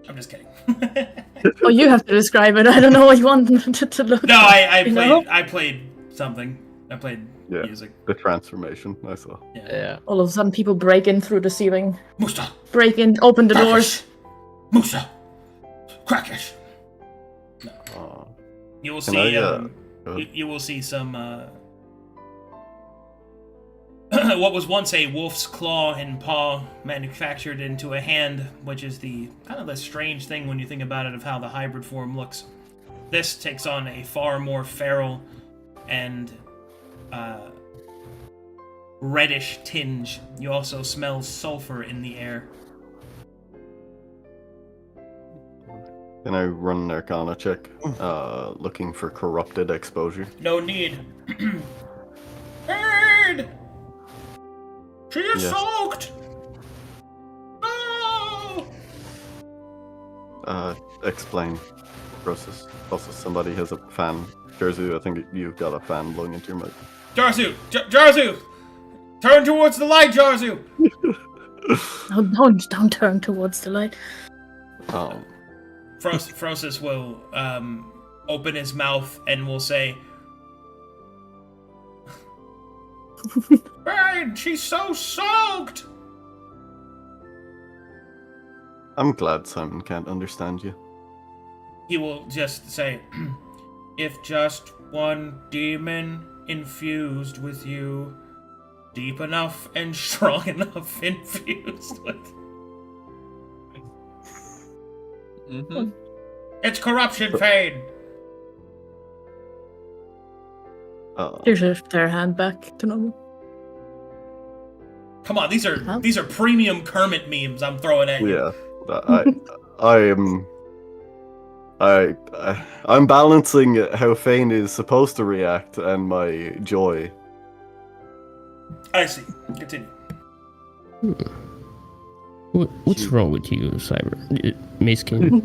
I'm just kidding. Oh, you have to describe it. I don't know what you want it to look No, like. I played something. I played Yeah. music. The transformation, I saw. Yeah. All of a sudden, people break in through the ceiling. Musa! Break in, open the doors. Musa! Crackish! You will Can see, I, go ahead. you will see some, what was once a wolf's claw and paw manufactured into a hand, which is the kind of the strange thing when you think about it of how the hybrid form looks. This takes on a far more feral and reddish tinge. You also smell sulfur in the air. Can I run an Arcana check? Looking for corrupted exposure. No need. Bird! She is Yes. soaked! No! Explain process. Also, somebody has a fan. Jersey, I think you've got a fan blowing into your mouth. Jarzu! Jarzu! Turn towards the light, Jarzu! Oh, don't turn towards the light. Frosis will open his mouth and will say, Bird, she's so soaked! I'm glad Simon can't understand you. He will just say, if just one demon infused with you, deep enough and strong enough infused with... Mm-hmm. It's corruption, Fane! She shift their hand back to normal. Come on, these are premium Kermit memes I'm throwing at you. Yeah, I'm balancing how Fane is supposed to react and my joy. I see. Continue. What's wrong with you, Cyber? Miskin?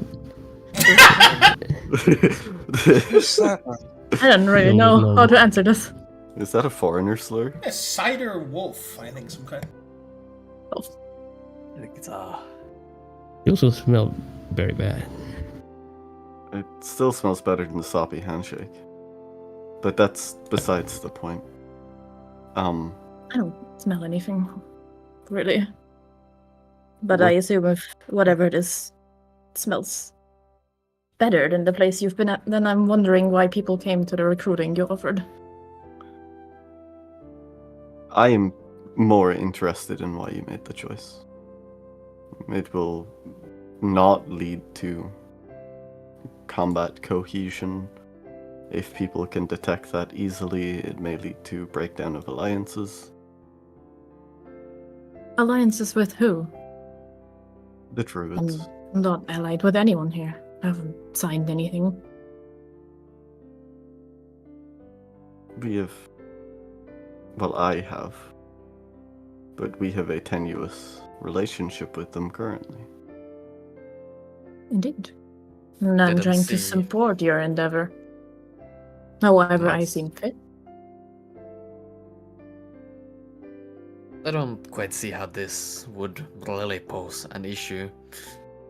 I don't really know how to answer this. Is that a foreigner slur? A cider wolf, I think, some kind. I think it's It also smelled very bad. It still smells better than the soppy handshake. But that's besides the point. I don't smell anything, really. But What- I assume if whatever it is smells better than the place you've been at, then I'm wondering why people came to the recruiting you offered. I am more interested in why you made the choice. It will not lead to combat cohesion. If people can detect that easily, it may lead to breakdown of alliances. Alliances with who? The Druids. I'm not allied with anyone here. I haven't signed anything. We have... Well, I have. But we have a tenuous relationship with them currently. Indeed. And I'm Didn't trying to see- support your endeavor. However I Nice. seem fit. I don't quite see how this would really pose an issue.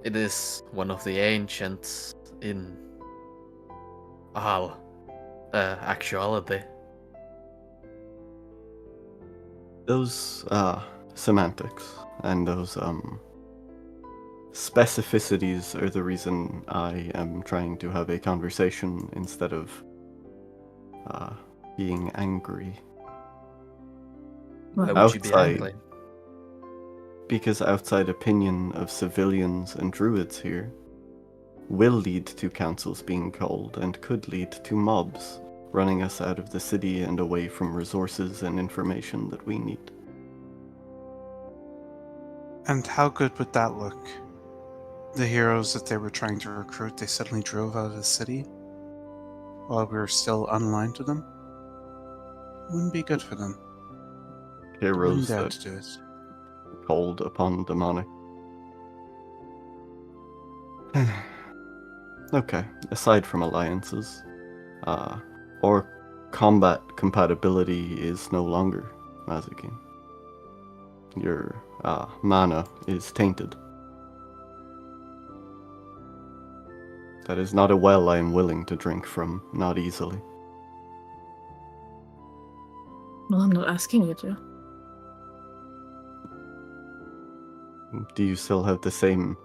It is one of the ancients in all actuality. Those semantics and those specificities are the reason I am trying to have a conversation instead of being angry. Why Well, would you be Outside. angry? Because outside opinion of civilians and druids here will lead to councils being called and could lead to mobs running us out of the city and away from resources and information that we need. And how good would that look? The heroes that they were trying to recruit, they suddenly drove out of the city while we were still unaligned to them? Wouldn't be good for them. Heroes Wouldn't dare that to do it. called upon demonic. Okay, aside from alliances, or combat compatibility is no longer Mazakin. Your mana is tainted. That is not a well I am willing to drink from, not easily. Well, I'm not asking you to. Do you still have the same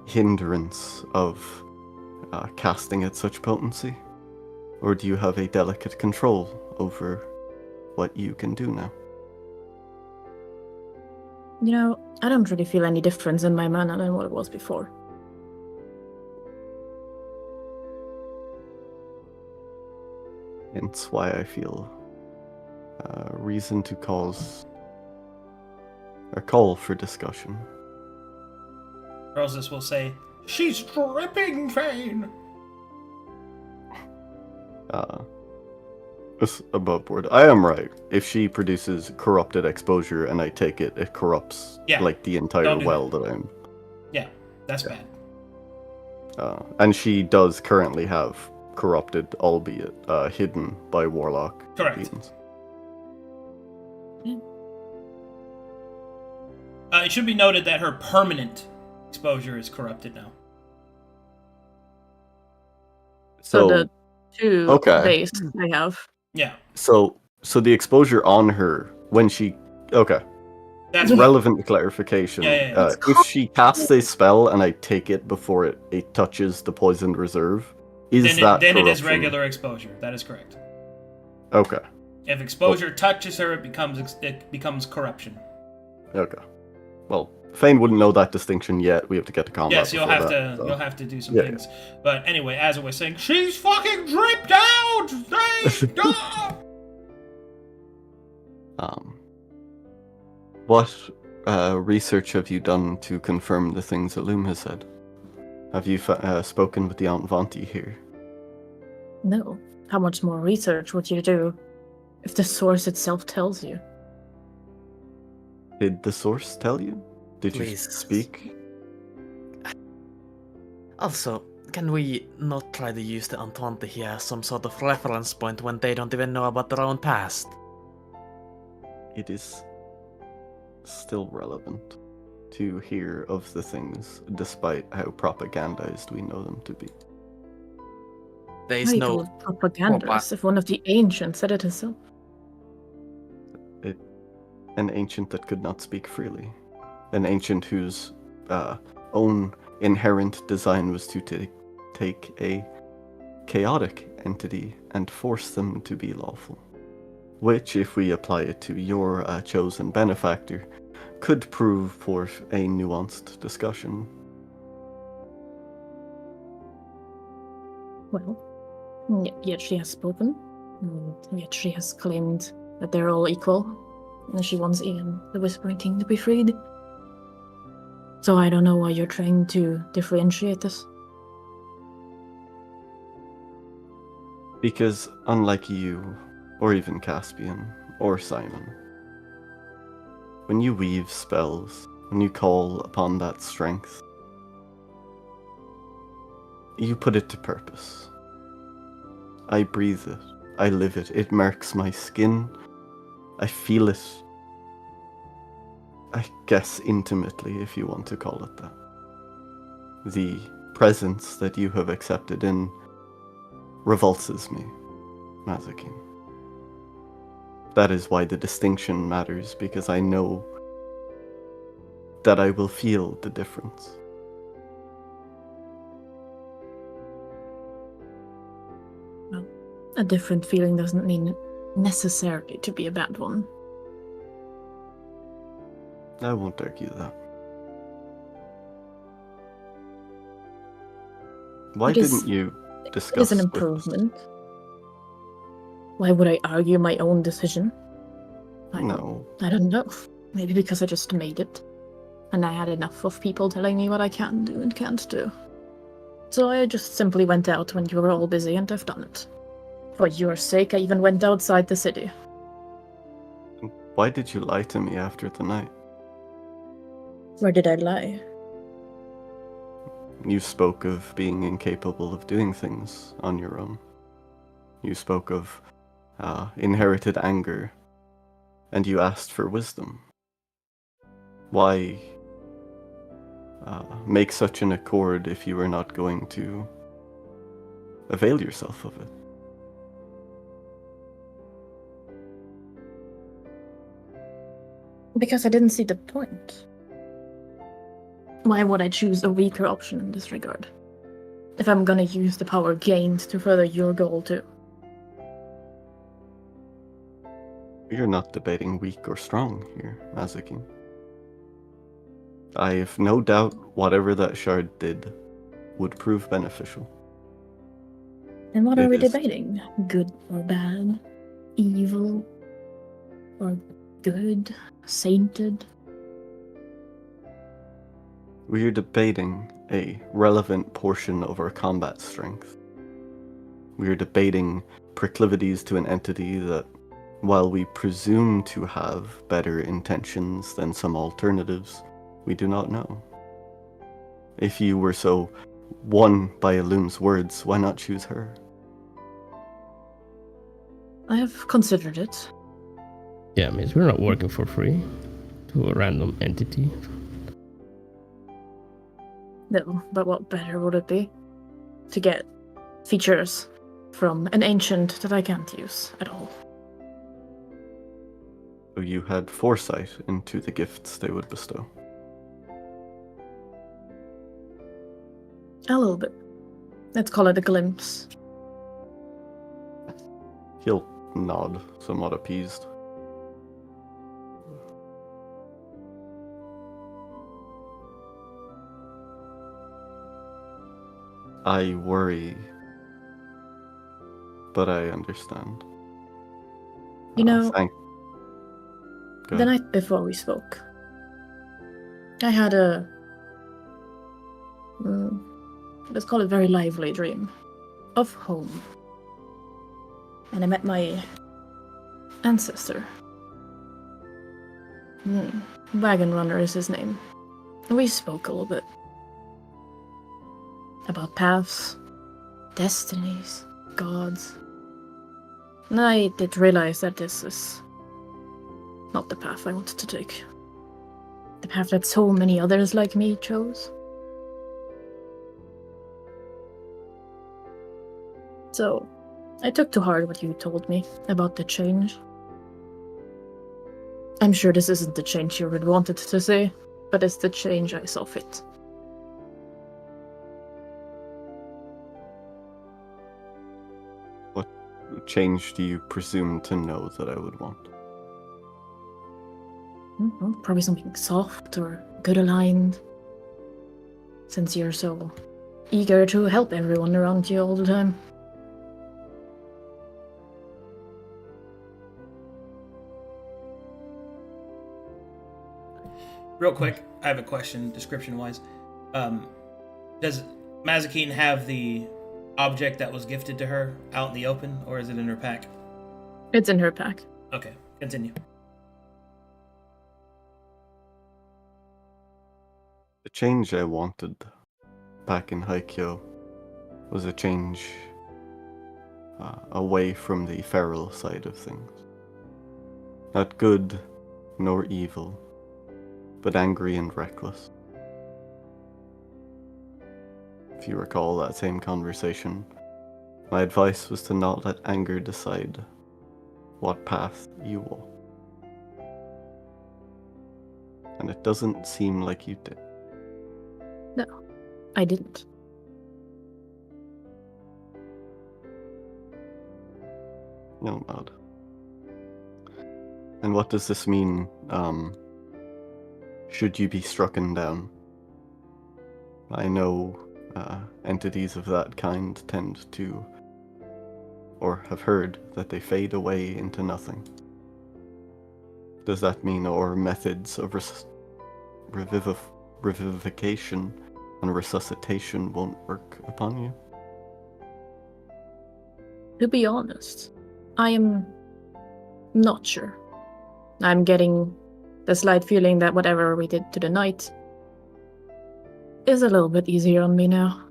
hindrance of casting at such potency? Or do you have a delicate control over what you can do now? You know, I don't really feel any difference in my mana than what it was before. Hence why I feel reason to call for discussion. Roses will say, "She's dripping Fane." Above board. I am right. If she produces corrupted exposure and I take it, it corrupts Yeah, like the entire don't do well that I'm. Yeah, that's bad. And she does currently have corrupted, albeit hidden by warlock. Correct. beings. It should be noted that her permanent exposure is corrupted now. So the two okay. days I have. Yeah, So the exposure on her when she that's relevant clarification. Yeah. If she casts a spell and I take it before it touches the poisoned reserve, then it is corruption? regular exposure. That is correct. Okay. If exposure touches her, it becomes corruption. Okay. Well, Fane wouldn't know that distinction yet. We have to get to combat. Yes, you'll before have that, to so. you'll have to do some Yeah, things. But anyway, as I was saying, she's fucking dripped out. What research have you done to confirm the things that Loom has said? Have you spoken with the Aunt Vanti here? No. How much more research would you do if the source itself tells you? Did the source tell you? Did Please. you speak? Also, can we not try to use the Antwante here as some sort of reference point when they don't even know about their own past? It is still relevant. to hear of the things, despite how propagandized we know them to be. There How is you no call it propagandist if one of the ancients said it herself? An ancient that could not speak freely. An ancient whose own inherent design was to take a chaotic entity and force them to be lawful. Which, if we apply it to your chosen benefactor, could prove for a nuanced discussion. Well, yet she has spoken, and yet she has claimed that they're all equal, and she wants even the Whispering King to be freed. So I don't know why you're trying to differentiate this. Because unlike you, or even Caspian, or Simon, when you weave spells, when you call upon that strength, you put it to purpose. I breathe it, I live it, it marks my skin, I feel it, I guess intimately, if you want to call it that. The presence that you have accepted in revulses me, Mazakin. That is why the distinction matters, because I know that I will feel the difference. Well, a different feeling doesn't mean necessarily to be a bad one. I won't argue that. Why didn't you discuss It is an with us? improvement. Why would I argue my own decision? No. I don't know. Maybe because I just made it. And I had enough of people telling me what I can do and can't do. So I just simply went out when you were all busy, and I've done it. For your sake, I even went outside the city. Why did you lie to me after the night? Where did I lie? You spoke of being incapable of doing things on your own. You spoke of inherited anger, and you asked for wisdom. Why make such an accord if you were not going to avail yourself of it? Because I didn't see the point. Why would I choose a weaker option in this regard? If I'm gonna use the power gained to further your goal too. You're not debating weak or strong here, Mazakin. I have no doubt whatever that shard did would prove beneficial. And what are we It is- debating? Good or bad? Evil? Or good? Sainted? We are debating a relevant portion of our combat strength. We are debating proclivities to an entity that, while we presume to have better intentions than some alternatives, we do not know. If you were so won by Illum's words, why not choose her? I have considered it. Yeah, I mean, we're not working for free to a random entity. No, but what better would it be? To get features from an ancient that I can't use at all. So you had foresight into the gifts they would bestow. A little bit. Let's call it a glimpse. He'll nod, somewhat appeased. I worry, but I understand. You know, Go the ahead. night before we spoke, I had a... let's call it very lively dream. Of home. And I met my ancestor. Wagon Runner is his name. And we spoke a little bit. About paths, destinies, gods. And I did realize that this is not the path I wanted to take. The path that so many others like me chose. So, I took to heart what you told me about the change. I'm sure this isn't the change you would wanted to say, but it's the change I saw fit. What change do you presume to know that I would want? Well, probably something soft or good aligned. Since you're so eager to help everyone around you all the time. Real quick, I have a question, description-wise. Does Mazikeen have the object that was gifted to her out in the open, or is it in her pack? It's in her pack. Okay, continue. The change I wanted back in Haikyo was a change away from the feral side of things. Not good nor evil, but angry and reckless. If you recall that same conversation, my advice was to not let anger decide what path you walk. And it doesn't seem like you did. No, I didn't. No, odd. And what does this mean, should you be strucken down? I know entities of that kind tend to, or have heard, that they fade away into nothing. Does that mean our methods of revivification and resuscitation won't work upon you? To be honest, I am not sure. I'm getting the slight feeling that whatever we did to the knight is a little bit easier on me now.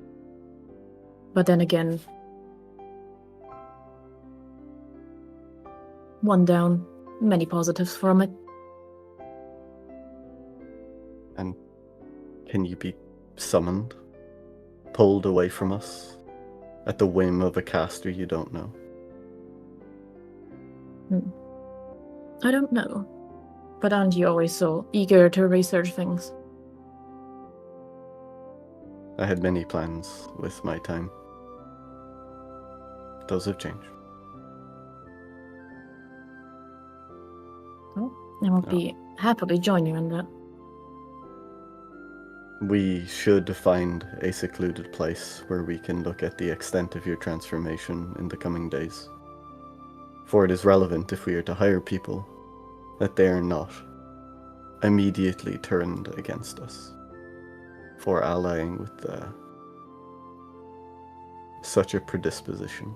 But then again, one down, many positives from it. And can you be summoned? Pulled away from us? At the whim of a caster you don't know? I don't know. But aren't you always so eager to research things? I had many plans with my time. Those have changed. Well, I will be happily join you in that. We should find a secluded place where we can look at the extent of your transformation in the coming days. For it is relevant, if we are to hire people, that they are not immediately turned against us for allying with such a predisposition.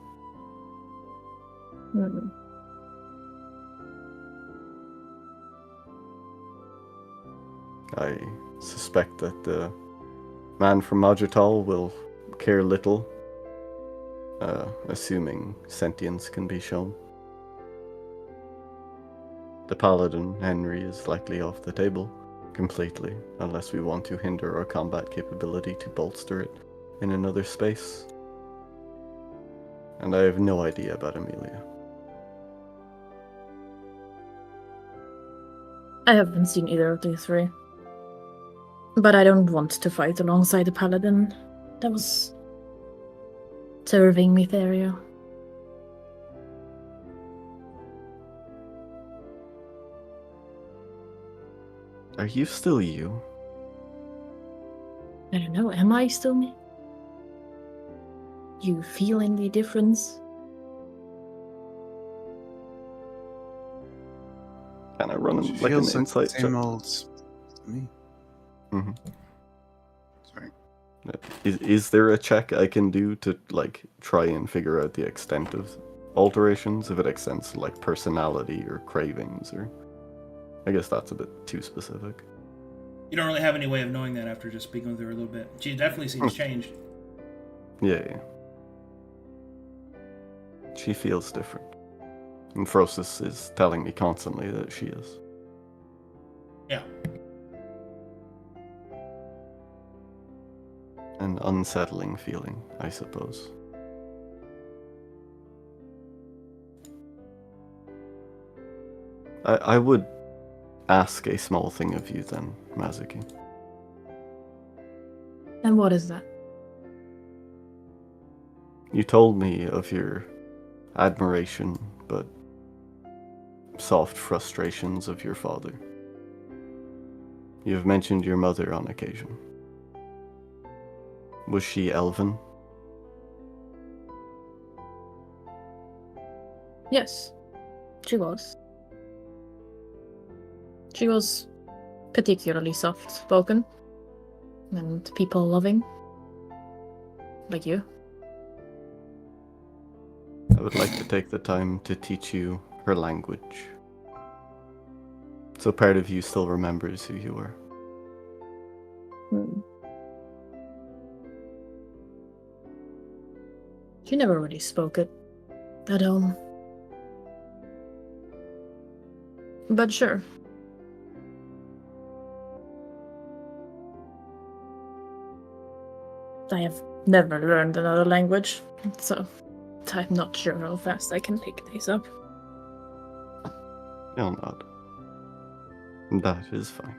I suspect that the man from Majital will care little, assuming sentience can be shown. The paladin, Henry, is likely off the table completely, unless we want to hinder our combat capability to bolster it in another space. And I have no idea about Amelia. I haven't seen either of these three. But I don't want to fight alongside the paladin that was serving Mytheria. Are you still you? I don't know, am I still me? You feel any difference? Can I run She like an feels like insight the same check? old me. Mm-hmm. Sorry. Is there a check I can do to try and figure out the extent of alterations, if it extends to personality or cravings, or I guess that's a bit too specific. You don't really have any way of knowing that after just speaking with her a little bit. She definitely seems changed. Yeah. She feels different. And Frosis is telling me constantly that she is. Yeah. an unsettling feeling, I suppose. I would ask a small thing of you then, Mazuki. And what is that? You told me of your admiration, but soft frustrations of your father. You have mentioned your mother on occasion. Was she elven? Yes, she was. She was particularly soft-spoken and people-loving, like you. I would like to take the time to teach you her language, so part of you still remembers who you were. She never really spoke it at home. But sure. I have never learned another language, so I'm not sure how fast I can pick these up. You'll nod. That is fine.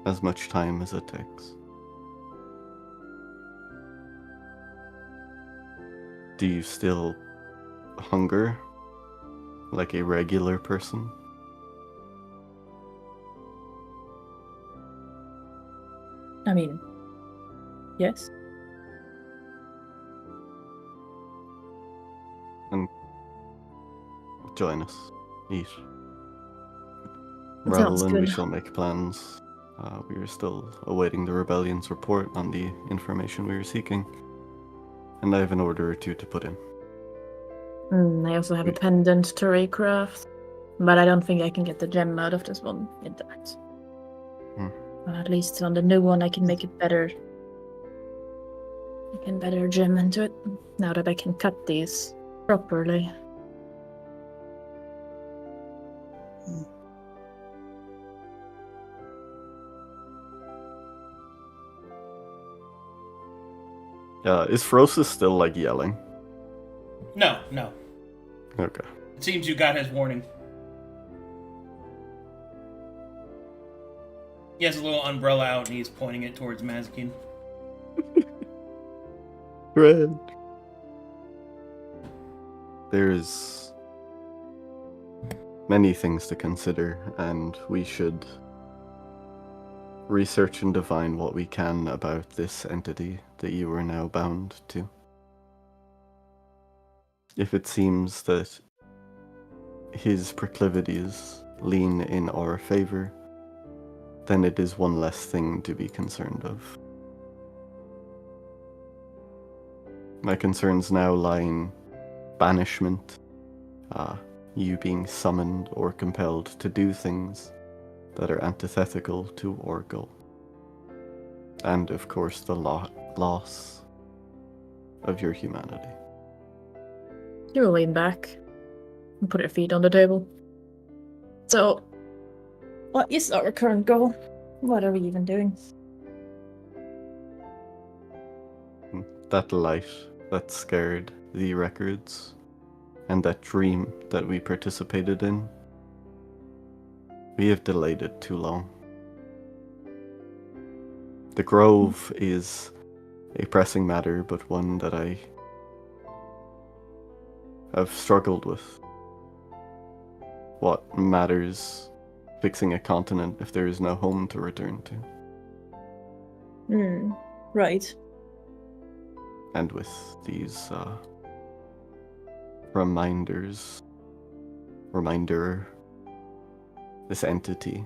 As much time as it takes. Do you still hunger like a regular person? I mean, yes. And join us. Eat. That sounds Revel and we good. shall make plans. We are still awaiting the rebellion's report on the information we were seeking. And I have an order or two to put in. I also have a pendant to recraft, but I don't think I can get the gem out of this one intact. But at least on the new one I can make it better. I can better gem into it, now that I can cut these properly. Is Frosis still like yelling? No. Okay. It seems you got his warning. He has a little umbrella out and he's pointing it towards Mazikeen. Red. There's many things to consider, and we should research and divine what we can about this entity that you are now bound to. If it seems that his proclivities lean in our favor, then it is one less thing to be concerned of. My concerns now lie in banishment, you being summoned or compelled to do things that are antithetical to our goal. And of course the loss of your humanity. You will lean back and put your feet on the table. So, what is our current goal? What are we even doing? That light that scared the records, and that dream that we participated in, we have delayed it too long. The Grove is a pressing matter, but one that I have struggled with. What matters fixing a continent if there is no home to return to? Right. And with these reminder, this entity,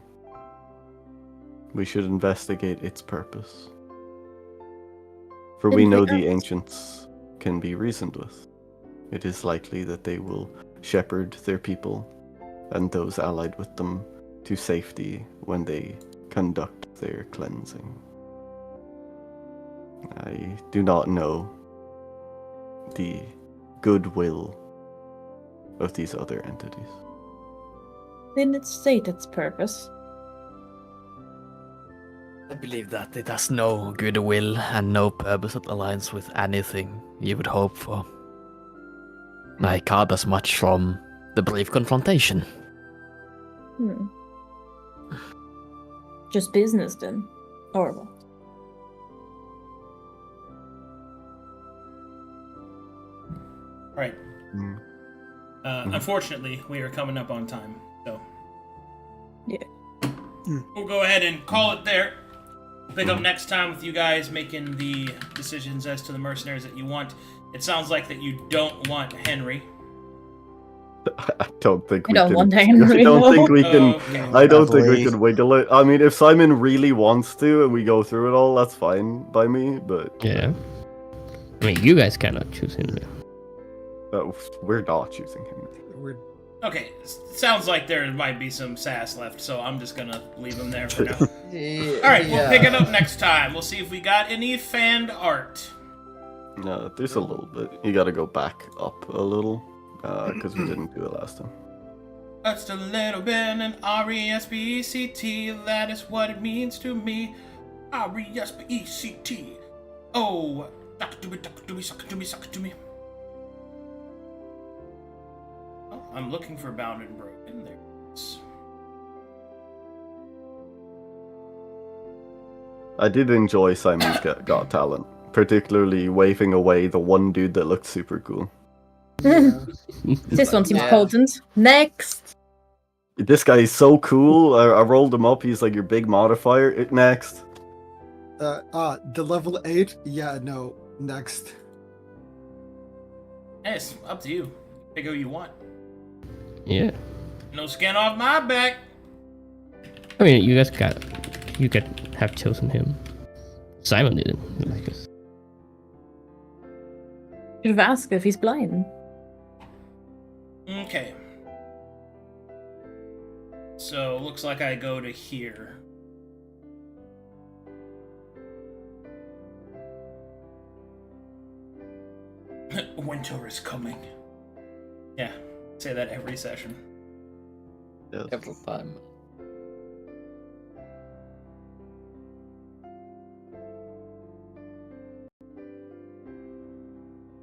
we should investigate its purpose. For we know the ancients can be reasoned with. It is likely that they will shepherd their people and those allied with them to safety when they conduct their cleansing. I do not know the goodwill of these other entities. Didn't it state its purpose? I believe that it has no goodwill and no purpose that aligns with anything you would hope for. I caught as much from the brief confrontation. Just business then? Or what? Right. Unfortunately, we are coming up on time, so Yeah. we'll go ahead and call it there. Pick up next time with you guys making the decisions as to the mercenaries that you want. It sounds like that you don't want Henry. I don't think I we don't can. want Henry. I don't think we can. Okay. I don't think we Probably. can wiggle it. I mean, if Simon really wants to, and we go through it all, that's fine by me. But Yeah. I mean, you guys cannot choose him. we're not choosing him. We're Okay, sounds like there might be some sass left, so I'm just gonna leave him there for now. Alright, we'll pick it up next time. We'll see if we got any fanned art. No, there's a little bit. You got to go back up a little because we didn't do it last time. Just a little bit and R-E-S-P-E-C-T, that is what it means to me. R-E-S-P-E-C-T. Oh, suck it to me, suck it to me, suck it to me, suck it to me. Oh, I'm looking for Bound and Broken. There it is. I did enjoy Simon's Got Talent, particularly waving away the one dude that looked super cool. This one seems potent. Next! This guy is so cool. I rolled him up. He's like your big modifier. Next. the level 8? Yeah, no. Next. Hey, it's up to you. Pick who you want. Yeah. No skin off my back. I mean, you could have chosen him. Simon didn't. Like us. Should have asked if he's blind. Okay. So, looks like I go to here. Winter is coming. Yeah, say that every session. Yes. Every time.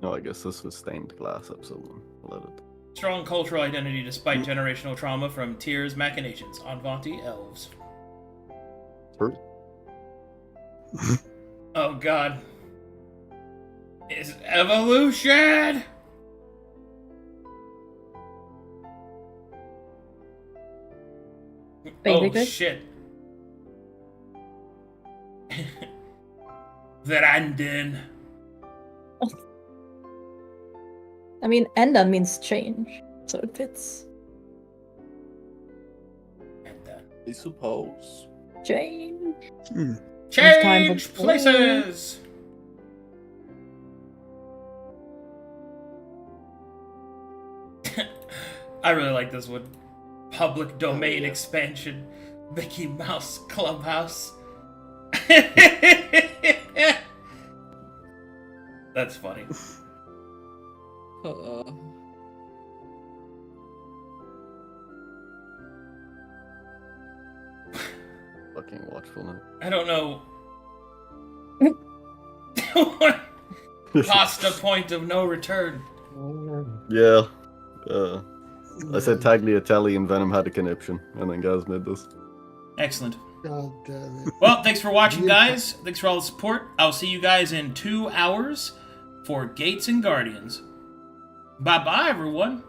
No, I guess this was stained glass episode 1. Let it. Strong cultural identity despite generational trauma from Tyr's machinations. Zanti elves. True. Oh god. It's evolution! Basically. Oh shit. Veranden. I mean, Endan means change, so it fits. I suppose. Change. Change for places! I really like this one. Public domain expansion. Mickey Mouse Clubhouse. That's funny. Fucking watchfulness. I don't know. Past a point of no return. Yeah. I said Tagliatelle and Venom had a conniption, and then Gaz made this. Excellent. God damn it. Well, thanks for watching, guys. Thanks for all the support. I'll see you guys in 2 hours for Gates and Guardians. Bye-bye, everyone.